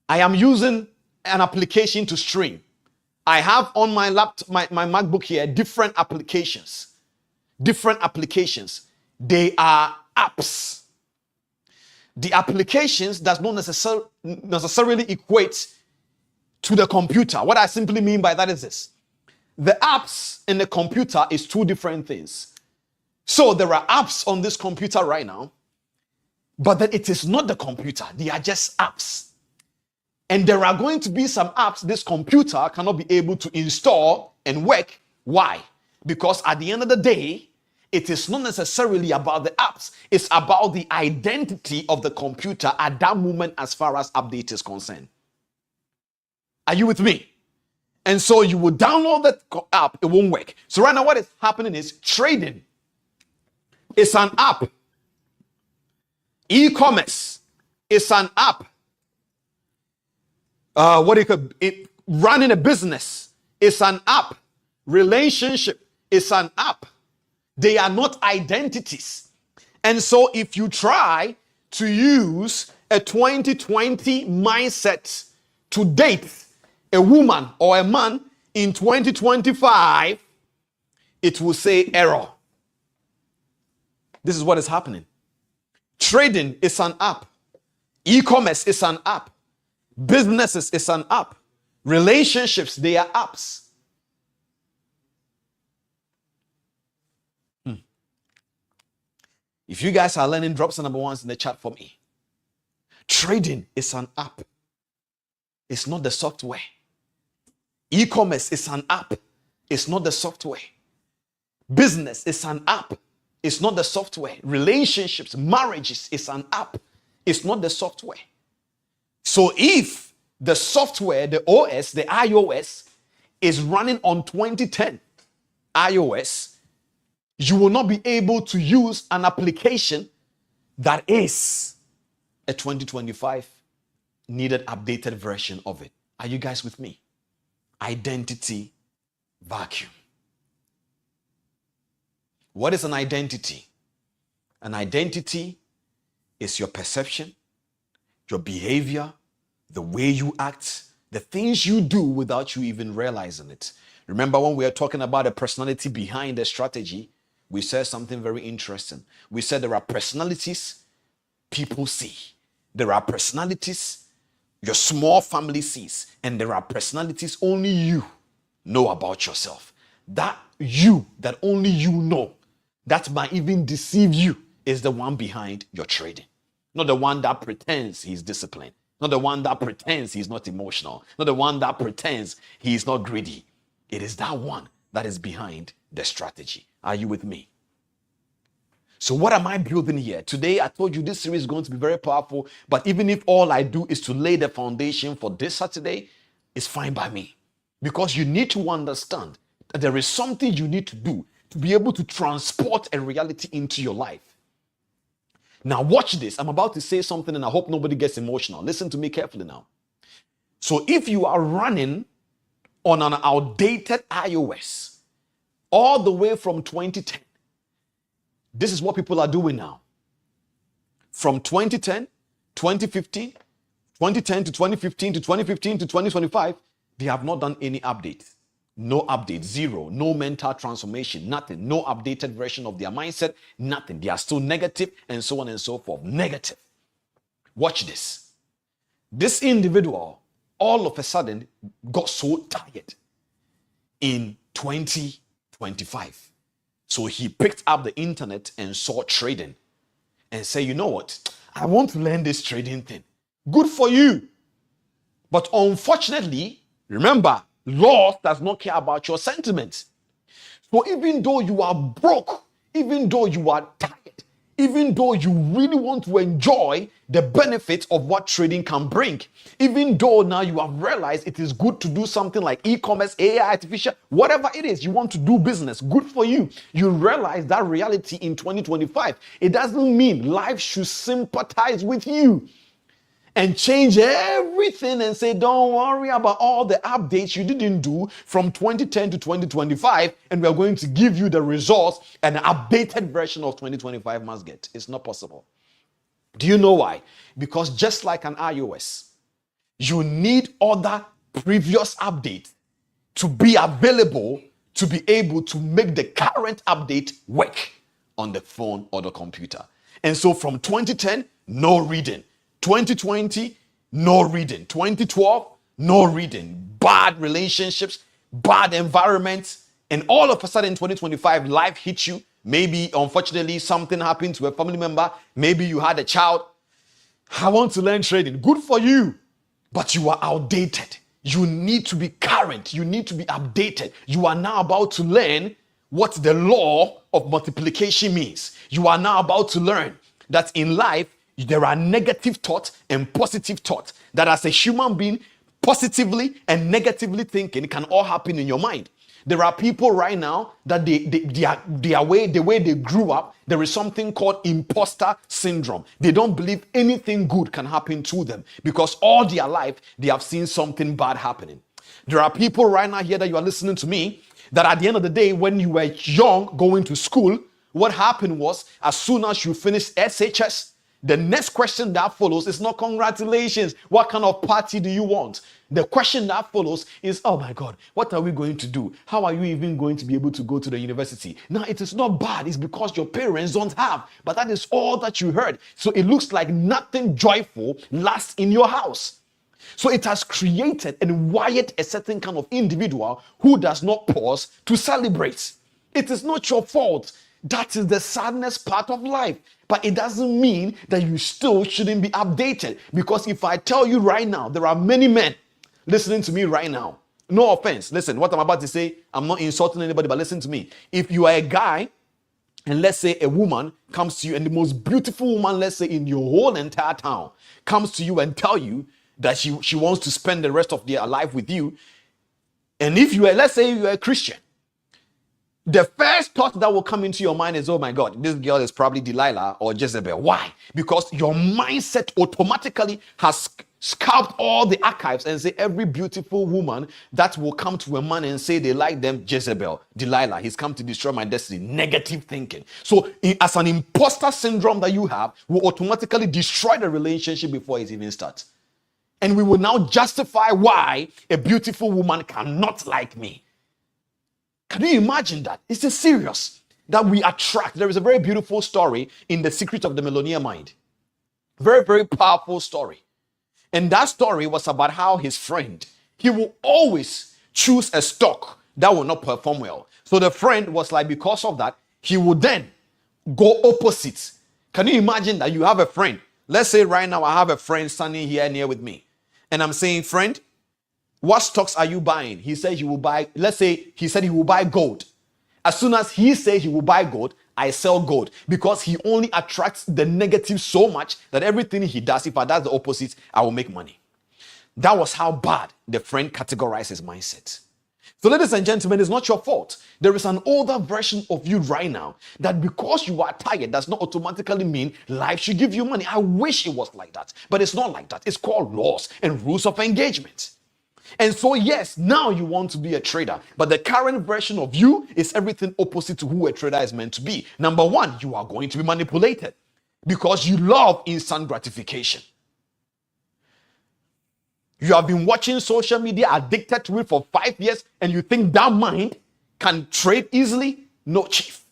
Speaker 7: I am using an application to stream. I have on my laptop, my MacBook here, different applications. Different applications. They are apps. The applications does not necessarily equate to the computer. What I simply mean by that is this. The apps in the computer is two different things. So there are apps on this computer right now, but then it is not the computer. They are just apps. And there are going to be some apps this computer cannot be able to install and work. Why? Because at the end of the day, it is not necessarily about the apps. It's about the identity of the computer at that moment as far as update is concerned. Are you with me? And so you will download that app, it won't work. So right now what is happening is trading. It's an app. E-commerce is an app. Running a business is an app. Relationship is an app. They are not identities. And so if you try to use a 2020 mindset to date a woman or a man in 2025, it will say error. This is what is happening. Trading is an app. E-commerce is an app. Businesses is an app. Relationships, they are apps. If you guys are learning, drop some number ones in the chat for me. Trading is an app. It's not the software. E-commerce is an app. It's not the software. Business is an app. It's not the software. Relationships, marriages is an app. It's not the software. So if the software, the OS, the iOS is running on 2010 iOS, you will not be able to use an application that is a 2025 needed updated version of it. Are you guys with me? Identity vacuum. What is an identity? An identity is your perception, your behavior, the way you act, the things you do without you even realizing it. Remember when we were talking about the personality behind the strategy, we said something very interesting. We said there are personalities people see. There are personalities your small family sees. And there are personalities only you know about yourself. That you, that only you know, that might even deceive you, is the one behind your trading. Not the one that pretends he's disciplined. Not the one that pretends he's not emotional. Not the one that pretends he's not greedy. It is that one that is behind the strategy. Are you with me? So what am I building here? Today, I told you this series is going to be very powerful, but even if all I do is to lay the foundation for this Saturday, It's fine by me. Because you need to understand that there is something you need to do to be able to transport a reality into your life. Now watch this. I'm about to say something and I hope nobody gets emotional. Listen to me carefully now. So if you are running on an outdated iOS all the way from 2010, this is what people are doing now. From 2010, 2015, 2010 to 2015 to 2015 to 2025, they have not done any update. No update, zero, no mental transformation, nothing, no updated version of their mindset, nothing. They are still negative and so on and so forth. Negative. Watch this. This individual all of a sudden got so tired in 2025. So he picked up the internet and saw trading and said, you know what? I want to learn this trading thing. Good for you. But unfortunately, remember, law does not care about your sentiments. So even though you are broke, even though you are tired, even though you really want to enjoy the benefits of what trading can bring, even though now you have realized it is good to do something like e-commerce, AI, artificial, whatever it is, you want to do business, good for you. You realize that reality in 2025. It doesn't mean life should sympathize with you and change everything and say, don't worry about all the updates you didn't do from 2010 to 2025, and we're going to give you the results an updated version of 2025 must get. It's not possible. Do you know why? Because just like an iOS, you need other previous updates to be available to be able to make the current update work on the phone or the computer. And so from 2010, no reading. 2020, no reading. 2012, no reading. Bad relationships, bad environments, and all of a sudden 2025, life hits you. Maybe, unfortunately, something happened to a family member. Maybe you had a child. I want to learn trading. Good for you. But you are outdated. You need to be current. You need to be updated. You are now about to learn what the law of multiplication means. You are now about to learn that in life, there are negative thoughts and positive thoughts. That as a human being, positively and negatively thinking can all happen in your mind. There are people right now that the way they grew up, there is something called imposter syndrome. They don't believe anything good can happen to them because all their life they have seen something bad happening. There are people right now here that you are listening to me that at the end of the day, when you were young going to school, what happened was as soon as you finished SHS, the next question that follows is not congratulations. What kind of party do you want? The question that follows is, oh my God, what are we going to do? How are you even going to be able to go to the university? Now, it is not bad. It's because your parents don't have. But that is all that you heard. So it looks like nothing joyful lasts in your house. So it has created and wired a certain kind of individual who does not pause to celebrate. It is not your fault. That is the sadness part of life. But it doesn't mean that you still shouldn't be updated. Because if I tell you right now, there are many men listening to me right now. No offense. Listen, what I'm about to say, I'm not insulting anybody, but listen to me. If you are a guy, and let's say a woman comes to you, and the most beautiful woman, let's say in your whole entire town, comes to you and tell you that she wants to spend the rest of their life with you. And if you are, let's say you're a Christian, the first thought that will come into your mind is, oh my God, this girl is probably Delilah or Jezebel. Why? Because your mindset automatically has scalped all the archives and say every beautiful woman that will come to a man and say they like them, Jezebel, Delilah, he's come to destroy my destiny. Negative thinking. So as an imposter syndrome that you have will automatically destroy the relationship before it even starts. And we will now justify why a beautiful woman cannot like me. Can you imagine that? It's a serious that we attract. There is a very beautiful story in The Secret of the Millionaire Mind. Very, very powerful story. And that story was about how his friend, he will always choose a stock that will not perform well. So the friend was like, because of that, he would then go opposite. Can you imagine that you have a friend? Let's say right now I have a friend standing here near with me. And I'm saying, friend, what stocks are you buying? He says he will buy, let's say he said he will buy gold. As soon as he says he will buy gold, I sell gold because he only attracts the negative so much that everything he does, if I does the opposite, I will make money. That was how bad the friend categorized his mindset. So, ladies and gentlemen, it's not your fault. There is an older version of you right now that because you are tired does not automatically mean life should give you money. I wish it was like that, but it's not like that. It's called laws and rules of engagement. And so, yes, now you want to be a trader, but the current version of you is everything opposite to who a trader is meant to be. Number one, you are going to be manipulated because you love instant gratification. You have been watching social media, addicted to it for 5 years, and you think that mind can trade easily? No, chief.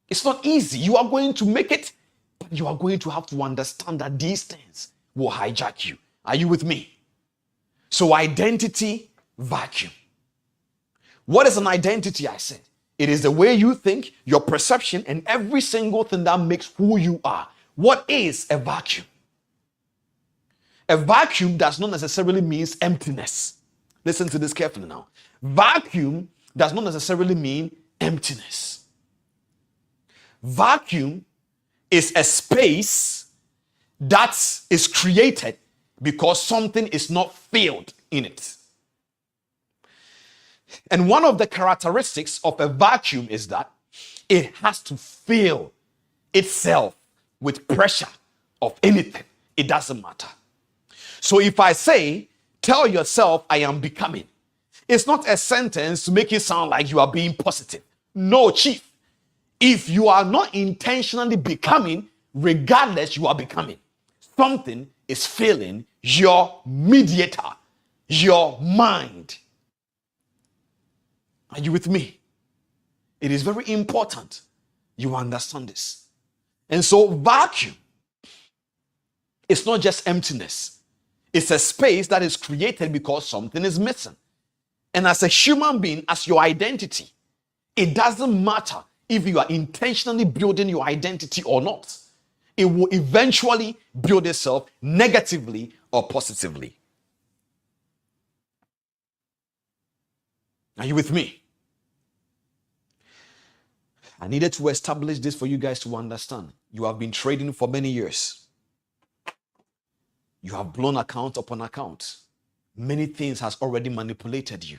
Speaker 7: It's not easy. You are going to make it, but you are going to have to understand that these things will hijack you. Are you with me? So, identity vacuum. What is an identity? I said it is the way you think, your perception, and every single thing that makes who you are. What is a vacuum? A vacuum does not necessarily mean emptiness. Listen to this carefully now. Vacuum does not necessarily mean emptiness. Vacuum is a space that is created because something is not filled in it. And one of the characteristics of a vacuum is that it has to fill itself with pressure of anything. It doesn't matter. So if I say, tell yourself I am becoming, it's not a sentence to make it sound like you are being positive. No, chief. If you are not intentionally becoming, regardless, you are becoming. Something is filling your mediator, your mind. Are you with me? It is very important you understand this. And so vacuum, it's not just emptiness. It's a space that is created because something is missing. And as a human being, as your identity, it doesn't matter if you are intentionally building your identity or not. It will eventually build itself negatively or positively. Are you with me? I needed to establish this for you guys to understand. You have been trading for many years. You have blown account upon account. Many things has already manipulated you.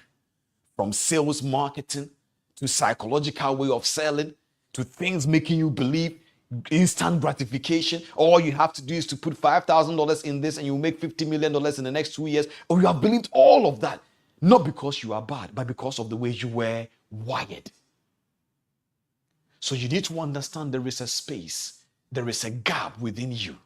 Speaker 7: From sales marketing to psychological way of selling to things making you believe instant gratification. All you have to do is to put $5,000 in this and you will make $50 million in the next 2 years. Or you have believed all of that. Not because you are bad, but because of the way you were wired. So you need to understand there is a space. There is a gap within you.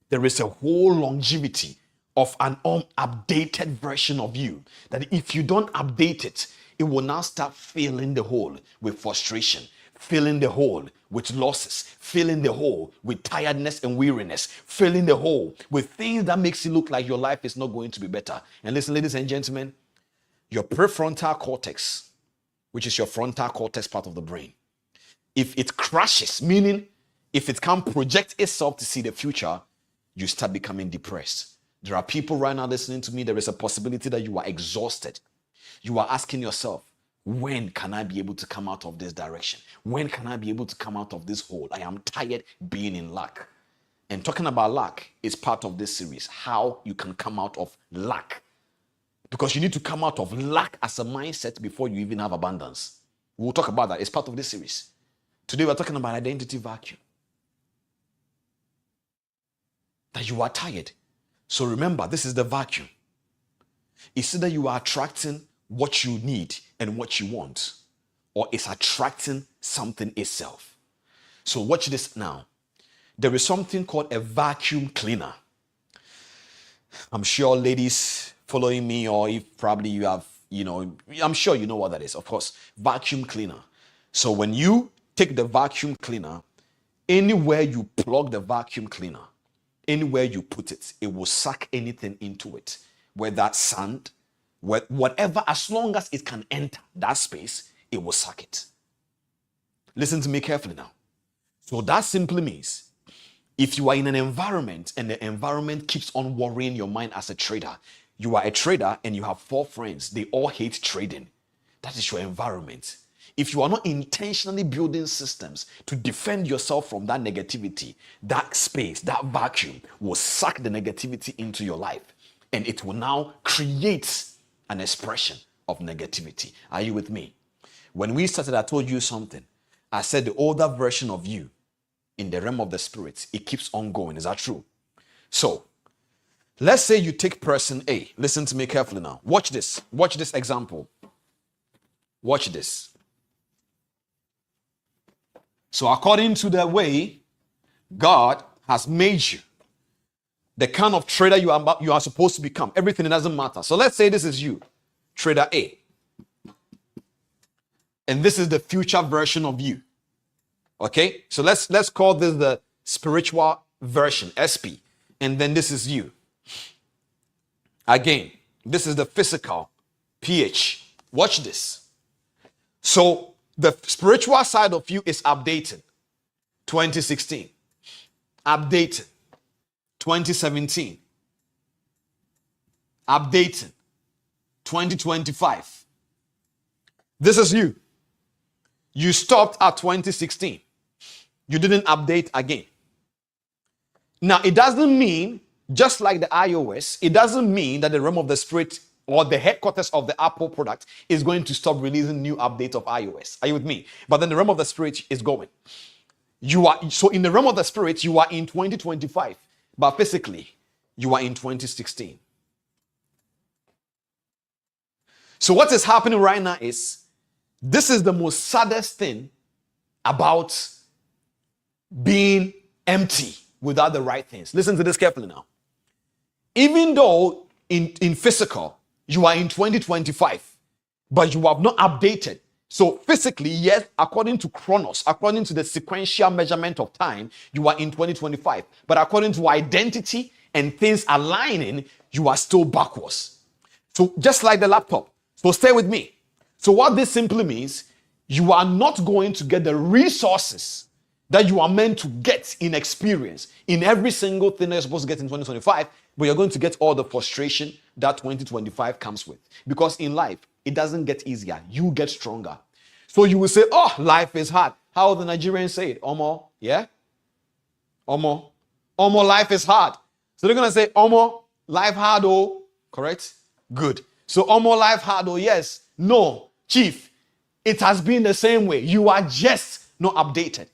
Speaker 7: There is a whole longevity of an unupdated version of you that if you don't update it, it will now start filling the hole with frustration, filling the hole with losses, filling the hole with tiredness and weariness, filling the hole with things that makes it look like your life is not going to be better. And listen, ladies and gentlemen, your prefrontal cortex, which is your frontal cortex part of the brain, if it crashes, meaning if it can't project itself to see the future, you start becoming depressed. There are people right now listening to me. There is a possibility that you are exhausted. You are asking yourself, when can I be able to come out of this direction? When can I be able to come out of this hole? I am tired being in lack. And talking about lack is part of this series, how you can come out of lack. Because you need to come out of lack as a mindset before you even have abundance. We'll talk about that. It's part of this series. Today we're talking about identity vacuum. That you are tired. So remember, this is the vacuum. It's either you are attracting what you need and what you want, or it's attracting something itself. So watch this now. There is something called a vacuum cleaner. I'm sure ladies following me, or if probably you have, I'm sure you know what that is. Of course, vacuum cleaner. So when you take the vacuum cleaner, anywhere you plug the vacuum cleaner, anywhere you put it, it will suck anything into it, whether sand, whatever, as long as it can enter that space, it will suck it. Listen to me carefully now. So that simply means if you are in an environment and the environment keeps on worrying your mind as a trader, you are a trader and you have 4 friends, they all hate trading. That is your environment. If you are not intentionally building systems to defend yourself from that negativity, that space, that vacuum will suck the negativity into your life. and it will now create an expression of negativity. Are you with me? When we started, I told you something. I said the older version of you in the realm of the spirit, it keeps on going. Is that true? So, let's say you take person A. Listen to me carefully now. Watch this. Watch this example. Watch this. So, according to the way God has made you, the kind of trader you are supposed to become, everything, it doesn't matter. So, let's say this is you, trader A. And this is the future version of you. Okay? So let's call this the spiritual version, SP. And then this is you. Again, this is the physical, PH. Watch this. So the spiritual side of you is updated. 2016. Updated. 2017. Updated. 2025. This is you. You stopped at 2016. You didn't update again. Now, it doesn't mean, just like the iOS, it doesn't mean that the realm of the spirit or the headquarters of the Apple product is going to stop releasing new updates of iOS. Are you with me? But then the realm of the spirit is going. So in the realm of the spirit, you are in 2025, but physically, you are in 2016. So what is happening right now is, this is the most saddest thing about being empty without the right things. Listen to this carefully now. Even though in physical, you are in 2025, but you have not updated. So physically, yes, according to Chronos, according to the sequential measurement of time, you are in 2025. But according to identity and things aligning, you are still backwards. So just like the laptop. So stay with me. So what this simply means, you are not going to get the resources that you are meant to get in experience in every single thing that you're supposed to get in 2025, but you're going to get all the frustration that 2025 comes with. Because in life, it doesn't get easier. You get stronger. So you will say, oh, life is hard. How the Nigerians say it? Omo, yeah? Omo, life is hard. So they're going to say, Omo, life hard, oh, correct? Good. So Omo, life hard, oh, yes. No, Chief, it has been the same way. You are just not updated.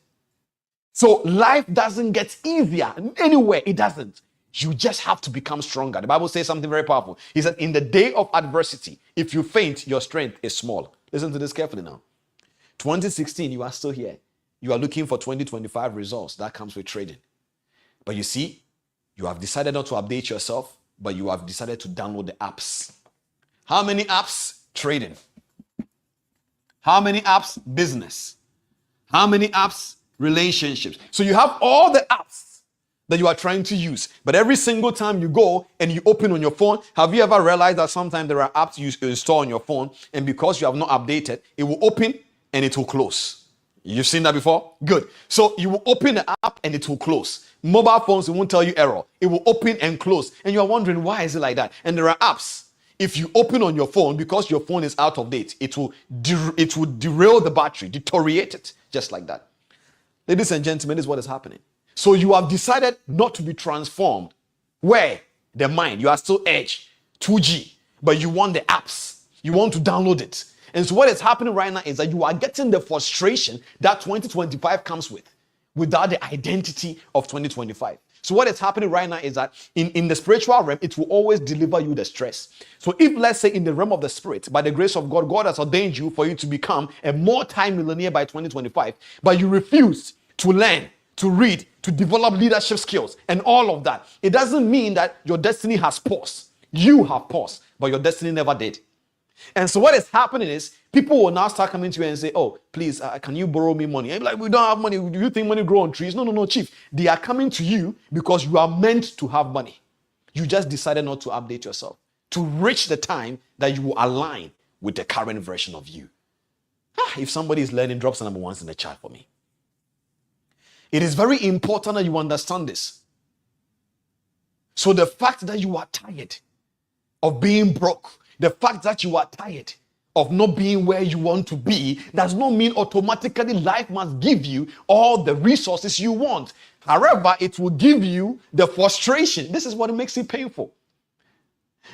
Speaker 7: So life doesn't get easier. Anywhere, it doesn't. You just have to become stronger. The Bible says something very powerful. He said, in the day of adversity, if you faint, your strength is small. Listen to this carefully now. 2016, you are still here. You are looking for 2025 results. That comes with trading. But you see, you have decided not to update yourself, but you have decided to download the apps. How many apps? Trading. How many apps? Business. How many apps? Relationships. So you have all the apps that you are trying to use, but every single time you go and you open on your phone, have you ever realized that sometimes there are apps you install on your phone, and because you have not updated, it will open and it will close? You've seen that before? Good. So you will open the app and it will close. Mobile phones, it won't tell you error. It will open and close. And you're wondering, why is it like that? And there are apps. If you open on your phone, because your phone is out of date, it will derail the battery, deteriorate it, just like that. Ladies and gentlemen, this is what is happening. So you have decided not to be transformed. Where? The mind. You are still edge, 2G, but you want the apps. You want to download it. And so what is happening right now is that you are getting the frustration that 2025 comes with, without the identity of 2025. So what is happening right now is that in the spiritual realm, it will always deliver you the stress. So if, let's say, in the realm of the spirit, by the grace of God, God has ordained you for you to become a multi-millionaire by 2025, but you refuse to learn, to read, to develop leadership skills and all of that, it doesn't mean that your destiny has paused. You have paused, but your destiny never did. And so what is happening is people will now start coming to you and say, oh, please, can you borrow me money? And you're like, we don't have money. Do you think money grows on trees? No, Chief. They are coming to you because you are meant to have money. You just decided not to update yourself to reach the time that you will align with the current version of you. If somebody is learning, drop some number ones in the chat for me. It is very important that you understand this. So the fact that you are tired of being broke, the fact that you are tired of not being where you want to be, does not mean automatically life must give you all the resources you want. However, it will give you the frustration. This is what makes it painful.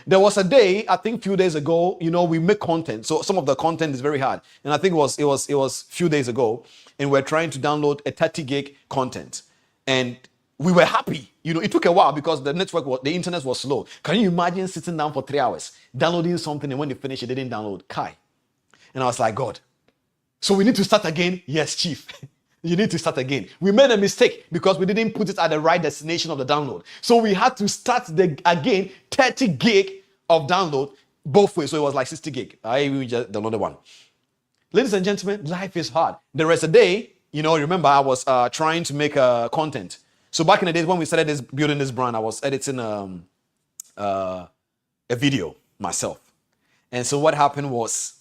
Speaker 8: There was a day, I think, few days ago. We make content, so some of the content is very hard, and I think it was few days ago, and we're trying to download a 30 gig content, and we were happy. It took a while because the internet was slow. Can you imagine sitting down for 3 hours downloading something, and when they finish, it didn't download? Kai, and I was like, God, so we need to start again? Yes, Chief. You need to start again. We made a mistake because we didn't put it at the right destination of the download. So we had to start again 30 gig of download both ways. So it was like 60 gig. I just downloaded one. Ladies and gentlemen, life is hard. There was a day, remember I was trying to make content. So back in the days when we started building this brand, I was editing a video myself. And so what happened was,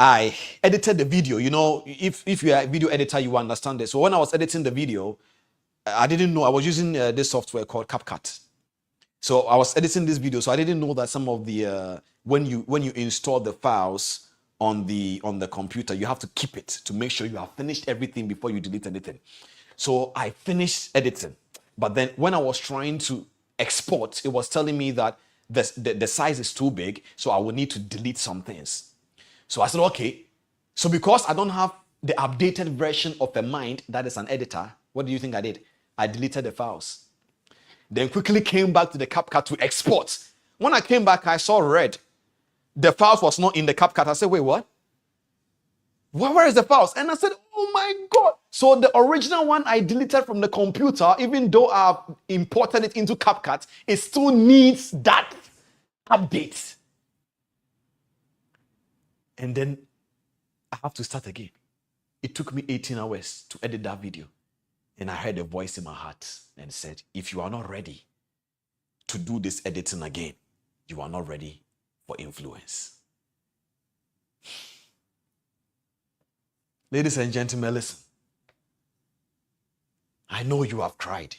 Speaker 8: I edited the video. If you're a video editor, you understand this. So when I was editing the video, I didn't know I was using this software called CapCut. So I was editing this video, so I didn't know that some of the when you install the files on the computer, you have to keep it to make sure you have finished everything before you delete anything. So I finished editing, but then when I was trying to export, it was telling me that the size is too big, so I will need to delete some things. So I said, okay. So because I don't have the updated version of a mind that is an editor, what do you think I did? I deleted the files. Then quickly came back to the CapCut to export. When I came back, I saw red. The files was not in the CapCut. I said, wait, what? Where is the files? And I said, oh my God. So the original one I deleted from the computer, even though I've imported it into CapCut, it still needs that update. And then I have to start again. It took me 18 hours to edit that video. And I heard a voice in my heart and said, if you are not ready to do this editing again, you are not ready for influence. Ladies and gentlemen, listen. I know you have cried.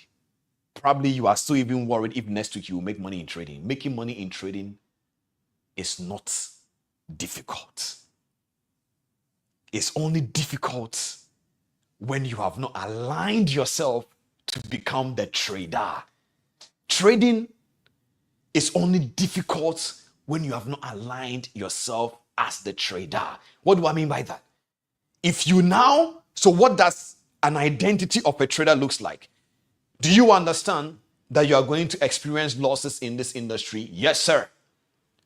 Speaker 8: Probably you are still even worried if next week you will make money in trading. Making money in trading is not difficult. It's only difficult when you have not aligned yourself to become the trader. Trading is only difficult when you have not aligned yourself as the trader. What do I mean by that? So what does an identity of a trader looks like? Do you understand that you are going to experience losses in this industry? Yes, sir.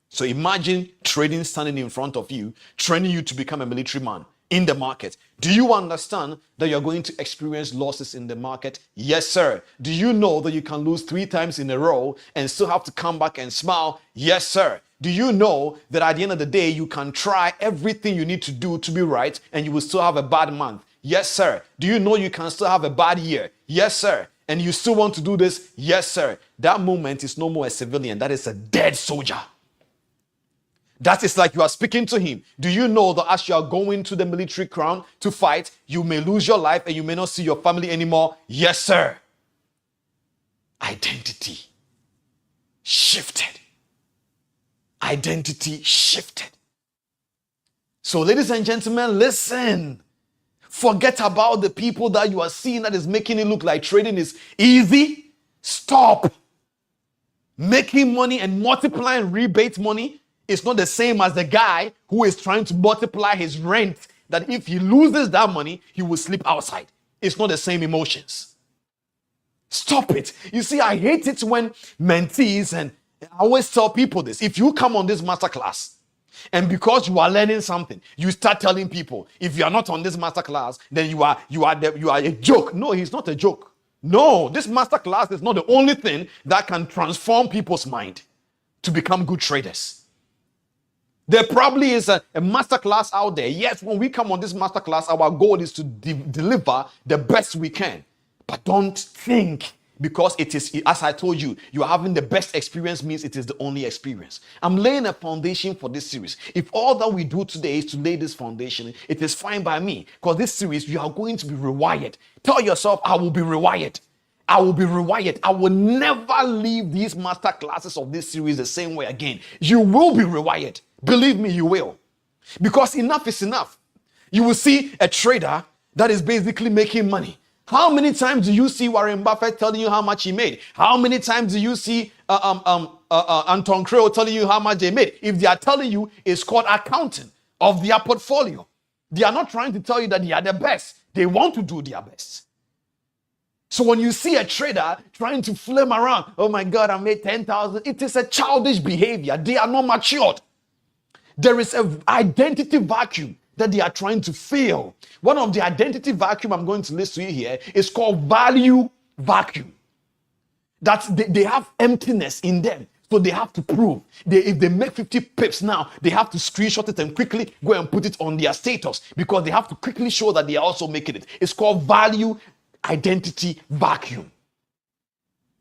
Speaker 8: So imagine trading standing in front of you, training you to become a military man in the market. Do you understand that you're going to experience losses in the market? Yes, sir. Do you know that you can lose 3 times in a row and still have to come back and smile? Yes, sir. Do you know that at the end of the day, you can try everything you need to do to be right and you will still have a bad month? Yes, sir. Do you know you can still have a bad year? Yes, sir. And you still want to do this? Yes, sir. That moment is no more a civilian. That is a dead soldier. That is like you are speaking to him. Do you know that as you are going to the military ground to fight, you may lose your life and you may not see your family anymore? Yes, sir. Identity shifted. Identity shifted. So, ladies and gentlemen, listen. Forget about the people that you are seeing that is making it look like trading is easy. Stop. Making money and multiplying rebate money is not the same as the guy who is trying to multiply his rent, that if he loses that money, he will sleep outside. It's not the same emotions. Stop it. You see, I hate it when mentees, and I always tell people this, if you come on this masterclass and because you are learning something, you start telling people, if you are not on this masterclass, then you are a joke. No, he's not a joke. No, this masterclass is not the only thing that can transform people's mind to become good traders. There probably is a masterclass out there. Yes, when we come on this masterclass, our goal is to deliver the best we can. But don't think because it is, as I told you, you are having the best experience means it is the only experience. I'm laying a foundation for this series. If all that we do today is to lay this foundation, it is fine by me. Because this series, you are going to be rewired. Tell yourself, I will be rewired. I will be rewired. I will never leave these master classes of this series the same way again. You will be rewired. Believe me, you will. Because enough is enough. You will see a trader that is basically making money. How many times do you see Warren Buffett telling you how much he made? How many times do you see Anton Creo telling you how much they made. If they are telling you, it's called accounting of their portfolio. They are not trying to tell you that they are the best. They want to do their best. So when you see a trader trying to flame around, oh my God, I made 10,000, it is a childish behavior. They are not matured. There is an identity vacuum that they are trying to fill. One of the identity vacuum I'm going to list to you here is called value vacuum. That's they have emptiness in them. So they have to prove. If they make 50 pips now, they have to screenshot it and quickly go and put it on their status because they have to quickly show that they are also making it. It's called value identity vacuum.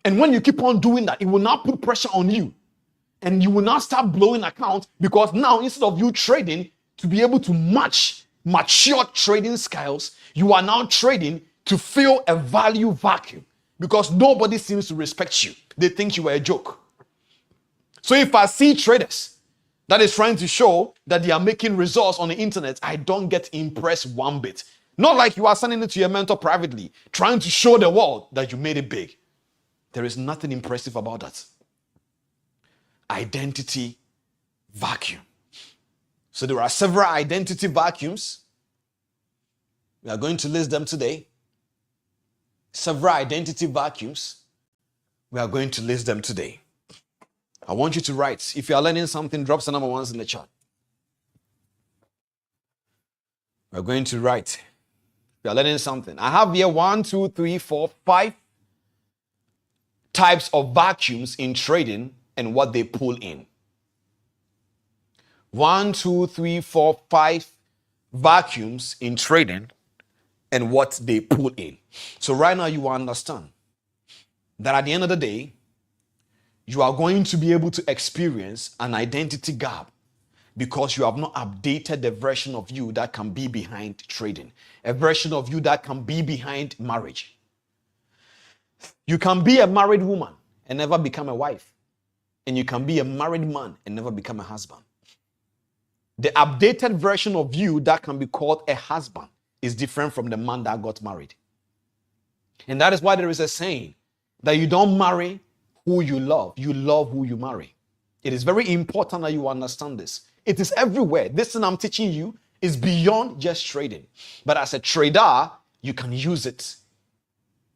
Speaker 8: And when you keep on doing that, it will now put pressure on you. And you will now start blowing accounts because now instead of you trading to be able to match mature trading skills, you are now trading to fill a value vacuum because nobody seems to respect you. They think you are a joke. So if I see traders that is trying to show that they are making results on the internet, I don't get impressed one bit. Not like you are sending it to your mentor privately, trying to show the world that you made it big. There is nothing impressive about that. Identity vacuum. So there are several identity vacuums. We are going to list them today. Several identity vacuums. We are going to list them today. I want you to write. If you are learning something, drop some number ones in the chat. We're going to write. If you are learning something. I have here 1, 2, 3, 4, 5 types of vacuums in trading and what they pull in. 1, 2, 3, 4, 5 vacuums in trading and what they pull in. So right now you will understand that at the end of the day, you are going to be able to experience an identity gap because you have not updated the version of you that can be behind trading, a version of you that can be behind marriage. You can be a married woman and never become a wife. And you can be a married man and never become a husband. The updated version of you that can be called a husband is different from the man that got married. And that is why there is a saying that you don't marry who you love who you marry. It is very important that you understand this. It is everywhere. This thing I'm teaching you is beyond just trading. But as a trader, you can use it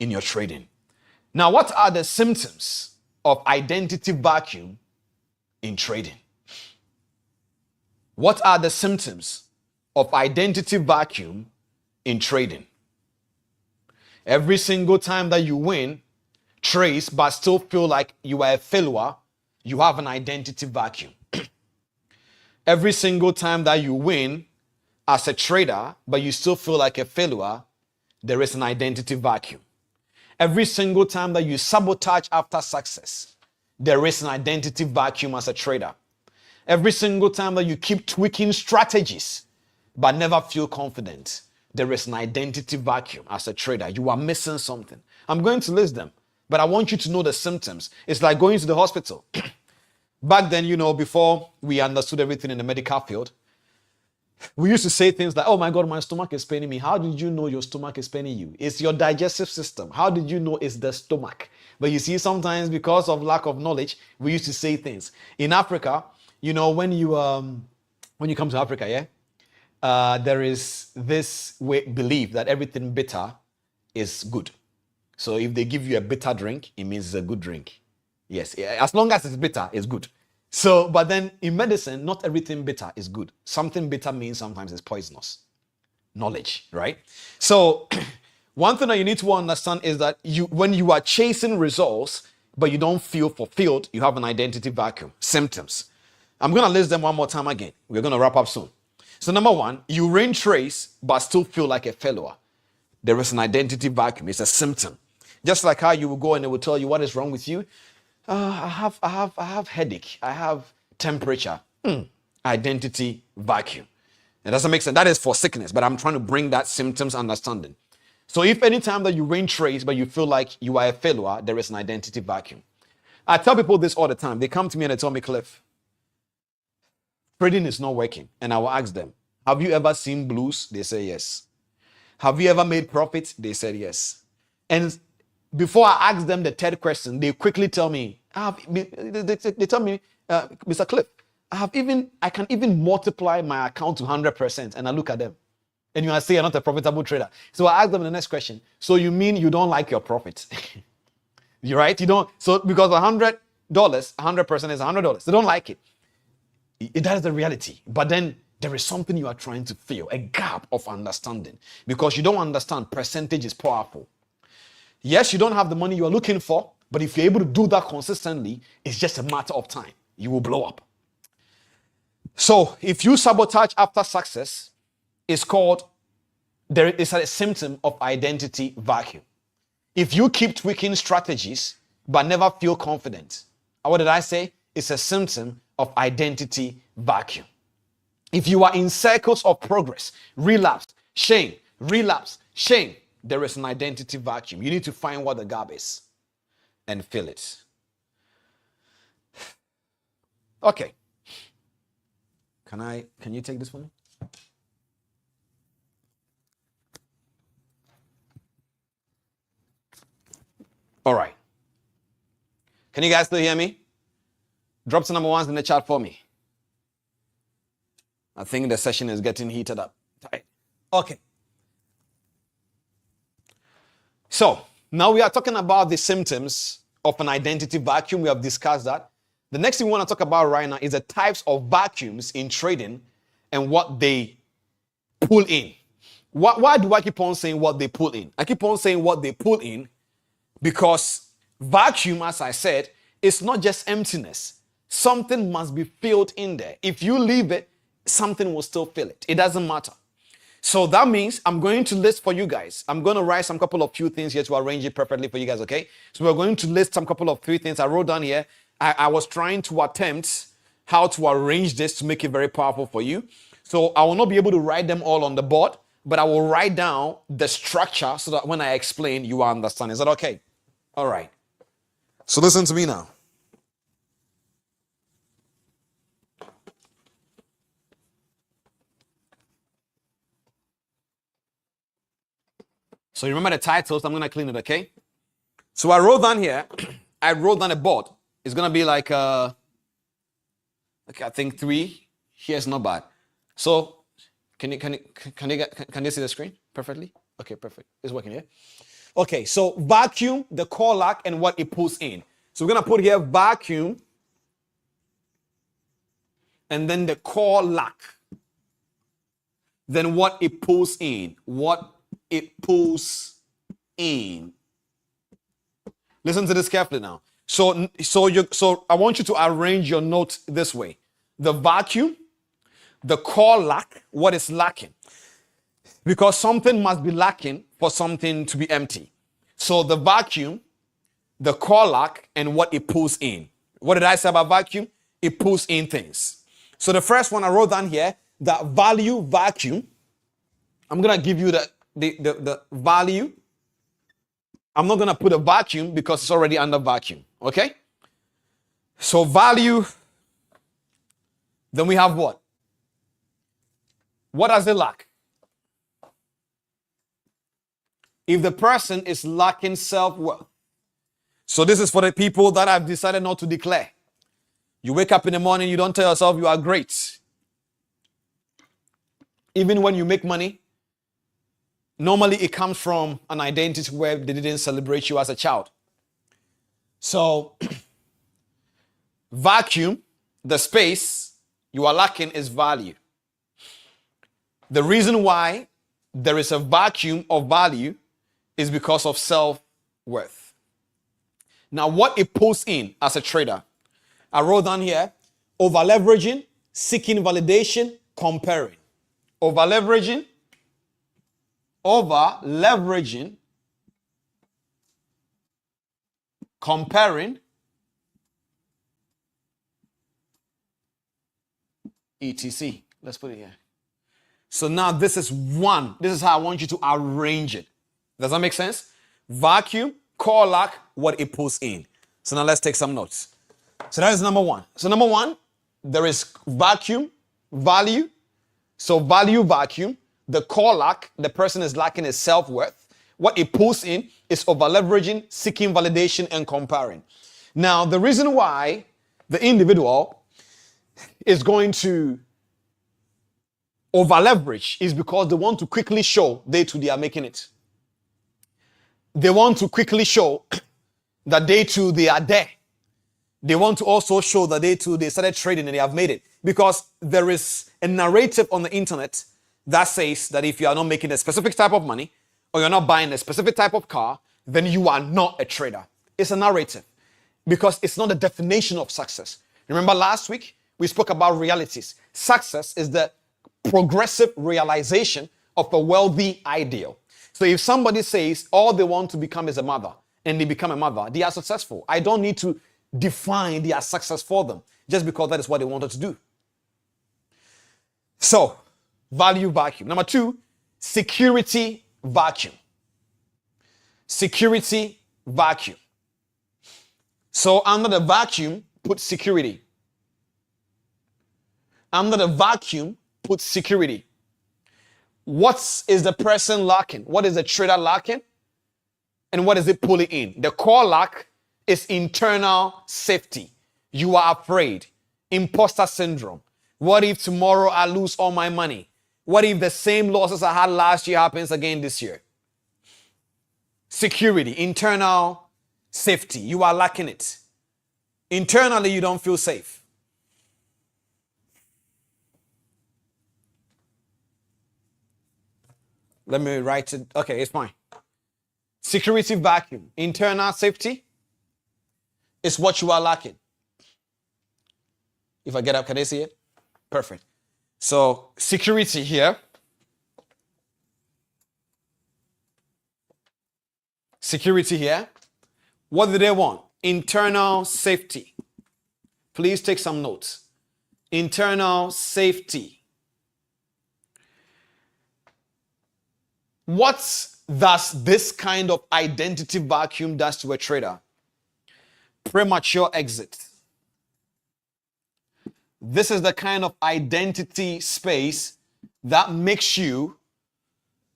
Speaker 8: in your trading. Now, what are the symptoms of identity vacuum in trading? What are the symptoms of identity vacuum in trading? Every single time that you win trades but still feel like you are a failure, you have an identity vacuum. Every single time that you win as a trader but you still feel like a failure, there is an identity vacuum. Every single time that you sabotage after success, there is an identity vacuum as a trader. Every single time that you keep tweaking strategies but never feel confident, there is an identity vacuum as a trader. You are missing something. I'm going to list them, but I want you to know the symptoms. It's like going to the hospital. Back then, before we understood everything in the medical field, we used to say things like, oh my God, my stomach is paining me. How did you know your stomach is paining you? It's your digestive system. How did you know it's the stomach? But you see, sometimes because of lack of knowledge, we used to say things. In Africa, when you come to Africa, there is this belief that everything bitter is good. So if they give you a bitter drink, it means it's a good drink. Yes, as long as it's bitter, it's good. So, but then in medicine, not everything bitter is good. Something bitter means sometimes it's poisonous. Knowledge, right? So one thing that you need to understand is that when you are chasing results, but you don't feel fulfilled, you have an identity vacuum. Symptoms. I'm going to list them one more time again. We're going to wrap up soon. So number 1, you win trades, but still feel like a failure. There is an identity vacuum. It's a symptom. Just like how you will go and they will tell you what is wrong with you. I have headache. I have temperature. Identity vacuum. It doesn't make sense. That is for sickness, but I'm trying to bring that symptoms understanding. So if any time that you win trades, but you feel like you are a failure, there is an identity vacuum. I tell people this all the time. They come to me and they tell me, Cliff, trading is not working. And I will ask them, have you ever seen blues? They say yes. Have you ever made profit? They said yes. And before I ask them the third question, they quickly tell me, They tell me, Mr. Cliff, I can even multiply my account to 100%, and I look at them. And you are saying I'm not a profitable trader. So I ask them the next question. So you mean you don't like your profit? You're right? You don't. So because $100, 100% is $100. They don't like it. That is the reality. But then there is something you are trying to fill, a gap of understanding. Because you don't understand percentage is powerful. Yes, you don't have the money you are looking for, but if you're able to do that consistently, it's just a matter of time. You will blow up. So if you sabotage after success, it's a symptom of identity vacuum. If you keep tweaking strategies but never feel confident, what did I say? It's a symptom of identity vacuum. If you are in circles of progress, relapse, shame, there is an identity vacuum. You need to find what the gap is and fill it. Okay. Can you take this for me? All right. Can you guys still hear me? Drop some number ones in the chat for me. I think the session is getting heated up. Right. Okay. So now we are talking about the symptoms of an identity vacuum. We have discussed that. The next thing we want to talk about right now is the types of vacuums in trading and what they pull in. Why do I keep on saying what they pull in? I keep on saying what they pull in because vacuum, as I said, is not just emptiness. Something must be filled in there. If you leave it, something will still fill it. It doesn't matter. So that means I'm going to list for you guys. I'm going to write some couple of few things here to arrange it perfectly for you guys, okay? So we're going to list some couple of 3 things I wrote down here. I was trying to attempt how to arrange this to make it very powerful for you. So I will not be able to write them all on the board, but I will write down the structure so that when I explain, you will understand. Is that okay? All right. So listen to me now. So you remember the titles, I'm going to clean it, okay? So I wrote down here, I wrote down a board. It's going to be like, okay, I think 3. Here's not bad. So can you see the screen perfectly? Okay, perfect. It's working here. Okay, so vacuum, the core lock, and what it pulls in. So we're going to put here vacuum, and then the core lock. Then what it pulls in. What it pulls in. Listen to this carefully now. So I want you to arrange your notes this way. The vacuum, the core lack, what is lacking? Because something must be lacking for something to be empty. So the vacuum, the core lack, and what it pulls in. What did I say about vacuum? It pulls in things. So the first one I wrote down here, that value vacuum. I'm going to give you the value. I'm not going to put a vacuum because it's already under vacuum. Okay? So value. Then we have what? What does it lack? If the person is lacking self-worth. So this is for the people that have decided not to declare. You wake up in the morning, you don't tell yourself you are great. Even when you make money, normally it comes from an identity where they didn't celebrate you as a child. So, vacuum, the space you are lacking is value. The reason why there is a vacuum of value is because of self-worth. Now, what it pulls in as a trader, I wrote down here, over-leveraging, seeking validation, comparing. Over-leveraging, comparing, etc. Let's put it here. So now this is one. This is how I want you to arrange it. Does that make sense? Vacuum, core lack, what it pulls in. So now let's take some notes. So that is number 1. So number 1, there is vacuum, value. So value, vacuum. The core lack, the person is lacking his self-worth. What it pulls in is over-leveraging, seeking validation, and comparing. Now, the reason why the individual is going to over leverage is because they want to quickly show they too they are making it. They want to quickly show that they too they are there. They want to also show that they too they started trading and they have made it, because there is a narrative on the internet that says that if you are not making a specific type of money or you're not buying a specific type of car, then you are not a trader. It's a narrative because it's not the definition of success. Remember last week we spoke about realities. Success is the progressive realization of a wealthy ideal. So if somebody says all they want to become is a mother and they become a mother, they are successful. I don't need to define their success for them just because that is what they wanted to do. So, value vacuum. Number 2, security vacuum. Security vacuum. So under the vacuum, put security. Under the vacuum, put security. What is the person lacking? What is the trader lacking? And what is it pulling in? The core lack is internal safety. You are afraid. Imposter syndrome. What if tomorrow I lose all my money? What if the same losses I had last year happens again this year? Security, internal safety. You are lacking it. Internally, you don't feel safe. Let me write it. Okay, it's fine. Security vacuum. Internal safety is what you are lacking. If I get up, can they see it? Perfect. So security here. Security here. What do they want? Internal safety. Please take some notes. Internal safety. What does this kind of identity vacuum does to a trader? Premature exit. This is the kind of identity space that makes you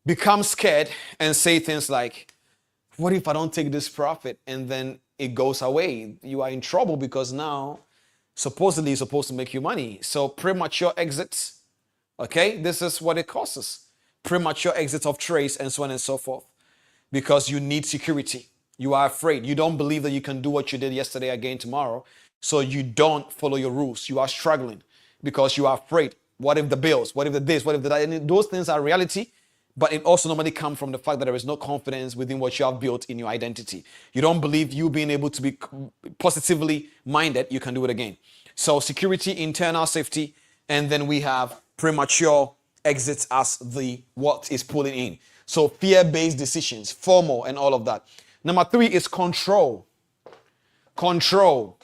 Speaker 8: become scared and say things like, what if I don't take this profit and then it goes away? You are in trouble because now supposedly it's supposed to make you money. So premature exits, okay, this is what it causes. Premature exits of trades and so on and so forth, because you need security. You are afraid. You don't believe that you can do what you did yesterday again tomorrow. So you don't follow your rules. You are struggling because you are afraid. What if the bills? What if the this? What if the that? And those things are reality, but it also normally comes from the fact that there is no confidence within what you have built in your identity. You don't believe you being able to be positively minded, you can do it again. So security, internal safety, and then we have premature exits as the what is pulling in. So fear-based decisions, FOMO, and all of that. Number 3 is control. Control.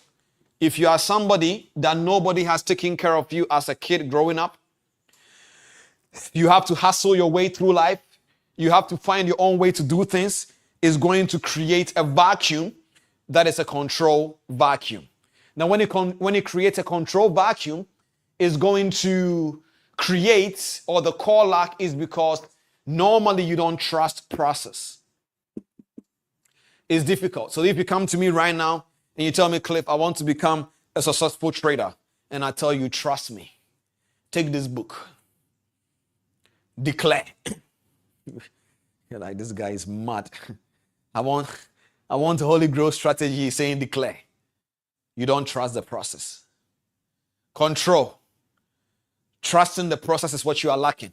Speaker 8: If you are somebody that nobody has taken care of you as a kid growing up, you have to hustle your way through life. You have to find your own way to do things. It's going to create a vacuum that is a control vacuum. Now, when it creates a control vacuum, it's going to create, or the core lack is because normally you don't trust process. It's difficult. So if you come to me right now and you tell me, Cliff, I want to become a successful trader, and I tell you, trust me, take this book, declare. You're like, this guy is mad. I want a holy growth strategy saying declare. You don't trust the process. Control. Trusting the process is what you are lacking.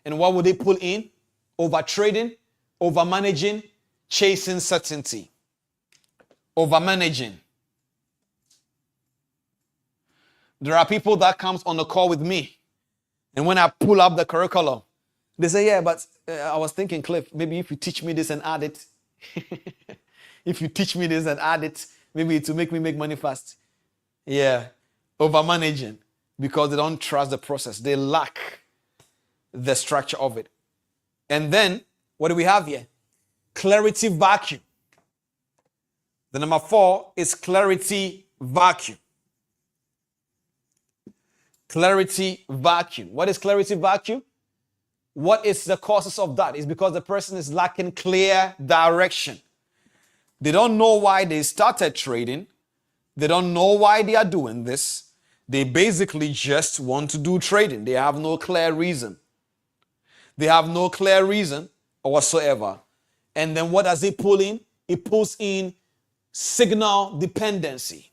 Speaker 8: And what would they pull in? Over trading, over managing, chasing certainty. Over managing. There are people that comes on the call with me, and when I pull up the curriculum, they say, yeah, but I was thinking, Cliff, maybe if you teach me this and add it, if you teach me this and add it, maybe it will make me make money fast. Yeah, over managing, because they don't trust the process. They lack the structure of it. And then, what do we have here? Clarity vacuum. The number 4 is clarity vacuum. Clarity vacuum. What is clarity vacuum? What is the causes of that? It's because the person is lacking clear direction. They don't know why they started trading. They don't know why they are doing this. They basically just want to do trading. They have no clear reason. They have no clear reason whatsoever. And then what does it pull in? It pulls in signal dependency.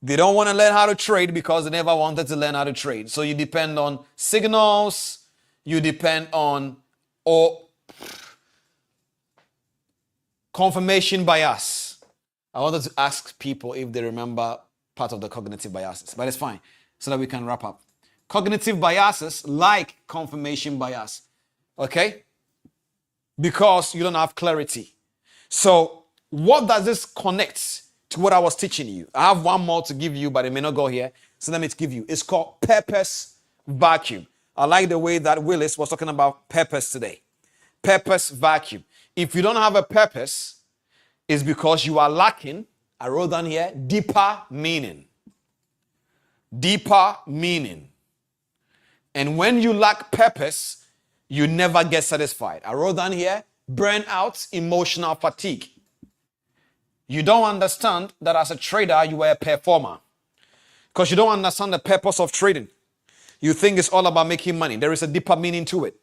Speaker 8: They don't want to learn how to trade because they never wanted to learn how to trade. So you depend on signals, you depend on confirmation bias. I wanted to ask people if they remember part of the cognitive biases, but it's fine so that we can wrap up. Cognitive biases like confirmation bias, okay? Because you don't have clarity. So what does this connect to what I was teaching you? I have one more to give you, but it may not go here. So let me give you. It's called purpose vacuum. I like the way that Willis was talking about purpose today. Purpose vacuum. If you don't have a purpose, it's because you are lacking, I wrote down here, deeper meaning. Deeper meaning. And when you lack purpose, you never get satisfied. I wrote down here, burnout, emotional fatigue. You don't understand that as a trader, you are a performer. Because you don't understand the purpose of trading. You think it's all about making money. There is a deeper meaning to it.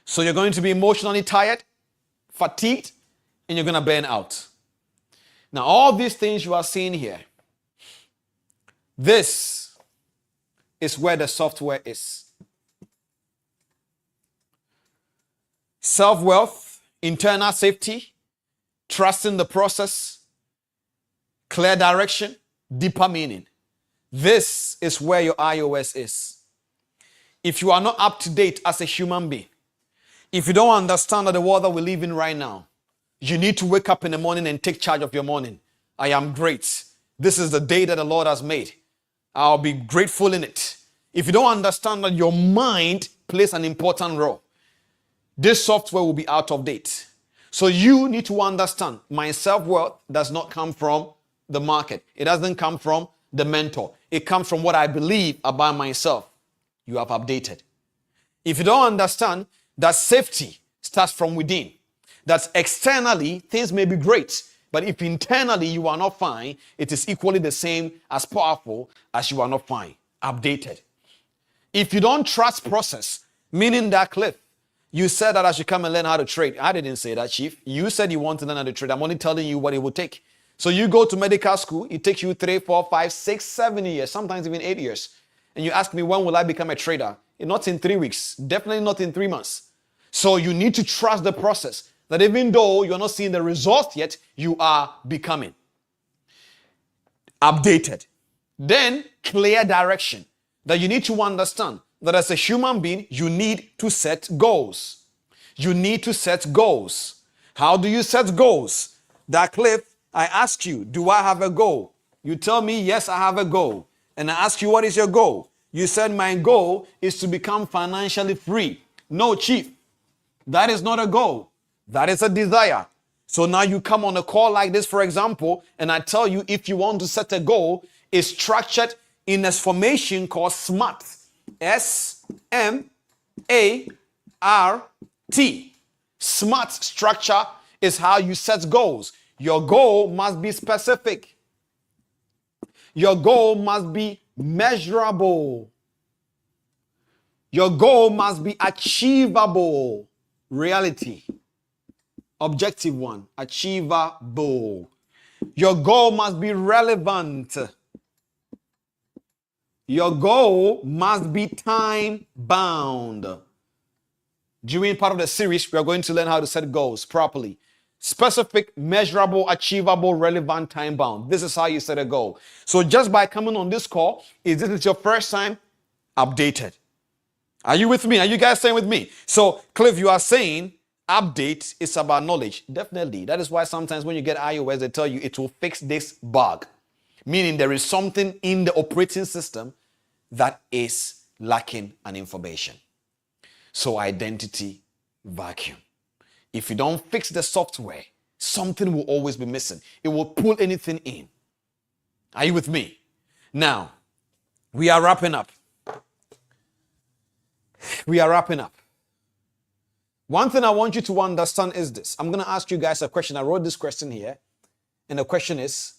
Speaker 8: So you're going to be emotionally tired, fatigued, and you're going to burn out. Now, all these things you are seeing here, this is where the software is. Self-worth, internal safety, trusting the process, clear direction, deeper meaning. This is where your iOS is. If you are not up to date as a human being, if you don't understand that the world that we live in right now, you need to wake up in the morning and take charge of your morning. I am great. This is the day that the Lord has made. I'll be grateful in it. If you don't understand that your mind plays an important role, this software will be out of date. So you need to understand my self-worth does not come from the market. It doesn't come from the mentor. It comes from what I believe about myself. You have updated. If you don't understand that safety starts from within, that externally things may be great, but if internally you are not fine, it is equally the same as powerful as you are not fine. Updated. If you don't trust process, meaning that Cliff, you said that I should come and learn how to trade. I didn't say that, Chief. You said you want to learn how to trade. I'm only telling you what it will take. So you go to medical school, it takes you 3, 4, 5, 6, 7 years, sometimes even 8 years. And you ask me, when will I become a trader? Not in 3 weeks, definitely not in 3 months. So you need to trust the process, that even though you're not seeing the results yet, you are becoming updated. Then clear direction, that you need to understand that as a human being, you need to set goals. You need to set goals. How do you set goals? That Cliff, I ask you, do I have a goal? You tell me, yes, I have a goal. And I ask you, what is your goal? You said, my goal is to become financially free. No, Chief, that is not a goal. That is a desire. So now you come on a call like this, for example, and I tell you, if you want to set a goal, it's structured in a formation called SMART. S-M-A-R-T. SMART structure is how you set goals. Your goal must be specific. Your goal must be measurable. Your goal must be achievable. Reality. Objective one. Achievable. Your goal must be relevant. Your goal must be time bound. During part of the series, we are going to learn how to set goals properly. Specific, measurable, achievable, relevant, time bound. This is how you set a goal. So just by coming on this call, if this is your first time, updated. Are you with me? Are you guys saying with me? So Cliff, you are saying update is about knowledge. Definitely. That is why sometimes when you get iOS, they tell you it will fix this bug. Meaning there is something in the operating system that is lacking an information. So identity vacuum. If you don't fix the software, something will always be missing. It will pull anything in. Are you with me? Now, we are wrapping up. We are wrapping up. One thing I want you to understand is this. I'm going to ask you guys a question. I wrote this question here. And the question is,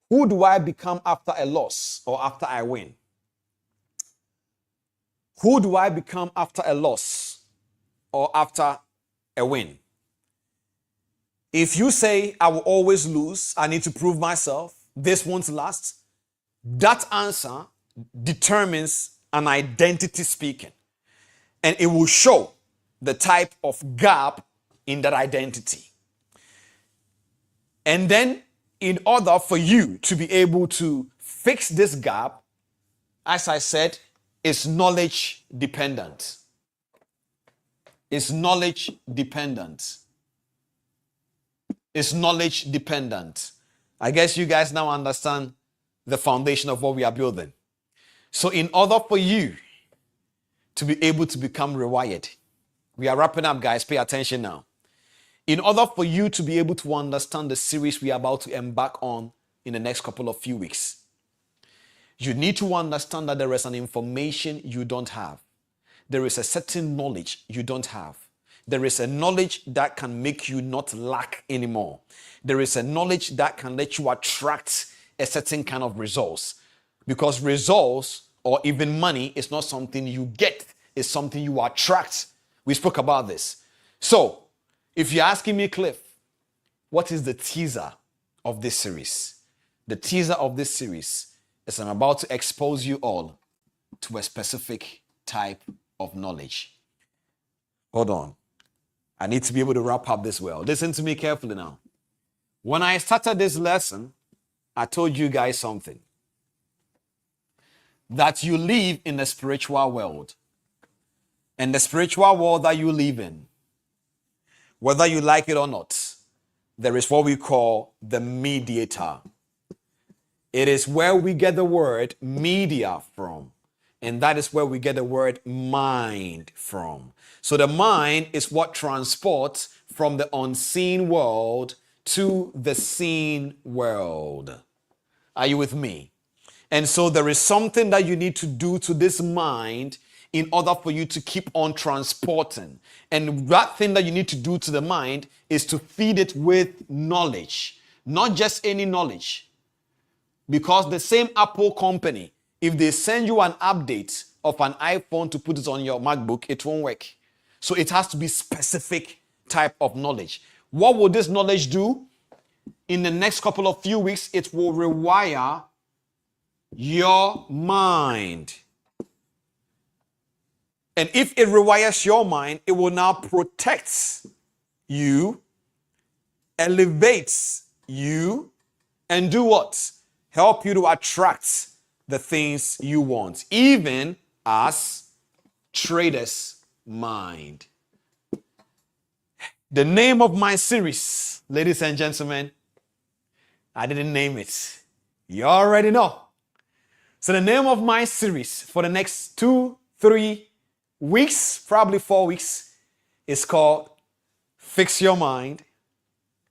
Speaker 8: Who do I become after a loss or after I win? Who do I become after a loss or after a win? If you say, I will always lose, I need to prove myself, this won't last, that answer determines an identity speaking. And it will show the type of gap in that identity. And then, in order for you to be able to fix this gap, as I said, it's knowledge dependent. It's knowledge dependent. It's knowledge dependent. I guess you guys now understand the foundation of what we are building. So in order for you to be able to become rewired, we are wrapping up, guys. Pay attention now. In order for you to be able to understand the series we are about to embark on in the next couple of few weeks, you need to understand that there is an information you don't have. There is a certain knowledge you don't have. There is a knowledge that can make you not lack anymore. There is a knowledge that can let you attract a certain kind of results. Because results or even money is not something you get, it's something you attract. We spoke about this. So, if you're asking me, Cliff, what is the teaser of this series? The teaser of this series is I'm about to expose you all to a specific type of knowledge. Hold on. I need to be able to wrap up this well. Listen to me carefully now. When I started this lesson, I told you guys something. That you live in the spiritual world. And the spiritual world that you live in, whether you like it or not, there is what we call the mediator. It is where we get the word media from. And that is where we get the word mind from. So the mind is what transports from the unseen world to the seen world. Are you with me? And so there is something that you need to do to this mind in order for you to keep on transporting. And that thing that you need to do to the mind is to feed it with knowledge. Not just any knowledge. Because the same Apple company, if they send you an update of an iPhone to put it on your MacBook, it won't work. So it has to be specific type of knowledge. What will this knowledge do? In the next couple of few weeks, it will rewire your mind. And if it rewires your mind, it will now protect you, elevates you, and do what? Help you to attract the things you want, even as trader's mind. The name of my series, ladies and gentlemen, I didn't name it. You already know. So the name of my series for the next 2-3 weeks, probably 4 weeks, is called Fix Your Mind,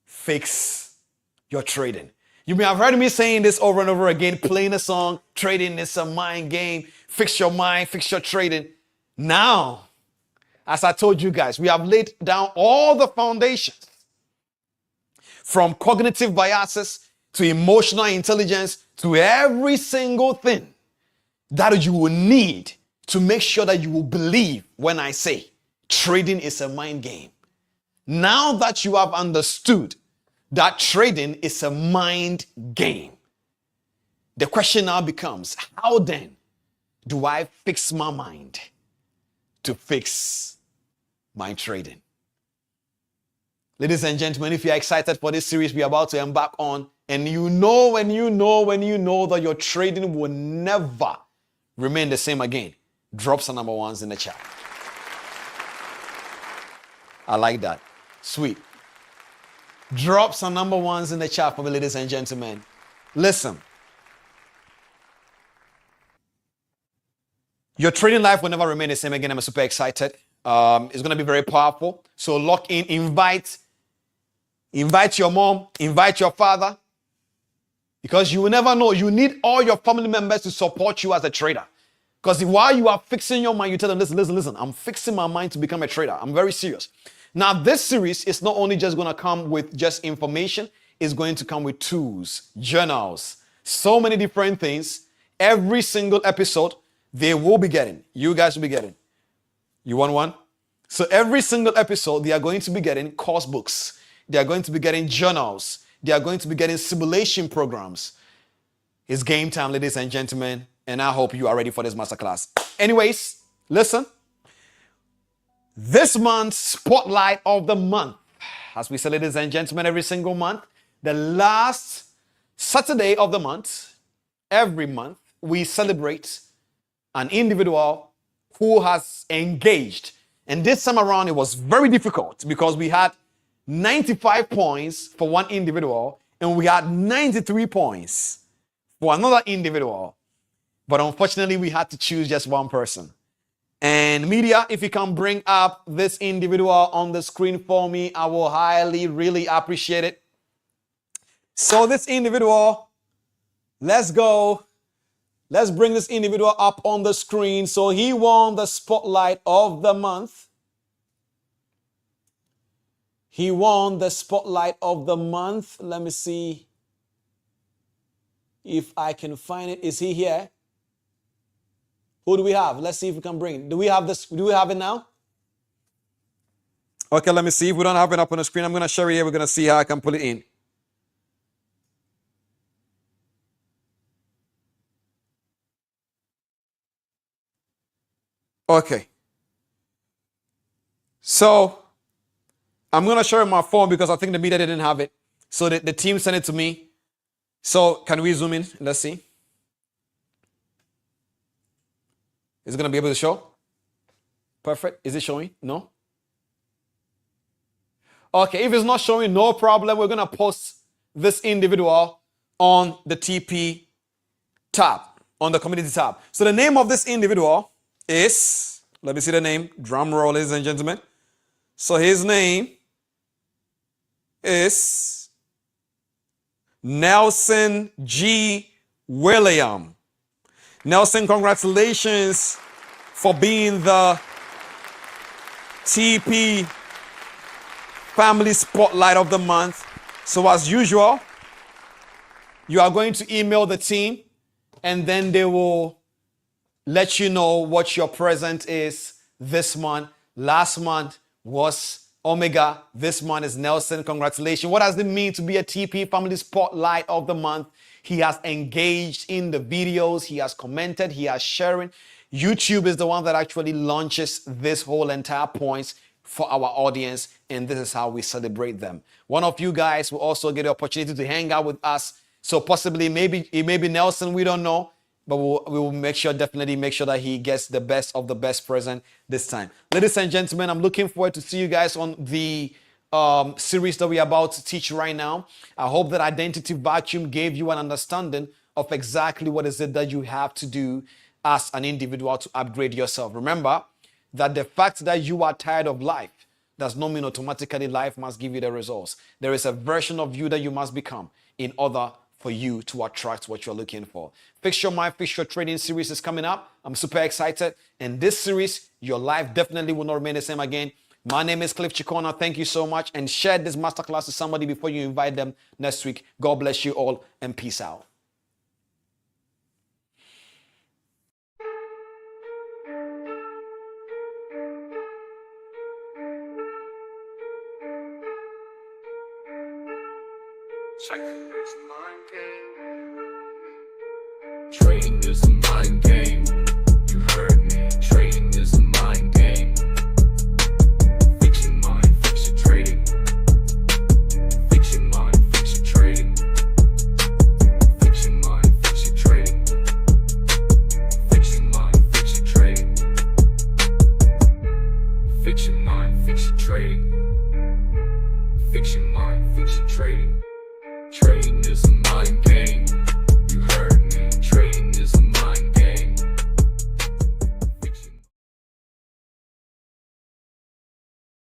Speaker 8: Fix Your Trading. You may have heard me saying this over and over again, playing a song, trading is a mind game, fix your mind, fix your trading. Now, as I told you guys, we have laid down all the foundations from cognitive biases to emotional intelligence to every single thing that you will need to make sure that you will believe when I say trading is a mind game. Now that you have understood that trading is a mind game, the question now becomes, how then do I fix my mind to fix my trading? Ladies and gentlemen, if you're excited for this series we're about to embark on, and you know that your trading will never remain the same again, drop some number ones in the chat. I like that. Sweet. Drop some number ones in the chat for me, ladies and gentlemen. Listen. Your trading life will never remain the same again. I'm super excited. It's going to be very powerful. So lock in, invite your mom, invite your father. Because you will never know. You need all your family members to support you as a trader. Because while you are fixing your mind, you tell them, listen, I'm fixing my mind to become a trader. I'm very serious. Now, this series is not only just going to come with just information, it's going to come with tools, journals, So many different things. Every single episode, they will be getting. You guys will be getting. You want one? So every single episode, they are going to be getting course books. They are going to be getting journals. They are going to be getting simulation programs. It's game time, ladies and gentlemen, and I hope you are ready for this masterclass. Anyways, listen. This month's spotlight of the month, as we say, ladies and gentlemen, every single month, the last Saturday of the month, every month, we celebrate an individual who has engaged. And this time around, it was very difficult because we had 95 points for one individual and we had 93 points for another individual. But unfortunately, we had to choose just one person. And media, if you can bring up this individual on the screen for me, I will highly, really appreciate it. So this individual, let's go. Let's bring this individual up on the screen. So he won the spotlight of the month. He won the spotlight of the month. Let me see if I can find it. Is he here? Who do we have? Let's see if we can bring. Do we have this? Do we have it now? Okay, let me see. If we don't have it up on the screen, I'm going to share it here. We're going to see how I can pull it in. Okay. So I'm going to share my phone because I think the media didn't have it. So the team sent it to me. So can we zoom in? Let's see. Is it going to be able to show? Perfect. Is it showing? No? Okay, if it's not showing, no problem. We're going to post this individual on the TP tab, on the community tab. So the name of this individual is, let me see the name, drum roll, ladies and gentlemen. So his name is Nelson G. William. Nelson, congratulations for being the TP Family Spotlight of the month. So as usual, you are going to email the team and then they will let you know what your present is this month. Last month was Omega. This month is Nelson. Congratulations. What does it mean to be a TP Family Spotlight of the month? He has engaged in the videos. He has commented. He has sharing. YouTube is the one that actually launches this whole entire points for our audience. And this is how we celebrate them. One of you guys will also get the opportunity to hang out with us. So possibly, maybe it may be Nelson. We don't know. But we will make sure, definitely make sure that he gets the best of the best present this time. Ladies and gentlemen, I'm looking forward to see you guys on the series that we are about to teach right now. I hope that Identity Vacuum gave you an understanding of exactly what is it that you have to do as an individual to upgrade yourself. Remember that the fact that you are tired of life does not mean automatically life must give you the results. There is a version of you that you must become in order for you to attract what you're looking for. Fix Your Mind, Fix Your Trading series is coming up. I'm super excited. And this series, your life definitely will not remain the same again. My name is Cheqona. Thank you so much. And share this masterclass to somebody before you invite them next week. God bless you all and peace out.
Speaker 1: Trading is a mind game. You heard me. Trading is a mind game. Fix your mind, fix your trading. Fix your mind, fix your trading. Fix your mind, fix your trading. Fix your mind, fix your trading. Fix your mind, fix your trading. Fix your mind, fix your trading. Trading is a mind game.